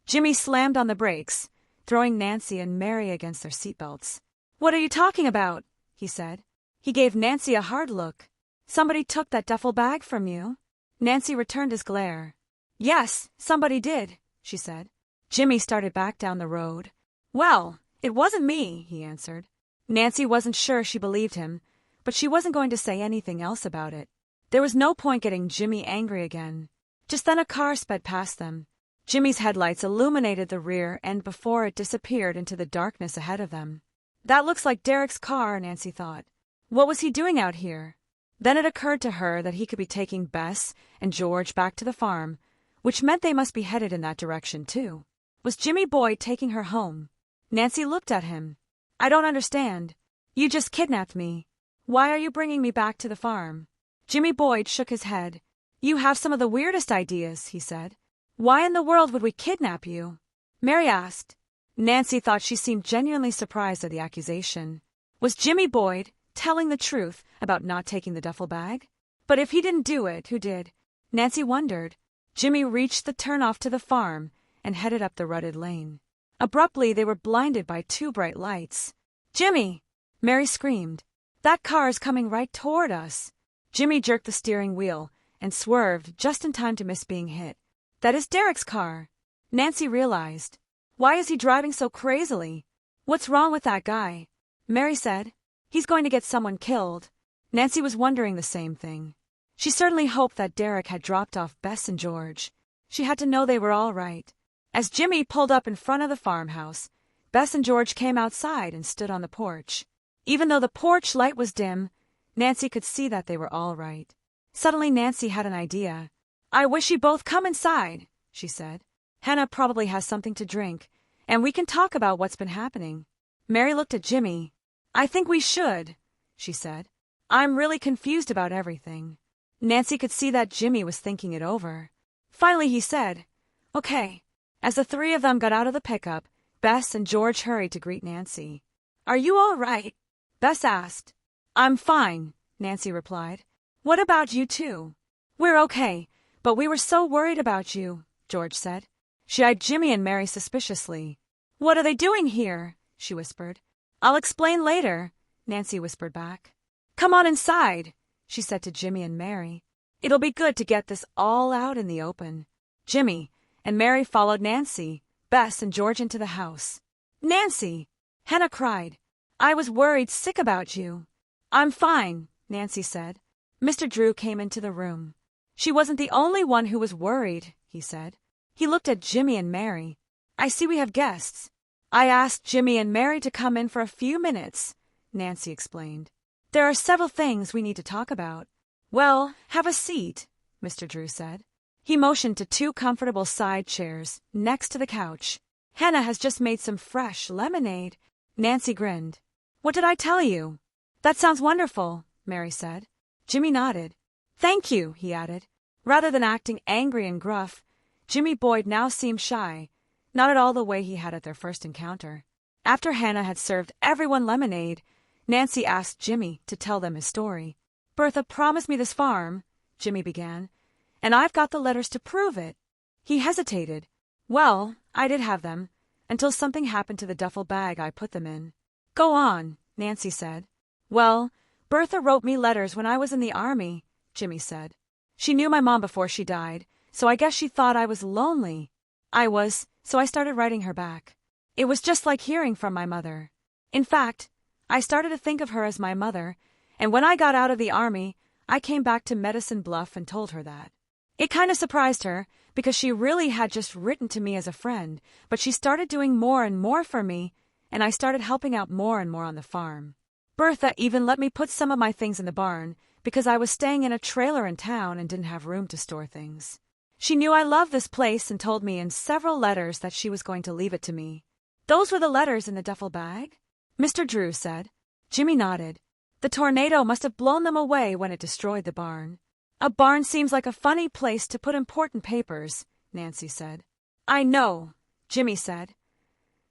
Jimmy slammed on the brakes, throwing Nancy and Mary against their seatbelts. What are you talking about? He said. He gave Nancy a hard look. Somebody took that duffel bag from you? Nancy returned his glare. Yes, somebody did, she said. Jimmy started back down the road. Well, it wasn't me, he answered. Nancy wasn't sure she believed him, but she wasn't going to say anything else about it. There was no point getting Jimmy angry again. Just then a car sped past them. Jimmy's headlights illuminated the rear end before it disappeared into the darkness ahead of them. That looks like Derek's car, Nancy thought. What was he doing out here? Then it occurred to her that he could be taking Bess and George back to the farm, which meant they must be headed in that direction too. Was Jimmy Boyd taking her home? Nancy looked at him. I don't understand. You just kidnapped me. Why are you bringing me back to the farm? Jimmy Boyd shook his head. You have some of the weirdest ideas, he said. Why in the world would we kidnap you? Mary asked. Nancy thought she seemed genuinely surprised at the accusation. Was Jimmy Boyd telling the truth about not taking the duffel bag? But if he didn't do it, who did? Nancy wondered. Jimmy reached the turnoff to the farm and headed up the rutted lane. Abruptly, they were blinded by two bright lights. Jimmy! Mary screamed. That car is coming right toward us. Jimmy jerked the steering wheel and swerved just in time to miss being hit. That is Derek's car. Nancy realized. Why is he driving so crazily? What's wrong with that guy? Mary said. He's going to get someone killed. Nancy was wondering the same thing. She certainly hoped that Derek had dropped off Bess and George. She had to know they were all right. As Jimmy pulled up in front of the farmhouse, Bess and George came outside and stood on the porch. Even though the porch light was dim, Nancy could see that they were all right. Suddenly Nancy had an idea. I wish you both come inside, she said. Hannah probably has something to drink, and we can talk about what's been happening. Mary looked at Jimmy. I think we should, she said. I'm really confused about everything. Nancy could see that Jimmy was thinking it over. Finally he said, Okay. As the three of them got out of the pickup, Bess and George hurried to greet Nancy. Are you all right? Bess asked. I'm fine, Nancy replied. What about you two? We're okay, but we were so worried about you, George said. She eyed Jimmy and Mary suspiciously. What are they doing here? She whispered. I'll explain later, Nancy whispered back. Come on inside, she said to Jimmy and Mary. It'll be good to get this all out in the open. Jimmy and Mary followed Nancy, Bess, and George into the house. Nancy! Hannah cried. I was worried sick about you. I'm fine, Nancy said. Mr. Drew came into the room. She wasn't the only one who was worried, he said. He looked at Jimmy and Mary. I see we have guests. I asked Jimmy and Mary to come in for a few minutes, Nancy explained. There are several things we need to talk about. Well, have a seat, Mr. Drew said. He motioned to two comfortable side chairs next to the couch. Hannah has just made some fresh lemonade. Nancy grinned. What did I tell you? That sounds wonderful, Mary said. Jimmy nodded. Thank you, he added. Rather than acting angry and gruff, Jimmy Boyd now seemed shy, not at all the way he had at their first encounter. After Hannah had served everyone lemonade, Nancy asked Jimmy to tell them his story. Bertha promised me this farm, Jimmy began, and I've got the letters to prove it. He hesitated. Well, I did have them, until something happened to the duffel bag I put them in. Go on, Nancy said. Well, Bertha wrote me letters when I was in the army, Jimmy said. She knew my mom before she died, so I guess she thought I was lonely. I was, so I started writing her back. It was just like hearing from my mother. In fact, I started to think of her as my mother, and when I got out of the army, I came back to Medicine Bluff and told her that. It kind of surprised her, because she really had just written to me as a friend, but she started doing more and more for me, and I started helping out more and more on the farm. Bertha even let me put some of my things in the barn because I was staying in a trailer in town and didn't have room to store things. She knew I loved this place and told me in several letters that she was going to leave it to me. Those were the letters in the duffel bag? Mr. Drew said. Jimmy nodded. The tornado must have blown them away when it destroyed the barn. A barn seems like a funny place to put important papers, Nancy said. I know, Jimmy said.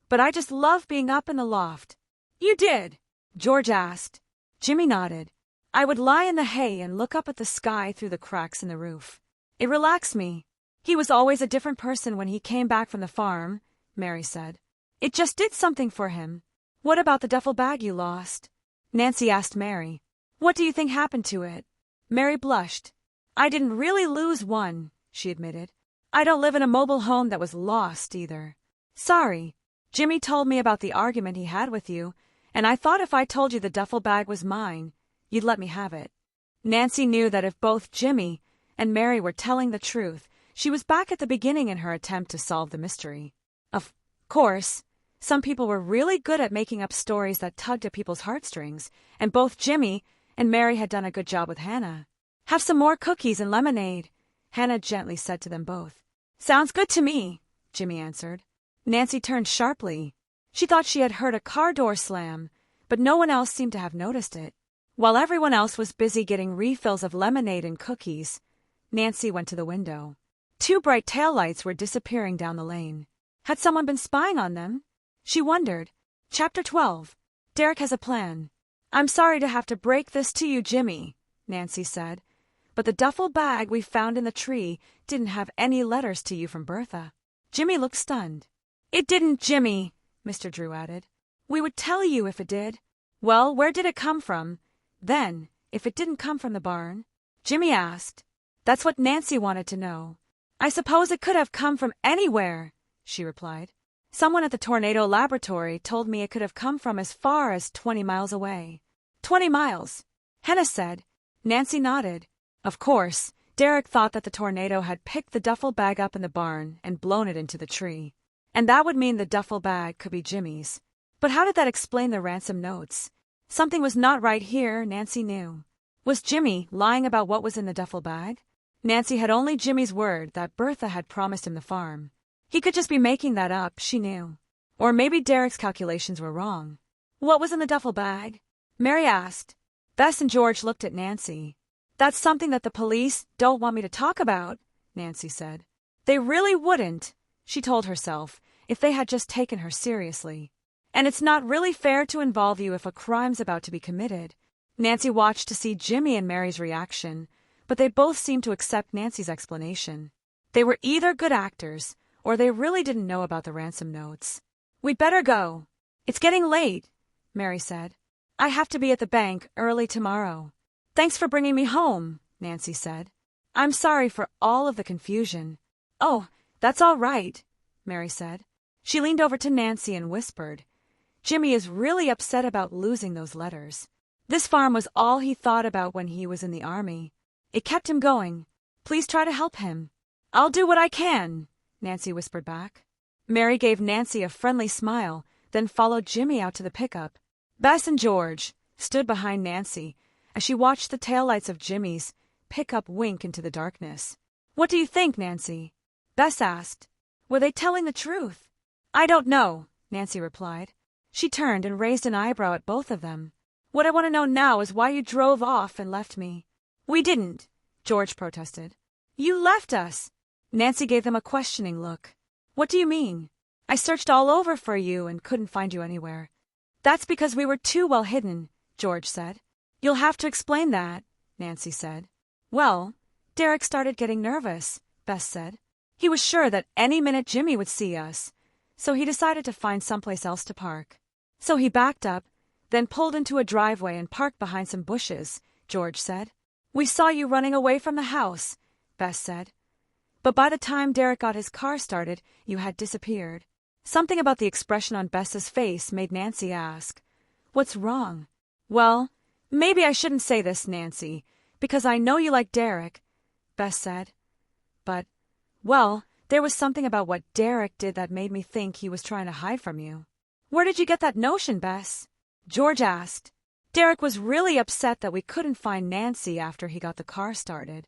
But I just love being up in the loft. You did? George asked. Jimmy nodded. I would lie in the hay and look up at the sky through the cracks in the roof. It relaxed me. He was always a different person when he came back from the farm, Mary said. It just did something for him. What about the duffel bag you lost? Nancy asked Mary. What do you think happened to it? Mary blushed. I didn't really lose one, she admitted. I don't live in a mobile home that was lost either. Sorry. Jimmy told me about the argument he had with you, and I thought if I told you the duffel bag was mine, you'd let me have it. Nancy knew that if both Jimmy and Mary were telling the truth, she was back at the beginning in her attempt to solve the mystery. Of course, some people were really good at making up stories that tugged at people's heartstrings, and both Jimmy and Mary had done a good job with Hannah. Have some more cookies and lemonade, Hannah gently said to them both. Sounds good to me, Jimmy answered. Nancy turned sharply. She thought she had heard a car door slam, but no one else seemed to have noticed it. While everyone else was busy getting refills of lemonade and cookies, Nancy went to the window. 2 bright taillights were disappearing down the lane. Had someone been spying on them? She wondered. Chapter 12. Derek has a plan. I'm sorry to have to break this to you, Jimmy, Nancy said, but the duffel bag we found in the tree didn't have any letters to you from Bertha. Jimmy looked stunned. It didn't, Jimmy, Mr. Drew added. We would tell you if it did. Well, where did it come from? Then, if it didn't come from the barn? Jimmy asked. That's what Nancy wanted to know. I suppose it could have come from anywhere, she replied. Someone at the tornado laboratory told me it could have come from as far as 20 miles away. 20 miles, Hannah said. Nancy nodded. Of course, Derek thought that the tornado had picked the duffel bag up in the barn and blown it into the tree. And that would mean the duffel bag could be Jimmy's. But how did that explain the ransom notes? Something was not right here, Nancy knew. Was Jimmy lying about what was in the duffel bag? Nancy had only Jimmy's word that Bertha had promised him the farm. He could just be making that up, she knew. Or maybe Derek's calculations were wrong. What was in the duffel bag? Mary asked. Bess and George looked at Nancy. That's something that the police don't want me to talk about, Nancy said. They really wouldn't, she told herself, if they had just taken her seriously. And it's not really fair to involve you if a crime's about to be committed. Nancy watched to see Jimmy and Mary's reaction, but they both seemed to accept Nancy's explanation. They were either good actors, or they really didn't know about the ransom notes. We'd better go. It's getting late, Mary said. I have to be at the bank early tomorrow. Thanks for bringing me home, Nancy said. I'm sorry for all of the confusion. Oh, that's all right, Mary said. She leaned over to Nancy and whispered, Jimmy is really upset about losing those letters. This farm was all he thought about when he was in the army. It kept him going. Please try to help him. I'll do what I can, Nancy whispered back. Mary gave Nancy a friendly smile, then followed Jimmy out to the pickup. Bess and George stood behind Nancy as she watched the taillights of Jimmy's pickup wink into the darkness. What do you think, Nancy? Bess asked. Were they telling the truth? I don't know, Nancy replied. She turned and raised an eyebrow at both of them. What I want to know now is why you drove off and left me. We didn't, George protested. You left us. Nancy gave them a questioning look. What do you mean? I searched all over for you and couldn't find you anywhere. That's because we were too well hidden, George said. You'll have to explain that, Nancy said. Well, Derek started getting nervous, Bess said. He was sure that any minute Jimmy would see us, so he decided to find someplace else to park. So he backed up, then pulled into a driveway and parked behind some bushes, George said. We saw you running away from the house, Bess said. But by the time Derek got his car started, you had disappeared. Something about the expression on Bess's face made Nancy ask, What's wrong? Well, maybe I shouldn't say this, Nancy, because I know you like Derek, Bess said. But, well, there was something about what Derek did that made me think he was trying to hide from you. Where did you get that notion, Bess? George asked. Derek was really upset that we couldn't find Nancy after he got the car started.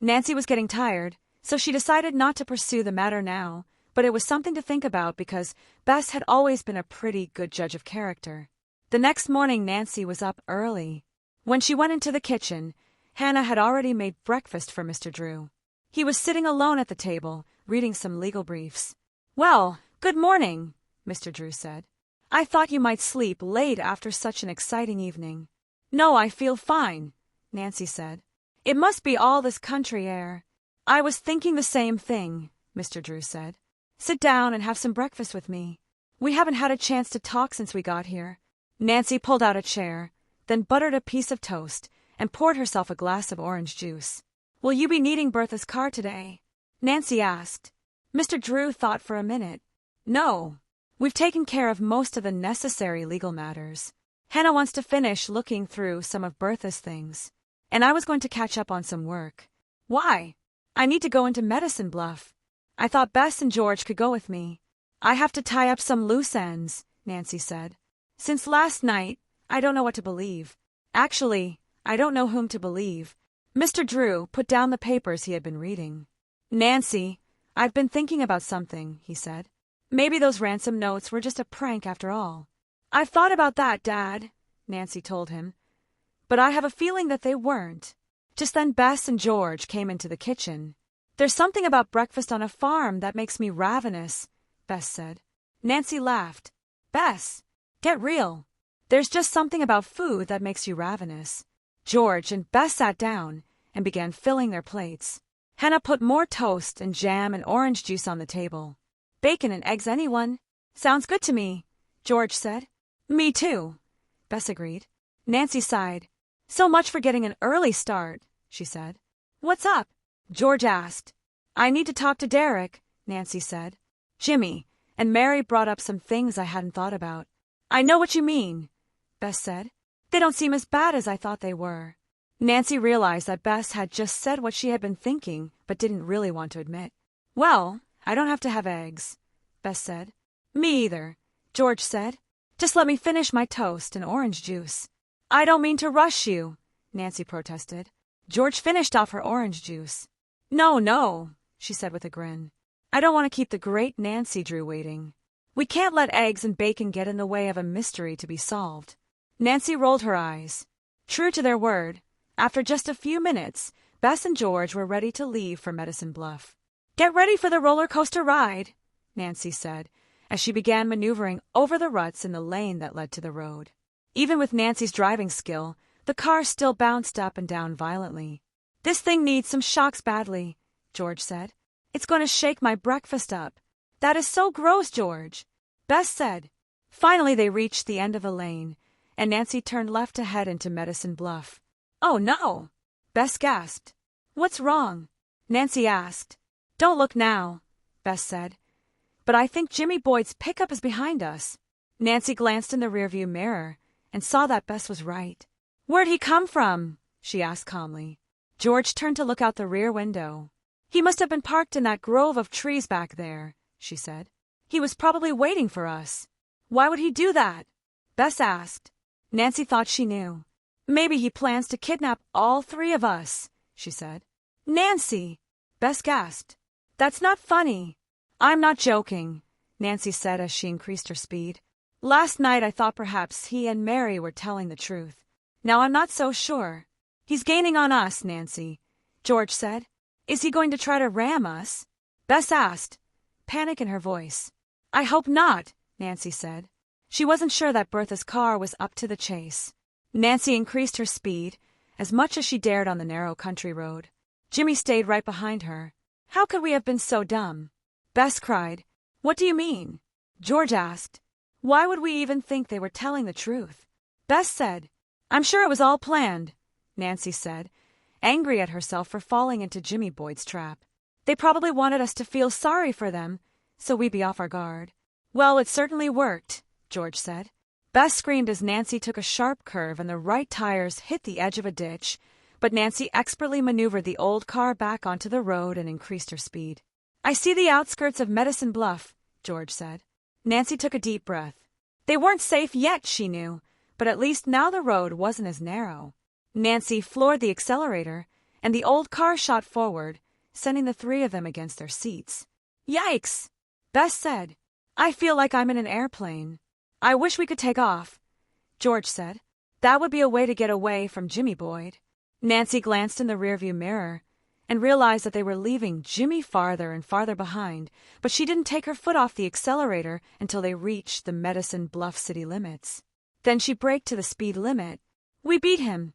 Nancy was getting tired, so she decided not to pursue the matter now, but it was something to think about because Bess had always been a pretty good judge of character. The next morning Nancy was up early. When she went into the kitchen, Hannah had already made breakfast for Mr. Drew. He was sitting alone at the table, reading some legal briefs. "Well, good morning," Mr. Drew said. "I thought you might sleep late after such an exciting evening." "No, I feel fine," Nancy said. "It must be all this country air." "I was thinking the same thing," Mr. Drew said. "Sit down and have some breakfast with me. We haven't had a chance to talk since we got here." Nancy pulled out a chair, then buttered a piece of toast and poured herself a glass of orange juice. "Will you be needing Bertha's car today?" Nancy asked. Mr. Drew thought for a minute. "No. We've taken care of most of the necessary legal matters. Hannah wants to finish looking through some of Bertha's things, and I was going to catch up on some work." "Why?" "I need to go into Medicine Bluff. I thought Bess and George could go with me." "I have to tie up some loose ends," Nancy said. "Since last night, I don't know what to believe. Actually, I don't know whom to believe." Mr. Drew put down the papers he had been reading. "Nancy, I've been thinking about something," he said. "Maybe those ransom notes were just a prank after all." "I've thought about that, Dad," Nancy told him. "But I have a feeling that they weren't." Just then Bess and George came into the kitchen. "There's something about breakfast on a farm that makes me ravenous," Bess said. Nancy laughed. "Bess, get real. There's just something about food that makes you ravenous." George and Bess sat down and began filling their plates. Hannah put more toast and jam and orange juice on the table. "Bacon and eggs, anyone?" "Sounds good to me," George said. "Me too," Bess agreed. Nancy sighed. "So much for getting an early start," she said. "What's up?" George asked. "I need to talk to Derek," Nancy said. "Jimmy and Mary brought up some things I hadn't thought about." "I know what you mean," Bess said. "They don't seem as bad as I thought they were." Nancy realized that Bess had just said what she had been thinking but didn't really want to admit. "Well, I don't have to have eggs," Bess said. "Me either," George said. "Just let me finish my toast and orange juice." "I don't mean to rush you," Nancy protested. George finished off her orange juice. No, she said with a grin. "I don't want to keep the great Nancy Drew waiting. We can't let eggs and bacon get in the way of a mystery to be solved." Nancy rolled her eyes. True to their word, after just a few minutes, Bess and George were ready to leave for Medicine Bluff. "Get ready for the roller coaster ride," Nancy said, as she began maneuvering over the ruts in the lane that led to the road. Even with Nancy's driving skill, the car still bounced up and down violently. "This thing needs some shocks badly," George said. "It's going to shake my breakfast up." "That is so gross, George," Bess said. Finally they reached the end of the lane, and Nancy turned left to head into Medicine Bluff. "Oh, no!" Bess gasped. "What's wrong?" Nancy asked. "Don't look now," Bess said. "But I think Jimmy Boyd's pickup is behind us." Nancy glanced in the rearview mirror and saw that Bess was right. "Where'd he come from?" she asked calmly. George turned to look out the rear window. "He must have been parked in that grove of trees back there," she said. "He was probably waiting for us." "Why would he do that?" Bess asked. Nancy thought she knew. "Maybe he plans to kidnap all three of us," she said. "Nancy!" Bess gasped. "That's not funny." "I'm not joking," Nancy said as she increased her speed. "Last night I thought perhaps he and Mary were telling the truth. Now I'm not so sure." "He's gaining on us, Nancy," George said. "Is he going to try to ram us?" Bess asked, panic in her voice. "I hope not," Nancy said. She wasn't sure that Bertha's car was up to the chase. Nancy increased her speed, as much as she dared on the narrow country road. Jimmy stayed right behind her. "How could we have been so dumb?" Bess cried. "What do you mean?" George asked. "Why would we even think they were telling the truth?" Bess said. "I'm sure it was all planned," Nancy said, angry at herself for falling into Jimmy Boyd's trap. "They probably wanted us to feel sorry for them, so we'd be off our guard." "Well, it certainly worked," George said. Bess screamed as Nancy took a sharp curve and the right tires hit the edge of a ditch, but Nancy expertly maneuvered the old car back onto the road and increased her speed. "I see the outskirts of Medicine Bluff," George said. Nancy took a deep breath. They weren't safe yet, she knew, but at least now the road wasn't as narrow. Nancy floored the accelerator, and the old car shot forward, sending the three of them against their seats. Yikes! Bess said. I feel like I'm in an airplane. I wish we could take off, George said. That would be a way to get away from Jimmy Boyd. Nancy glanced in the rearview mirror and realized that they were leaving Jimmy farther and farther behind, but she didn't take her foot off the accelerator until they reached the Medicine Bluff city limits. Then she braked to the speed limit. We beat him,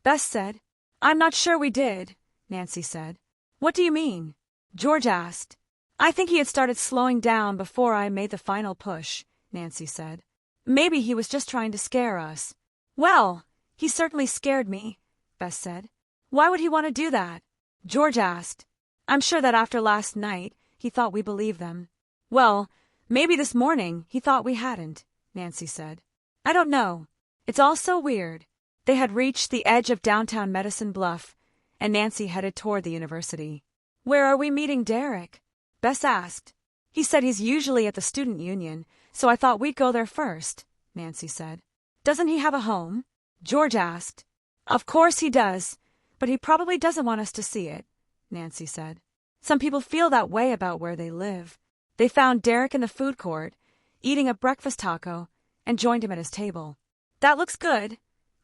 Bess said. I'm not sure we did, Nancy said. What do you mean? George asked. I think he had started slowing down before I made the final push, Nancy said. Maybe he was just trying to scare us. Well, he certainly scared me, Bess said. Why would he want to do that? George asked. I'm sure that after last night, he thought we believed them. Well, maybe this morning he thought we hadn't, Nancy said. I don't know. It's all so weird. They had reached the edge of downtown Medicine Bluff, and Nancy headed toward the university. Where are we meeting Derek? Bess asked. He said he's usually at the student union, so I thought we'd go there first, Nancy said. Doesn't he have a home? George asked. Of course he does, but he probably doesn't want us to see it, Nancy said. Some people feel that way about where they live. They found Derek in the food court, eating a breakfast taco, and joined him at his table. That looks good,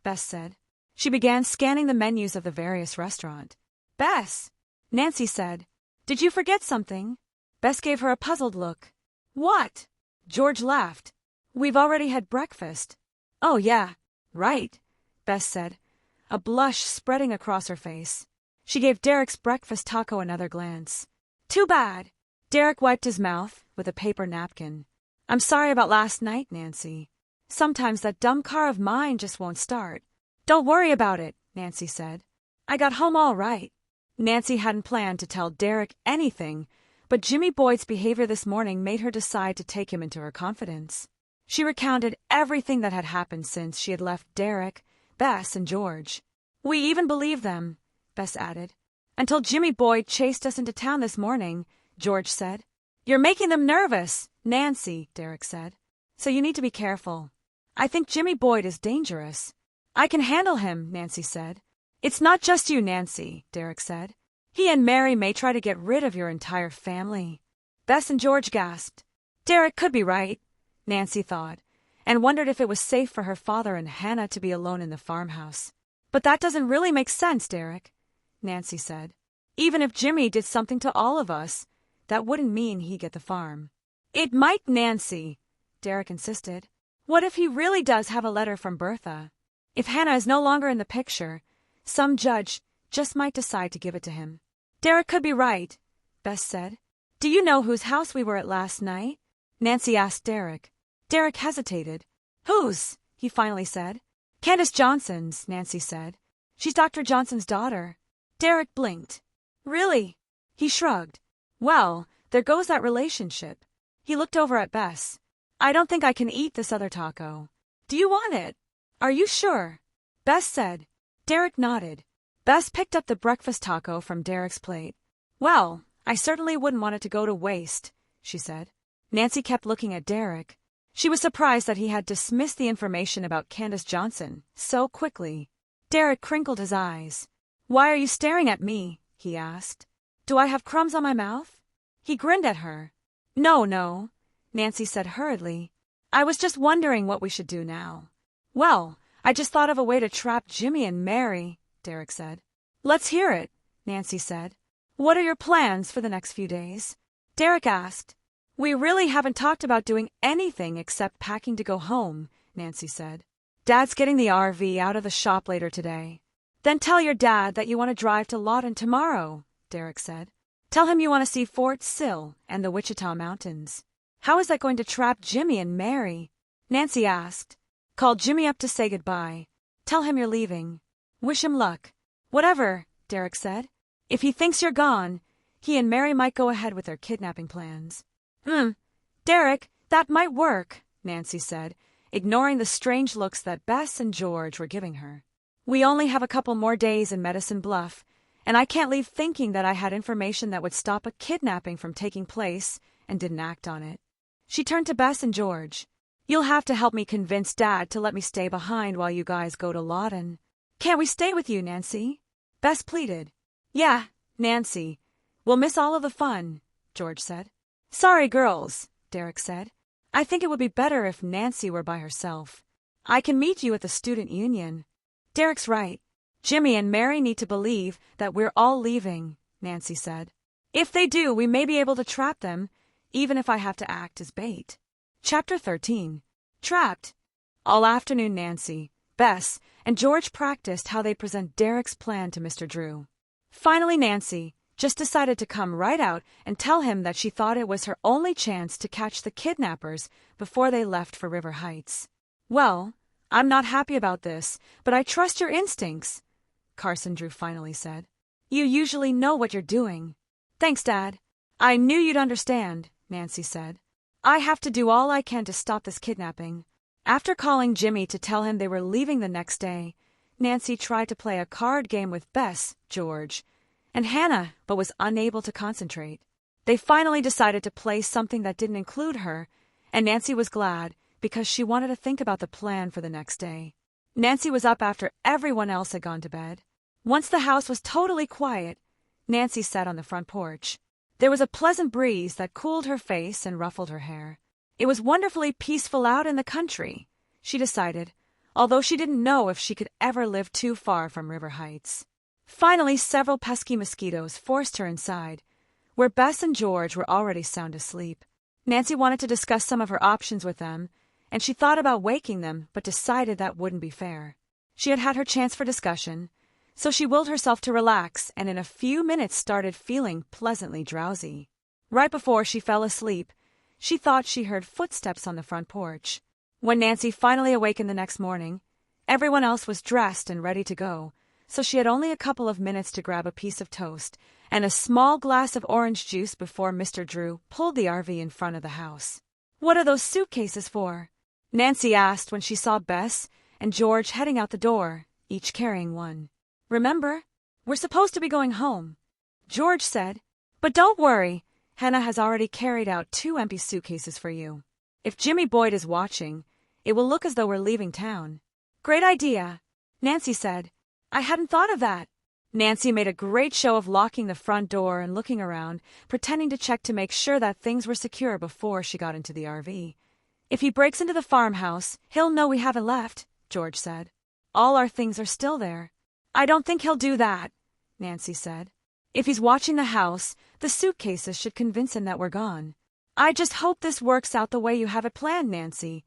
Bess said. She began scanning the menus of the various restaurants. Bess, Nancy said, did you forget something? Bess gave her a puzzled look. What? George laughed. We've already had breakfast. Oh, yeah, right, Bess said, a blush spreading across her face. She gave Derek's breakfast taco another glance. Too bad. Derek wiped his mouth with a paper napkin. I'm sorry about last night, Nancy. Sometimes that dumb car of mine just won't start. Don't worry about it, Nancy said. I got home all right. Nancy hadn't planned to tell Derek anything, but Jimmy Boyd's behavior this morning made her decide to take him into her confidence. She recounted everything that had happened since she had left Derek, Bess, and George. We even believed them, Bess added. Until Jimmy Boyd chased us into town this morning, George said. You're making them nervous, Nancy, Derek said. So you need to be careful. I think Jimmy Boyd is dangerous. I can handle him, Nancy said. It's not just you, Nancy, Derek said. He and Mary may try to get rid of your entire family. Bess and George gasped. Derek could be right, Nancy thought, and wondered if it was safe for her father and Hannah to be alone in the farmhouse. But that doesn't really make sense, Derek, Nancy said. Even if Jimmy did something to all of us, that wouldn't mean he'd get the farm. It might, Nancy, Derek insisted. What if he really does have a letter from Bertha? If Hannah is no longer in the picture, some judge just might decide to give it to him. Derek could be right, Bess said. Do you know whose house we were at last night? Nancy asked Derek. Derek hesitated. Whose? He finally said. Candace Johnson's, Nancy said. She's Dr. Johnson's daughter. Derek blinked. Really? He shrugged. Well, there goes that relationship. He looked over at Bess. I don't think I can eat this other taco. Do you want it? Are you sure? Bess said. Derek nodded. Bess picked up the breakfast taco from Derek's plate. Well, I certainly wouldn't want it to go to waste, she said. Nancy kept looking at Derek. She was surprised that he had dismissed the information about Candace Johnson so quickly. Derek crinkled his eyes. Why are you staring at me? He asked. Do I have crumbs on my mouth? He grinned at her. No, Nancy said hurriedly. I was just wondering what we should do now. Well, I just thought of a way to trap Jimmy and Mary, Derek said. Let's hear it, Nancy said. What are your plans for the next few days? Derek asked. We really haven't talked about doing anything except packing to go home, Nancy said. Dad's getting the RV out of the shop later today. Then tell your dad that you want to drive to Lawton tomorrow, Derek said. Tell him you want to see Fort Sill and the Wichita Mountains. How is that going to trap Jimmy and Mary? Nancy asked. Call Jimmy up to say goodbye. Tell him you're leaving. Wish him luck. Whatever, Derek said. If he thinks you're gone, he and Mary might go ahead with their kidnapping plans. Derek, that might work, Nancy said, ignoring the strange looks that Bess and George were giving her. We only have a couple more days in Medicine Bluff, and I can't leave thinking that I had information that would stop a kidnapping from taking place and didn't act on it. She turned to Bess and George. You'll have to help me convince Dad to let me stay behind while you guys go to Lawton. Can't we stay with you, Nancy? Bess pleaded. Yeah, Nancy. We'll miss all of the fun, George said. Sorry, girls, Derek said. I think it would be better if Nancy were by herself. I can meet you at the student union. Derek's right. Jimmy and Mary need to believe that we're all leaving, Nancy said. If they do, we may be able to trap them, even if I have to act as bait. Chapter 13. Trapped. All afternoon Nancy, Bess, and George practiced how they'd present Derek's plan to Mr. Drew. Finally Nancy just decided to come right out and tell him that she thought it was her only chance to catch the kidnappers before they left for River Heights. Well, I'm not happy about this, but I trust your instincts, Carson Drew finally said. You usually know what you're doing. Thanks, Dad. I knew you'd understand, Nancy said. I have to do all I can to stop this kidnapping. After calling Jimmy to tell him they were leaving the next day, Nancy tried to play a card game with Bess, George, and Hannah, but was unable to concentrate. They finally decided to play something that didn't include her, and Nancy was glad because she wanted to think about the plan for the next day. Nancy was up after everyone else had gone to bed. Once the house was totally quiet, Nancy sat on the front porch. There was a pleasant breeze that cooled her face and ruffled her hair. It was wonderfully peaceful out in the country, she decided, although she didn't know if she could ever live too far from River Heights. Finally, several pesky mosquitoes forced her inside, where Bess and George were already sound asleep. Nancy wanted to discuss some of her options with them, and she thought about waking them, but decided that wouldn't be fair. She had had her chance for discussion, so she willed herself to relax and in a few minutes started feeling pleasantly drowsy. Right before she fell asleep, she thought she heard footsteps on the front porch. When Nancy finally awakened the next morning, everyone else was dressed and ready to go, so she had only a couple of minutes to grab a piece of toast and a small glass of orange juice before Mr. Drew pulled the RV in front of the house. What are those suitcases for? Nancy asked when she saw Bess and George heading out the door, each carrying one. Remember, we're supposed to be going home, George said. But don't worry, Hannah has already carried out 2 empty suitcases for you. If Jimmy Boyd is watching, it will look as though we're leaving town. Great idea, Nancy said. I hadn't thought of that. Nancy made a great show of locking the front door and looking around, pretending to check to make sure that things were secure before she got into the RV. If he breaks into the farmhouse, he'll know we haven't left, George said. All our things are still there. I don't think he'll do that, Nancy said. If he's watching the house, the suitcases should convince him that we're gone. I just hope this works out the way you have it planned, Nancy,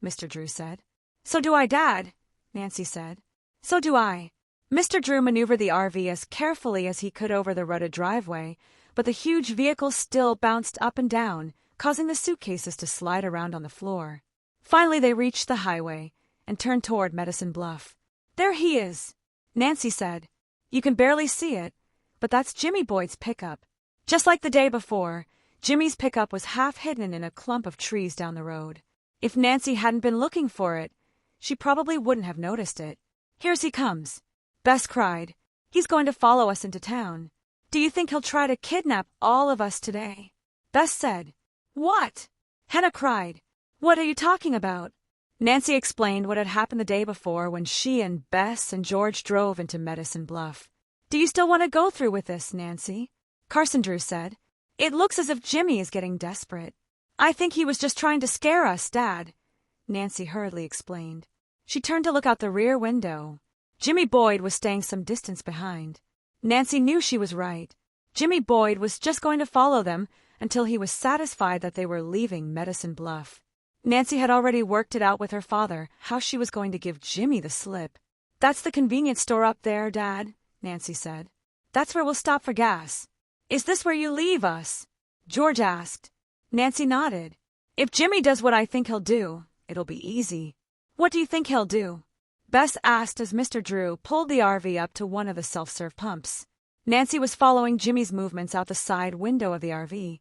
Mr. Drew said. So do I, Dad, Nancy said. So do I. Mr. Drew maneuvered the RV as carefully as he could over the rutted driveway, but the huge vehicle still bounced up and down, causing the suitcases to slide around on the floor. Finally, they reached the highway and turned toward Medicine Bluff. There he is, Nancy said. You can barely see it, but that's Jimmy Boyd's pickup. Just like the day before, Jimmy's pickup was half hidden in a clump of trees down the road. If Nancy hadn't been looking for it, she probably wouldn't have noticed it. Here's he comes, Bess cried. He's going to follow us into town. Do you think he'll try to kidnap all of us today? Bess said. What? Hannah cried. What are you talking about? Nancy explained what had happened the day before when she and Bess and George drove into Medicine Bluff. Do you still want to go through with this, Nancy? Carson Drew said. It looks as if Jimmy is getting desperate. I think he was just trying to scare us, Dad, Nancy hurriedly explained. She turned to look out the rear window. Jimmy Boyd was staying some distance behind. Nancy knew she was right. Jimmy Boyd was just going to follow them until he was satisfied that they were leaving Medicine Bluff. Nancy had already worked it out with her father how she was going to give Jimmy the slip. That's the convenience store up there, Dad, Nancy said. That's where we'll stop for gas. Is this where you leave us? George asked. Nancy nodded. If Jimmy does what I think he'll do, it'll be easy. What do you think he'll do? Bess asked as Mr. Drew pulled the RV up to one of the self-serve pumps. Nancy was following Jimmy's movements out the side window of the RV.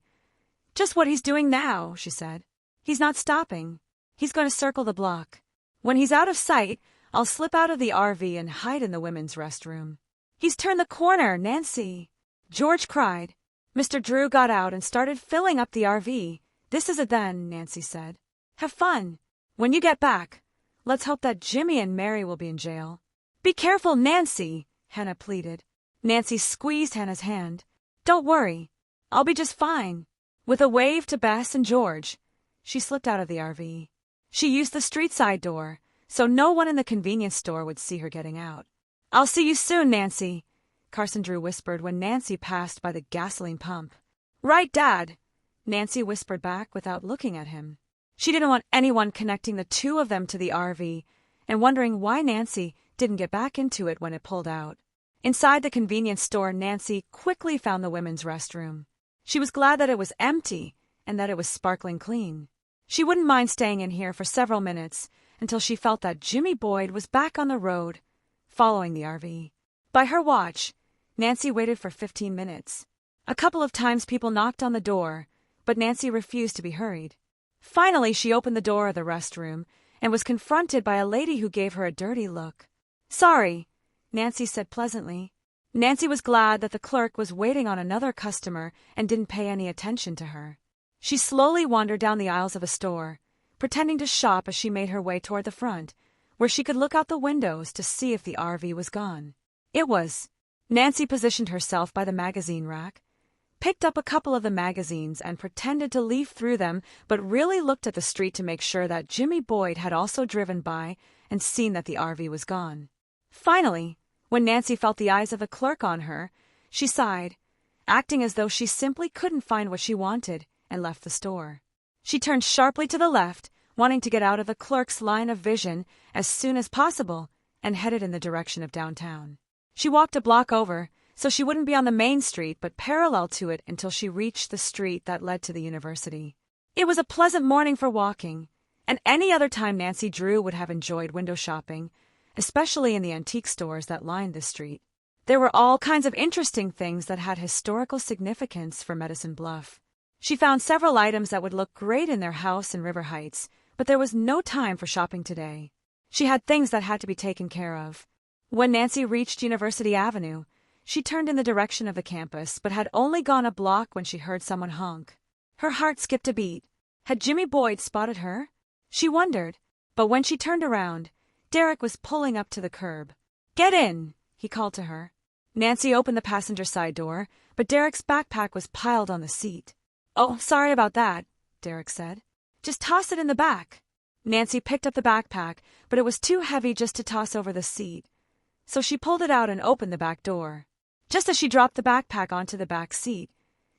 Just what he's doing now, she said. He's not stopping. He's going to circle the block. When he's out of sight, I'll slip out of the RV and hide in the women's restroom. He's turned the corner, Nancy, George cried. Mr. Drew got out and started filling up the RV. This is it then, Nancy said. Have fun. When you get back, let's hope that Jimmy and Mary will be in jail. Be careful, Nancy, Hannah pleaded. Nancy squeezed Hannah's hand. Don't worry, I'll be just fine. With a wave to Bess and George, she slipped out of the RV. She used the street side door, so no one in the convenience store would see her getting out. I'll see you soon, Nancy, Carson Drew whispered when Nancy passed by the gasoline pump. Right, Dad, Nancy whispered back without looking at him. She didn't want anyone connecting the two of them to the RV and wondering why Nancy didn't get back into it when it pulled out. Inside the convenience store, Nancy quickly found the women's restroom. She was glad that it was empty and that it was sparkling clean. She wouldn't mind staying in here for several minutes until she felt that Jimmy Boyd was back on the road, following the RV. By her watch, Nancy waited for 15 minutes. A couple of times people knocked on the door, but Nancy refused to be hurried. Finally, she opened the door of the restroom and was confronted by a lady who gave her a dirty look. Sorry, Nancy said pleasantly. Nancy was glad that the clerk was waiting on another customer and didn't pay any attention to her. She slowly wandered down the aisles of a store, pretending to shop as she made her way toward the front, where she could look out the windows to see if the RV was gone. It was. Nancy positioned herself by the magazine rack, picked up a couple of the magazines and pretended to leaf through them, but really looked at the street to make sure that Jimmy Boyd had also driven by and seen that the RV was gone. Finally, when Nancy felt the eyes of the clerk on her, she sighed, acting as though she simply couldn't find what she wanted, and left the store. She turned sharply to the left, wanting to get out of the clerk's line of vision as soon as possible, and headed in the direction of downtown. She walked a block over, so she wouldn't be on the main street but parallel to it until she reached the street that led to the university. It was a pleasant morning for walking, and any other time Nancy Drew would have enjoyed window shopping, especially in the antique stores that lined this street. There were all kinds of interesting things that had historical significance for Medicine Bluff. She found several items that would look great in their house in River Heights, but there was no time for shopping today. She had things that had to be taken care of. When Nancy reached University Avenue, she turned in the direction of the campus, but had only gone a block when she heard someone honk. Her heart skipped a beat. Had Jimmy Boyd spotted her? She wondered, but when she turned around, Derek was pulling up to the curb. Get in, he called to her. Nancy opened the passenger side door, but Derek's backpack was piled on the seat. Oh, sorry about that, Derek said. Just toss it in the back. Nancy picked up the backpack, but it was too heavy just to toss over the seat, so she pulled it out and opened the back door. Just as she dropped the backpack onto the back seat,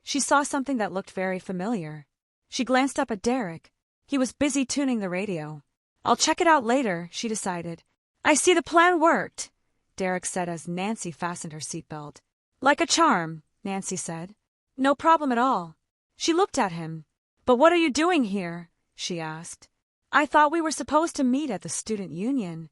she saw something that looked very familiar. She glanced up at Derek. He was busy tuning the radio. I'll check it out later, she decided. I see the plan worked, Derek said as Nancy fastened her seatbelt. Like a charm, Nancy said. No problem at all. She looked at him. But what are you doing here? She asked. I thought we were supposed to meet at the student union.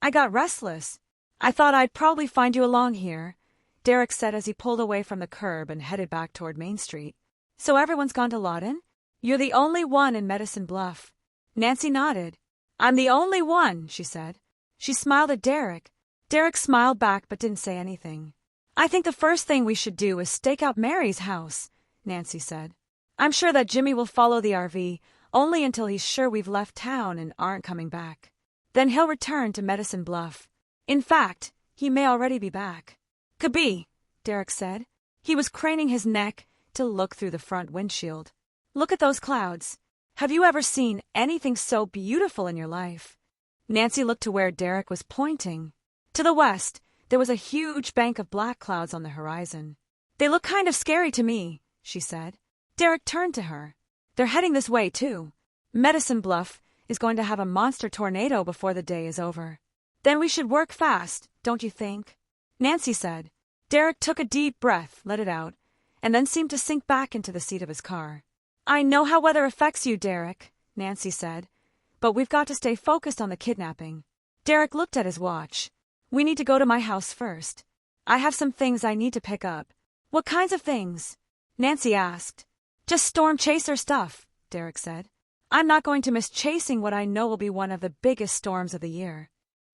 I got restless. I thought I'd probably find you along here, Derek said as he pulled away from the curb and headed back toward Main Street. So everyone's gone to Lawton? You're the only one in Medicine Bluff. Nancy nodded. I'm the only one, she said. She smiled at Derek. Derek smiled back but didn't say anything. I think the first thing we should do is stake out Mary's house, Nancy said. I'm sure that Jimmy will follow the RV only until he's sure we've left town and aren't coming back. Then he'll return to Medicine Bluff. In fact, he may already be back. Could be, Derek said. He was craning his neck to look through the front windshield. Look at those clouds. Have you ever seen anything so beautiful in your life? Nancy looked to where Derek was pointing. To the west, there was a huge bank of black clouds on the horizon. They look kind of scary to me, she said. Derek turned to her. They're heading this way, too. Medicine Bluff is going to have a monster tornado before the day is over. Then we should work fast, don't you think? Nancy said. Derek took a deep breath, let it out, and then seemed to sink back into the seat of his car. I know how weather affects you, Derek, Nancy said, but we've got to stay focused on the kidnapping. Derek looked at his watch. We need to go to my house first. I have some things I need to pick up. What kinds of things? Nancy asked. Just storm chaser stuff, Derek said. I'm not going to miss chasing what I know will be one of the biggest storms of the year.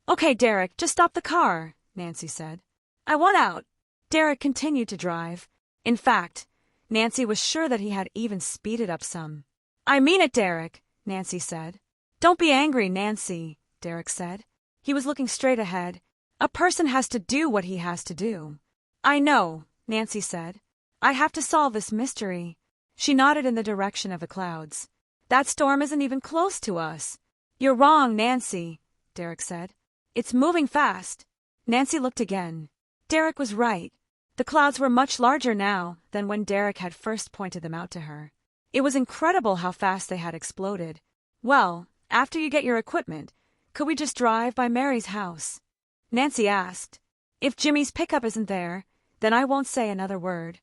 Okay, Derek, just stop the car, Nancy said. I want out. Derek continued to drive. In fact, Nancy was sure that he had even speeded up some. I mean it, Derek, Nancy said. Don't be angry, Nancy, Derek said. He was looking straight ahead. A person has to do what he has to do. I know, Nancy said. I have to solve this mystery. She nodded in the direction of the clouds. That storm isn't even close to us. You're wrong, Nancy, Derek said. It's moving fast. Nancy looked again. Derek was right. The clouds were much larger now than when Derek had first pointed them out to her. It was incredible how fast they had exploded. Well, after you get your equipment, could we just drive by Mary's house? Nancy asked. If Jimmy's pickup isn't there, then I won't say another word.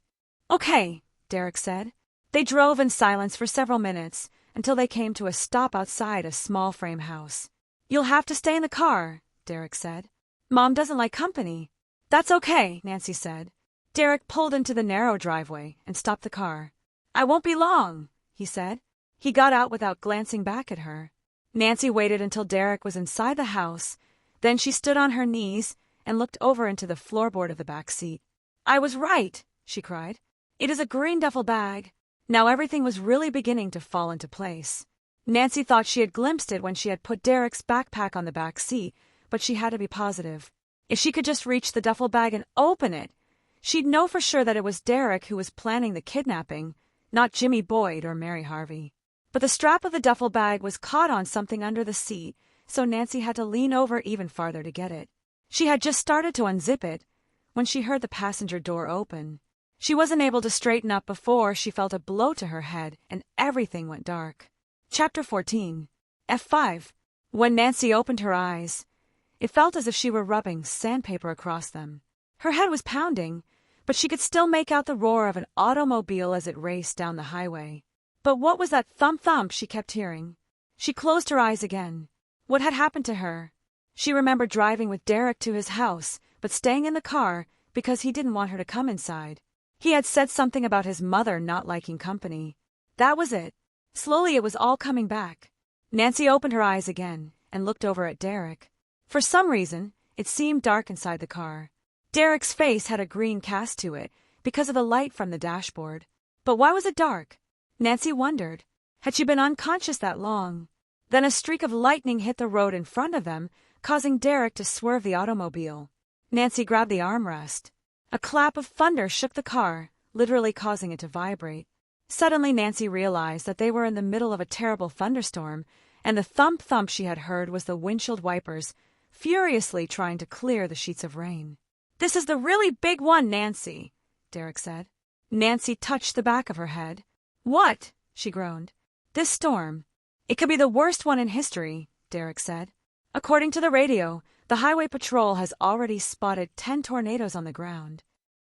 Okay, Derek said. They drove in silence for several minutes until they came to a stop outside a small frame house. You'll have to stay in the car, Derek said. Mom doesn't like company. That's okay, Nancy said. Derek pulled into the narrow driveway and stopped the car. I won't be long, he said. He got out without glancing back at her. Nancy waited until Derek was inside the house. Then she stood on her knees and looked over into the floorboard of the back seat. I was right, she cried. It is a green duffel bag. Now everything was really beginning to fall into place. Nancy thought she had glimpsed it when she had put Derek's backpack on the back seat, but she had to be positive. If she could just reach the duffel bag and open it, she'd know for sure that it was Derek who was planning the kidnapping, not Jimmy Boyd or Mary Harvey. But the strap of the duffel bag was caught on something under the seat, so Nancy had to lean over even farther to get it. She had just started to unzip it when she heard the passenger door open. She wasn't able to straighten up before she felt a blow to her head and everything went dark. Chapter 14. F5. When Nancy opened her eyes, it felt as if she were rubbing sandpaper across them. Her head was pounding, but she could still make out the roar of an automobile as it raced down the highway. But what was that thump-thump she kept hearing? She closed her eyes again. What had happened to her? She remembered driving with Derek to his house, but staying in the car because he didn't want her to come inside. He had said something about his mother not liking company. That was it. Slowly it was all coming back. Nancy opened her eyes again and looked over at Derek. For some reason, it seemed dark inside the car. Derek's face had a green cast to it because of the light from the dashboard. But why was it dark? Nancy wondered. Had she been unconscious that long? Then a streak of lightning hit the road in front of them, causing Derek to swerve the automobile. Nancy grabbed the armrest. A clap of thunder shook the car, literally causing it to vibrate. Suddenly Nancy realized that they were in the middle of a terrible thunderstorm, and the thump-thump she had heard was the windshield wipers furiously trying to clear the sheets of rain. This is the really big one, Nancy, Derek said. Nancy touched the back of her head. What? She groaned. This storm. It could be the worst one in history, Derek said. According to the radio, the highway patrol has already spotted 10 tornadoes on the ground.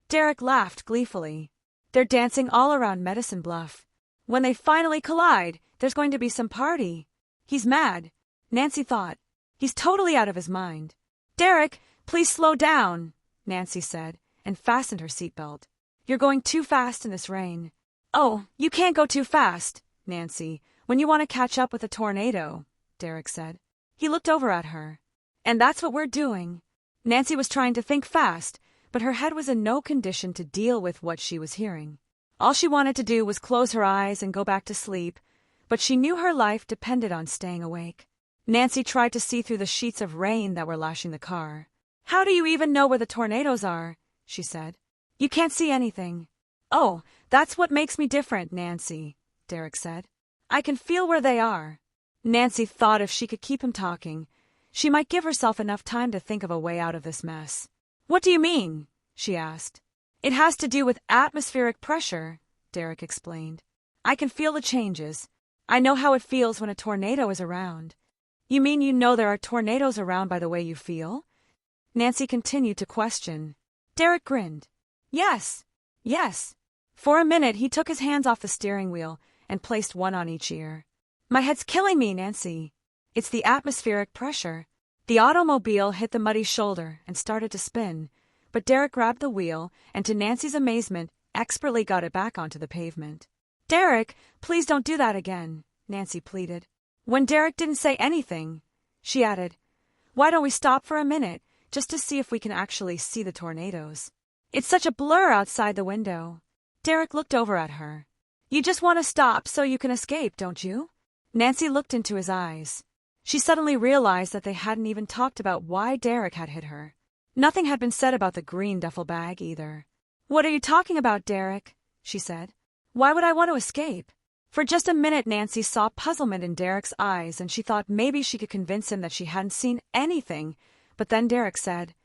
Derek laughed gleefully. They're dancing all around Medicine Bluff. When they finally collide, there's going to be some party. He's mad, Nancy thought. He's totally out of his mind. Derek, please slow down, Nancy said, and fastened her seatbelt. You're going too fast in this rain. Oh, you can't go too fast, Nancy, when you want to catch up with a tornado, Derek said. He looked over at her. And that's what we're doing. Nancy was trying to think fast, but her head was in no condition to deal with what she was hearing. All she wanted to do was close her eyes and go back to sleep, but she knew her life depended on staying awake. Nancy tried to see through the sheets of rain that were lashing the car. How do you even know where the tornadoes are? She said. You can't see anything. Oh, that's what makes me different, Nancy, Derek said. I can feel where they are. Nancy thought if she could keep him talking, she might give herself enough time to think of a way out of this mess. What do you mean? She asked. It has to do with atmospheric pressure, Derek explained. I can feel the changes. I know how it feels when a tornado is around. You mean you know there are tornadoes around by the way you feel? Nancy continued to question. Derek grinned. Yes. For a minute he took his hands off the steering wheel and placed one on each ear. My head's killing me, Nancy. It's the atmospheric pressure. The automobile hit the muddy shoulder and started to spin, but Derek grabbed the wheel and, to Nancy's amazement, expertly got it back onto the pavement. Derek, please don't do that again, Nancy pleaded. When Derek didn't say anything, she added, Why don't we stop for a minute, just to see if we can actually see the tornadoes? It's such a blur outside the window. Derek looked over at her. You just want to stop so you can escape, don't you? Nancy looked into his eyes. She suddenly realized that they hadn't even talked about why Derek had hit her. Nothing had been said about the green duffel bag either. "What are you talking about, Derek?" she said. "Why would I want to escape?" For just a minute Nancy saw puzzlement in Derek's eyes and she thought maybe she could convince him that she hadn't seen anything, but then Derek said,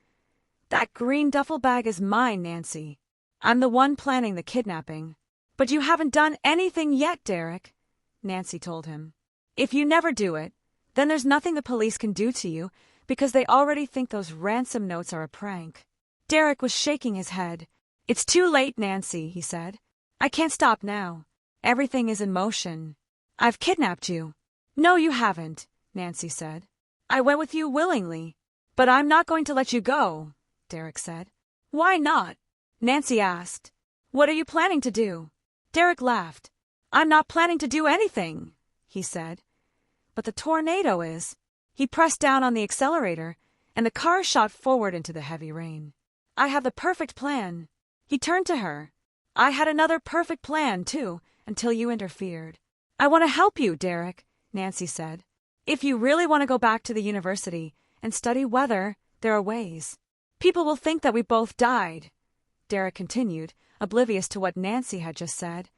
"That green duffel bag is mine, Nancy. I'm the one planning the kidnapping." "But you haven't done anything yet, Derek," Nancy told him. "If you never do it, then there's nothing the police can do to you because they already think those ransom notes are a prank." Derek was shaking his head. "It's too late, Nancy," he said. "I can't stop now. Everything is in motion. I've kidnapped you." "No, you haven't," Nancy said. "I went with you willingly." "But I'm not going to let you go," Derek said. "Why not?" Nancy asked. "What are you planning to do?" Derek laughed. "I'm not planning to do anything," he said. "But the tornado is." He pressed down on the accelerator, and the car shot forward into the heavy rain. "I have the perfect plan." He turned to her. "I had another perfect plan, too, until you interfered." "I want to help you, Derek," Nancy said. "If you really want to go back to the university and study weather, there are ways. People will think that we both died," Derek continued, oblivious to what Nancy had just said.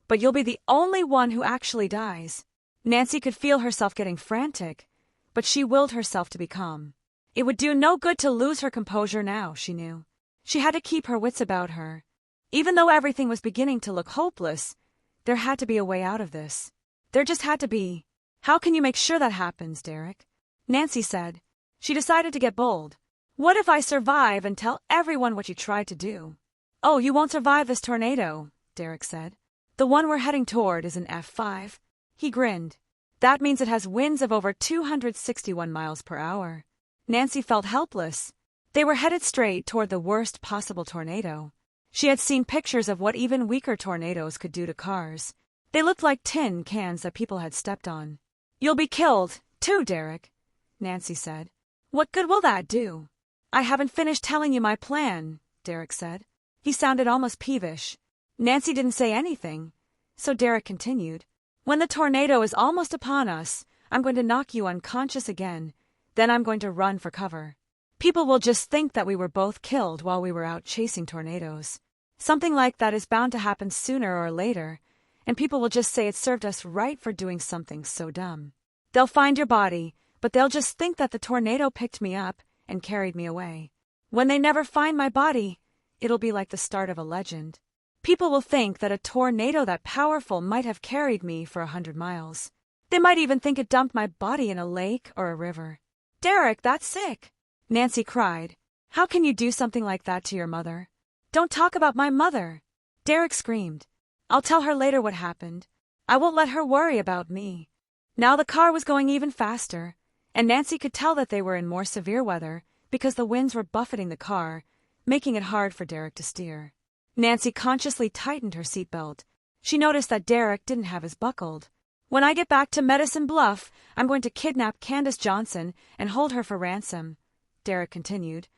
"But you'll be the only one who actually dies." Nancy could feel herself getting frantic, but she willed herself to be calm. It would do no good to lose her composure now, she knew. She had to keep her wits about her. Even though everything was beginning to look hopeless, there had to be a way out of this. There just had to be. "How can you make sure that happens, Derek?" Nancy said. She decided to get bold. "What if I survive and tell everyone what you tried to do?" "Oh, you won't survive this tornado," Derek said. "The one we're heading toward is an F5. He grinned. "That means it has winds of over 261 miles per hour. Nancy felt helpless. They were headed straight toward the worst possible tornado. She had seen pictures of what even weaker tornadoes could do to cars. They looked like tin cans that people had stepped on. "You'll be killed, too, Derek," Nancy said. "What good will that do?" "I haven't finished telling you my plan," Derek said. He sounded almost peevish. Nancy didn't say anything, so Derek continued. "When the tornado is almost upon us, I'm going to knock you unconscious again. Then I'm going to run for cover. People will just think that we were both killed while we were out chasing tornadoes. Something like that is bound to happen sooner or later, and people will just say it served us right for doing something so dumb. They'll find your body, but they'll just think that the tornado picked me up and carried me away. When they never find my body, it'll be like the start of a legend. People will think that a tornado that powerful might have carried me for 100 miles. They might even think it dumped my body in a lake or a river." "Derek, that's sick," Nancy cried. "How can you do something like that to your mother?" "Don't talk about my mother," Derek screamed. "I'll tell her later what happened. I won't let her worry about me." Now the car was going even faster, and Nancy could tell that they were in more severe weather because the winds were buffeting the car, making it hard for Derek to steer. Nancy consciously tightened her seatbelt. She noticed that Derek didn't have his buckled. "When I get back to Medicine Bluff, I'm going to kidnap Candace Johnson and hold her for ransom," Derek continued.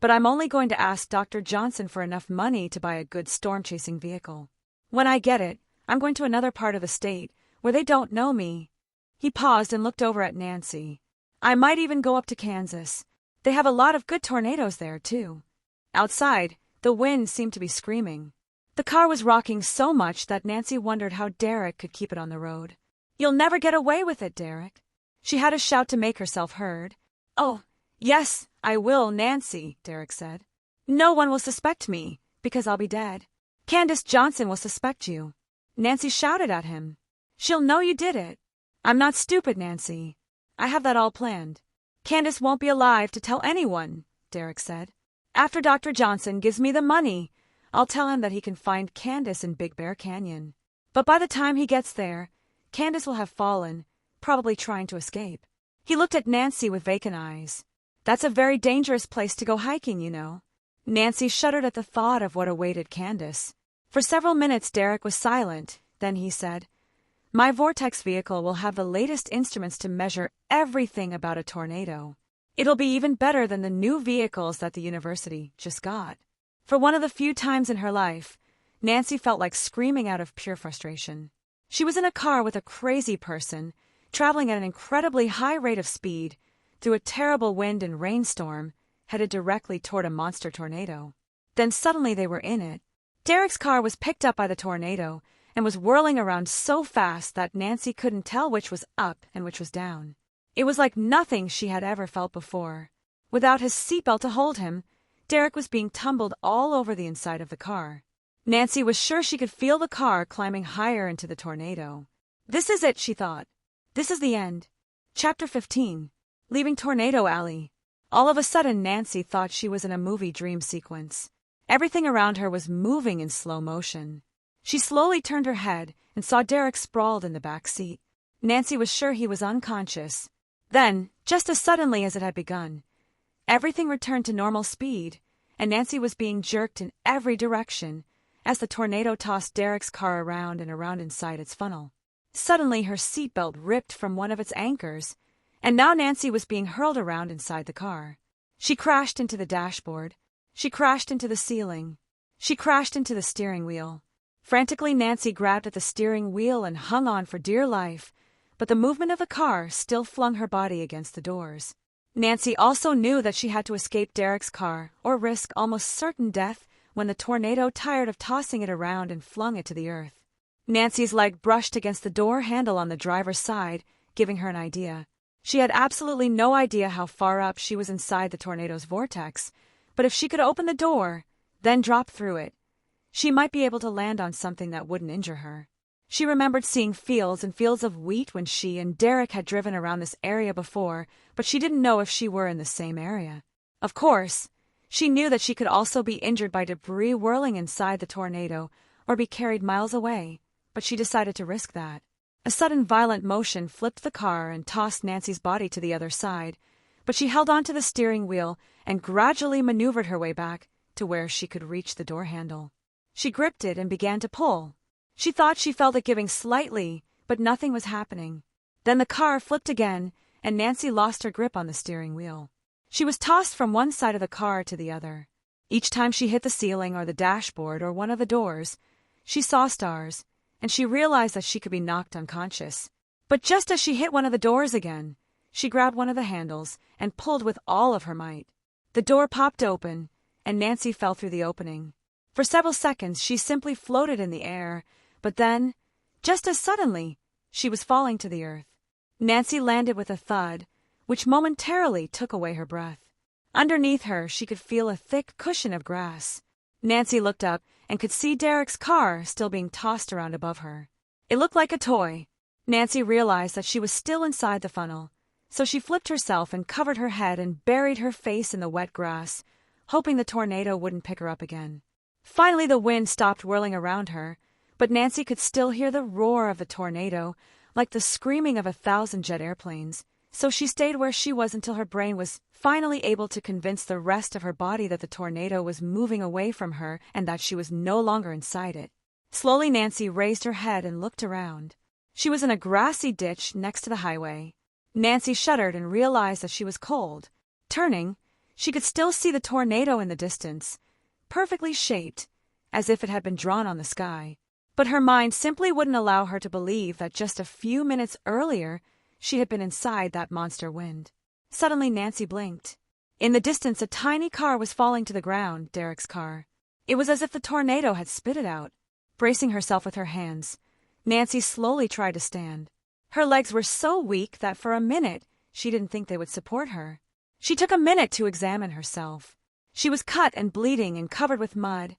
"But I'm only going to ask Dr. Johnson for enough money to buy a good storm-chasing vehicle. When I get it, I'm going to another part of the state where they don't know me." He paused and looked over at Nancy. "I might even go up to Kansas. They have a lot of good tornadoes there, too." Outside, the wind seemed to be screaming. The car was rocking so much that Nancy wondered how Derek could keep it on the road. "You'll never get away with it, Derek." She had to shout to make herself heard. "Oh, yes, I will, Nancy," Derek said. "No one will suspect me, because I'll be dead. Candace Johnson will suspect you." Nancy shouted at him. "She'll know you did it." "I'm not stupid, Nancy. I have that all planned." "Candace won't be alive to tell anyone," Derek said. "After Dr. Johnson gives me the money, I'll tell him that he can find Candace in Big Bear Canyon. But by the time he gets there, Candace will have fallen, probably trying to escape." He looked at Nancy with vacant eyes. "That's a very dangerous place to go hiking, you know." Nancy shuddered at the thought of what awaited Candace. For several minutes Derek was silent, then he said, "My Vortex vehicle will have the latest instruments to measure everything about a tornado. It'll be even better than the new vehicles that the university just got." For one of the few times in her life, Nancy felt like screaming out of pure frustration. She was in a car with a crazy person, traveling at an incredibly high rate of speed, through a terrible wind and rainstorm, headed directly toward a monster tornado. Then suddenly they were in it. Derek's car was picked up by the tornado and was whirling around so fast that Nancy couldn't tell which was up and which was down. It was like nothing she had ever felt before. Without his seatbelt to hold him, Derek was being tumbled all over the inside of the car. Nancy was sure she could feel the car climbing higher into the tornado. This is it, she thought. This is the end. Chapter 15. Leaving Tornado Alley. All of a sudden, Nancy thought she was in a movie dream sequence. Everything around her was moving in slow motion. She slowly turned her head and saw Derek sprawled in the back seat. Nancy was sure he was unconscious. Then, just as suddenly as it had begun, everything returned to normal speed, and Nancy was being jerked in every direction as the tornado tossed Derek's car around and around inside its funnel. Suddenly, her seatbelt ripped from one of its anchors, and now Nancy was being hurled around inside the car. She crashed into the dashboard. She crashed into the ceiling. She crashed into the steering wheel. Frantically, Nancy grabbed at the steering wheel and hung on for dear life, but the movement of the car still flung her body against the doors. Nancy also knew that she had to escape Derek's car or risk almost certain death when the tornado tired of tossing it around and flung it to the earth. Nancy's leg brushed against the door handle on the driver's side, giving her an idea. She had absolutely no idea how far up she was inside the tornado's vortex, but if she could open the door, then drop through it, she might be able to land on something that wouldn't injure her. She remembered seeing fields and fields of wheat when she and Derek had driven around this area before, but she didn't know if she were in the same area. Of course, she knew that she could also be injured by debris whirling inside the tornado or be carried miles away, but she decided to risk that. A sudden violent motion flipped the car and tossed Nancy's body to the other side, but she held onto the steering wheel and gradually maneuvered her way back to where she could reach the door handle. She gripped it and began to pull. She thought she felt it giving slightly, but nothing was happening. Then the car flipped again, and Nancy lost her grip on the steering wheel. She was tossed from one side of the car to the other. Each time she hit the ceiling or the dashboard or one of the doors, she saw stars, and she realized that she could be knocked unconscious. But just as she hit one of the doors again, she grabbed one of the handles and pulled with all of her might. The door popped open, and Nancy fell through the opening. For several seconds, she simply floated in the air, but then, just as suddenly, she was falling to the earth. Nancy landed with a thud, which momentarily took away her breath. Underneath her, she could feel a thick cushion of grass. Nancy looked up and could see Derek's car still being tossed around above her. It looked like a toy. Nancy realized that she was still inside the funnel, so she flipped herself and covered her head and buried her face in the wet grass, hoping the tornado wouldn't pick her up again. Finally, the wind stopped whirling around her, but Nancy could still hear the roar of the tornado, like the screaming of 1,000 jet airplanes, so she stayed where she was until her brain was finally able to convince the rest of her body that the tornado was moving away from her and that she was no longer inside it. Slowly, Nancy raised her head and looked around. She was in a grassy ditch next to the highway. Nancy shuddered and realized that she was cold. Turning, she could still see the tornado in the distance, perfectly shaped, as if it had been drawn on the sky. But her mind simply wouldn't allow her to believe that just a few minutes earlier she had been inside that monster wind. Suddenly, Nancy blinked. In the distance, a tiny car was falling to the ground, Derek's car. It was as if the tornado had spit it out. Bracing herself with her hands, Nancy slowly tried to stand. Her legs were so weak that for a minute she didn't think they would support her. She took a minute to examine herself. She was cut and bleeding and covered with mud,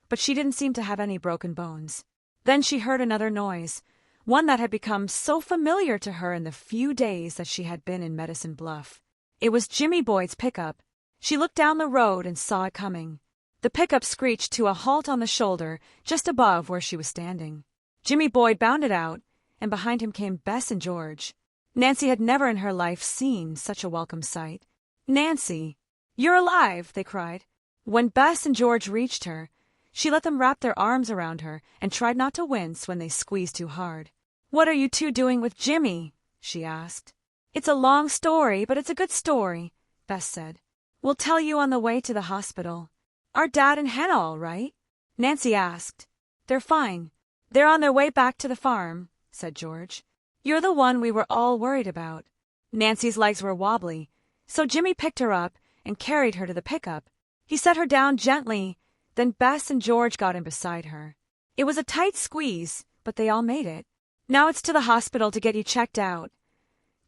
but she didn't seem to have any broken bones. Then she heard another noise, one that had become so familiar to her in the few days that she had been in Medicine Bluff. It was Jimmy Boyd's pickup. She looked down the road and saw it coming. The pickup screeched to a halt on the shoulder just above where she was standing. Jimmy Boyd bounded out, and behind him came Bess and George. Nancy had never in her life seen such a welcome sight. "Nancy, you're alive!" they cried. When Bess and George reached her, she let them wrap their arms around her and tried not to wince when they squeezed too hard. "What are you two doing with Jimmy?" she asked. "It's a long story, but it's a good story," Bess said. "We'll tell you on the way to the hospital." "Are Dad and Hannah all right?" Nancy asked. "They're fine. They're on their way back to the farm," said George. You're the one we were all worried about. Nancy's legs were wobbly, so Jimmy picked her up and carried her to the pickup. He set her down gently, then Bess and George got in beside her. It was a tight squeeze, but they all made it. Now it's to the hospital to get you checked out,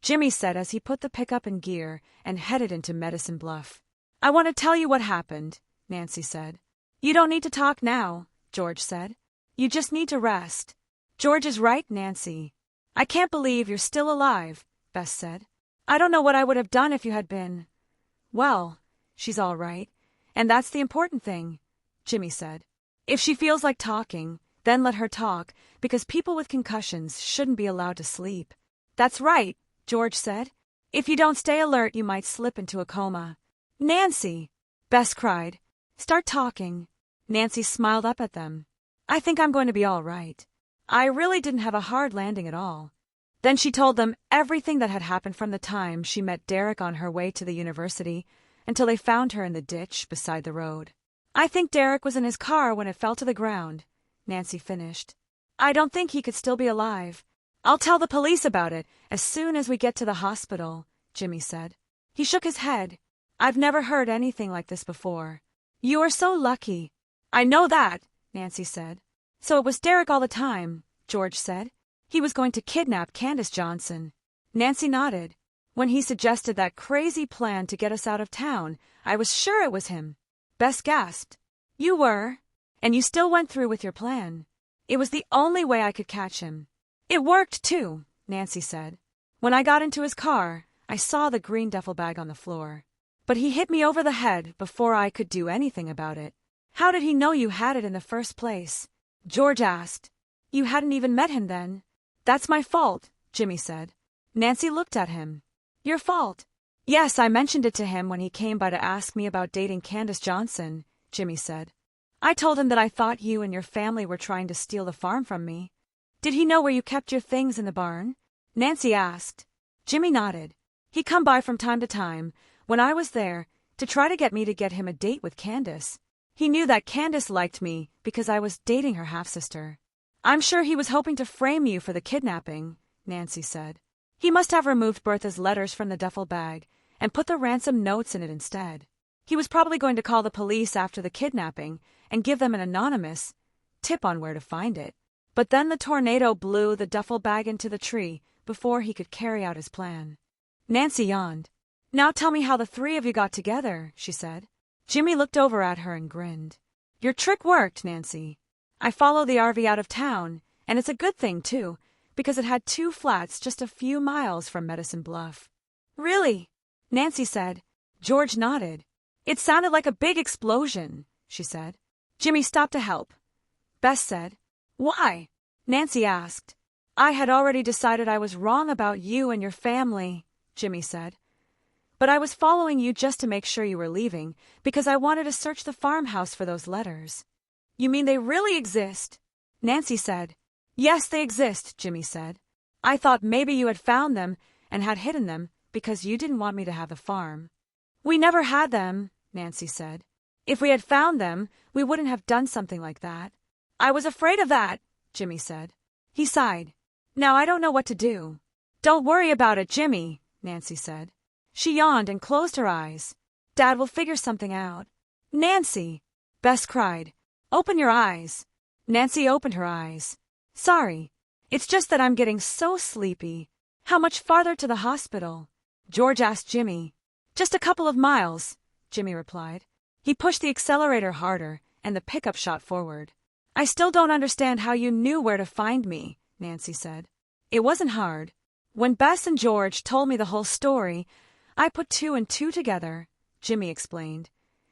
Jimmy said as he put the pickup in gear and headed into Medicine Bluff. I want to tell you what happened, Nancy said. You don't need to talk now, George said. You just need to rest. George is right, Nancy. I can't believe you're still alive, Bess said. I don't know what I would have done if you had been. Well, she's all right, and that's the important thing, Jimmy said. If she feels like talking, then let her talk, because people with concussions shouldn't be allowed to sleep. That's right, George said. If you don't stay alert, you might slip into a coma. Nancy, Bess cried. Start talking. Nancy smiled up at them. I think I'm going to be all right. I really didn't have a hard landing at all. Then she told them everything that had happened from the time she met Derek on her way to the university until they found her in the ditch beside the road. I think Derek was in his car when it fell to the ground, Nancy finished. I don't think he could still be alive. I'll tell the police about it as soon as we get to the hospital, Jimmy said. He shook his head. I've never heard anything like this before. You are so lucky. I know that, Nancy said. So it was Derek all the time, George said. He was going to kidnap Candace Johnson. Nancy nodded. When he suggested that crazy plan to get us out of town, I was sure it was him. Bess gasped. You were? And you still went through with your plan. It was the only way I could catch him. It worked, too, Nancy said. When I got into his car, I saw the green duffel bag on the floor. But he hit me over the head before I could do anything about it. How did he know you had it in the first place? George asked. You hadn't even met him then. That's my fault, Jimmy said. Nancy looked at him. Your fault? Yes, I mentioned it to him when he came by to ask me about dating Candace Johnson, Jimmy said. I told him that I thought you and your family were trying to steal the farm from me. Did he know where you kept your things in the barn? Nancy asked. Jimmy nodded. He'd come by from time to time, when I was there, to try to get me to get him a date with Candace. He knew that Candace liked me because I was dating her half-sister. I'm sure he was hoping to frame you for the kidnapping, Nancy said. He must have removed Bertha's letters from the duffel bag and put the ransom notes in it instead. He was probably going to call the police after the kidnapping and give them an anonymous tip on where to find it. But then the tornado blew the duffel bag into the tree before he could carry out his plan. Nancy yawned. Now tell me how the three of you got together, she said. Jimmy looked over at her and grinned. Your trick worked, Nancy. I followed the RV out of town, and it's a good thing, too, because it had 2 flats just a few miles from Medicine Bluff. Really? Nancy said. George nodded. It sounded like a big explosion, she said. Jimmy stopped to help. Bess said. Why? Nancy asked. I had already decided I was wrong about you and your family, Jimmy said. But I was following you just to make sure you were leaving, because I wanted to search the farmhouse for those letters. You mean they really exist? Nancy said. Yes, they exist, Jimmy said. I thought maybe you had found them and had hidden them because you didn't want me to have the farm. We never had them, Nancy said. If we had found them, we wouldn't have done something like that. I was afraid of that, Jimmy said. He sighed. Now I don't know what to do. Don't worry about it, Jimmy, Nancy said. She yawned and closed her eyes. Dad will figure something out. Nancy! Bess cried. Open your eyes. Nancy opened her eyes. Sorry. It's just that I'm getting so sleepy. How much farther to the hospital? George asked Jimmy. Just a couple of miles, Jimmy replied. He pushed the accelerator harder, and the pickup shot forward. I still don't understand how you knew where to find me, Nancy said. It wasn't hard. When Bess and George told me the whole story, I put 2 and 2 together, Jimmy explained,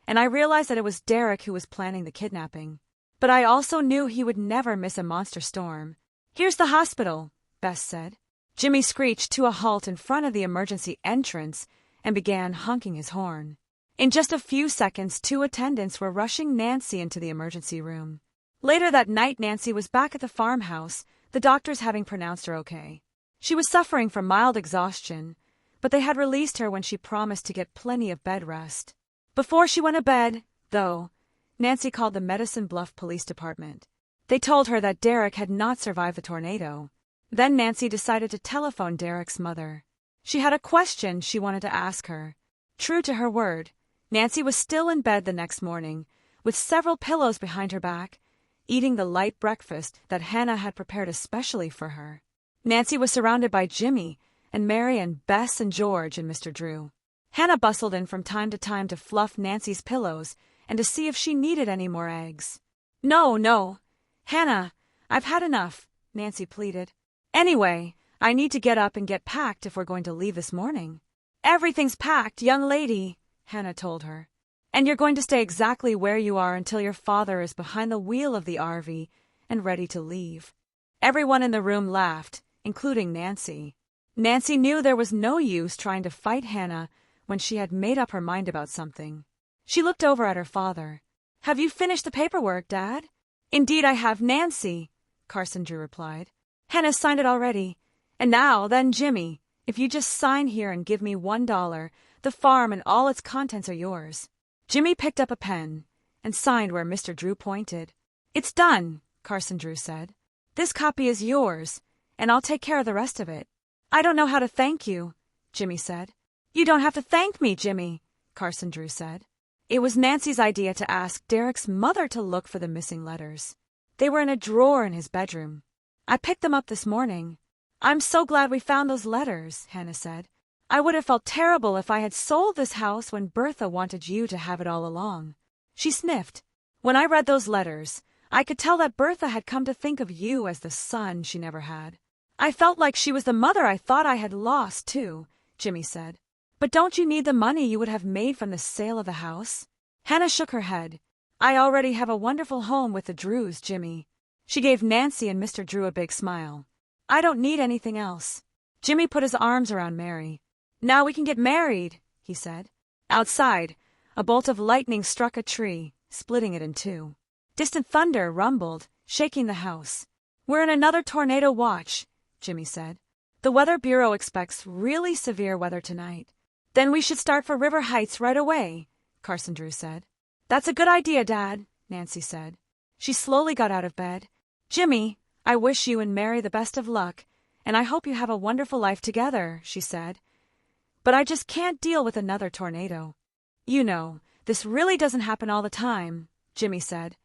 and I realized that it was Derek who was planning the kidnapping. But I also knew he would never miss a monster storm. Here's the hospital, Bess said. Jimmy screeched to a halt in front of the emergency entrance and began honking his horn. In just a few seconds, 2 attendants were rushing Nancy into the emergency room. Later that night, Nancy was back at the farmhouse, the doctors having pronounced her okay. She was suffering from mild exhaustion, but they had released her when she promised to get plenty of bed rest. Before she went to bed, though, Nancy called the Medicine Bluff Police Department. They told her that Derek had not survived the tornado. Then Nancy decided to telephone Derek's mother. She had a question she wanted to ask her. True to her word, Nancy was still in bed the next morning, with several pillows behind her back, eating the light breakfast that Hannah had prepared especially for her. Nancy was surrounded by Jimmy and Mary and Bess and George and Mr. Drew. Hannah bustled in from time to time to fluff Nancy's pillows and to see if she needed any more eggs. No, Hannah, I've had enough, Nancy pleaded. Anyway, I need to get up and get packed if we're going to leave this morning. Everything's packed, young lady, Hannah told her. And you're going to stay exactly where you are until your father is behind the wheel of the RV and ready to leave. Everyone in the room laughed, including Nancy. Nancy knew there was no use trying to fight Hannah when she had made up her mind about something. She looked over at her father. Have you finished the paperwork, Dad? Indeed I have, Nancy, Carson Drew replied. Hannah signed it already. And now, then, Jimmy, if you just sign here and give me $1, the farm and all its contents are yours. Jimmy picked up a pen and signed where Mr. Drew pointed. It's done, Carson Drew said. This copy is yours, and I'll take care of the rest of it. I don't know how to thank you, Jimmy said. You don't have to thank me, Jimmy, Carson Drew said. It was Nancy's idea to ask Derek's mother to look for the missing letters. They were in a drawer in his bedroom. I picked them up this morning. I'm so glad we found those letters, Hannah said. I would have felt terrible if I had sold this house when Bertha wanted you to have it all along. She sniffed. When I read those letters, I could tell that Bertha had come to think of you as the son she never had. I felt like she was the mother I thought I had lost, too, Jimmy said. But don't you need the money you would have made from the sale of the house? Hannah shook her head. I already have a wonderful home with the Drews, Jimmy. She gave Nancy and Mr. Drew a big smile. I don't need anything else. Jimmy put his arms around Mary. Now we can get married, he said. Outside, a bolt of lightning struck a tree, splitting it in two. Distant thunder rumbled, shaking the house. We're in another tornado watch, Jimmy said. The Weather Bureau expects really severe weather tonight. Then we should start for River Heights right away, Carson Drew said. That's a good idea, Dad, Nancy said. She slowly got out of bed. Jimmy, I wish you and Mary the best of luck, and I hope you have a wonderful life together, she said. But I just can't deal with another tornado. You know, this really doesn't happen all the time, Jimmy said.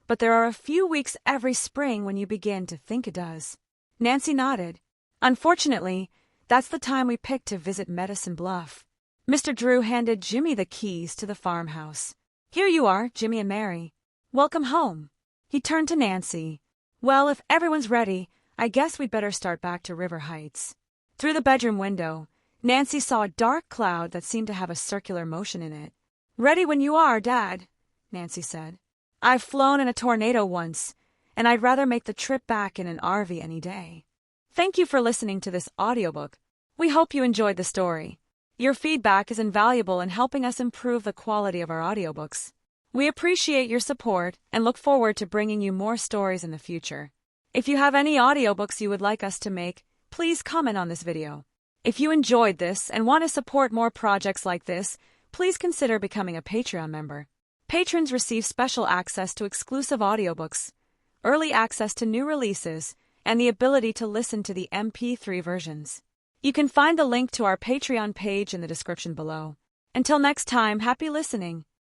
But there are a few weeks every spring when you begin to think it does. Nancy nodded. Unfortunately, that's the time we picked to visit Medicine Bluff. Mr. Drew handed Jimmy the keys to the farmhouse. Here you are, Jimmy and Mary. Welcome home. He turned to Nancy. Well, if everyone's ready, I guess we'd better start back to River Heights. Through the bedroom window, Nancy saw a dark cloud that seemed to have a circular motion in it. Ready when you are, Dad, Nancy said. I've flown in a tornado once, and I'd rather make the trip back in an RV any day. Thank you for listening to this audiobook. We hope you enjoyed the story. Your feedback is invaluable in helping us improve the quality of our audiobooks. We appreciate your support and look forward to bringing you more stories in the future. If you have any audiobooks you would like us to make, please comment on this video. If you enjoyed this and want to support more projects like this, please consider becoming a Patreon member. Patrons receive special access to exclusive audiobooks, early access to new releases, and the ability to listen to the MP3 versions. You can find the link to our Patreon page in the description below. Until next time, happy listening.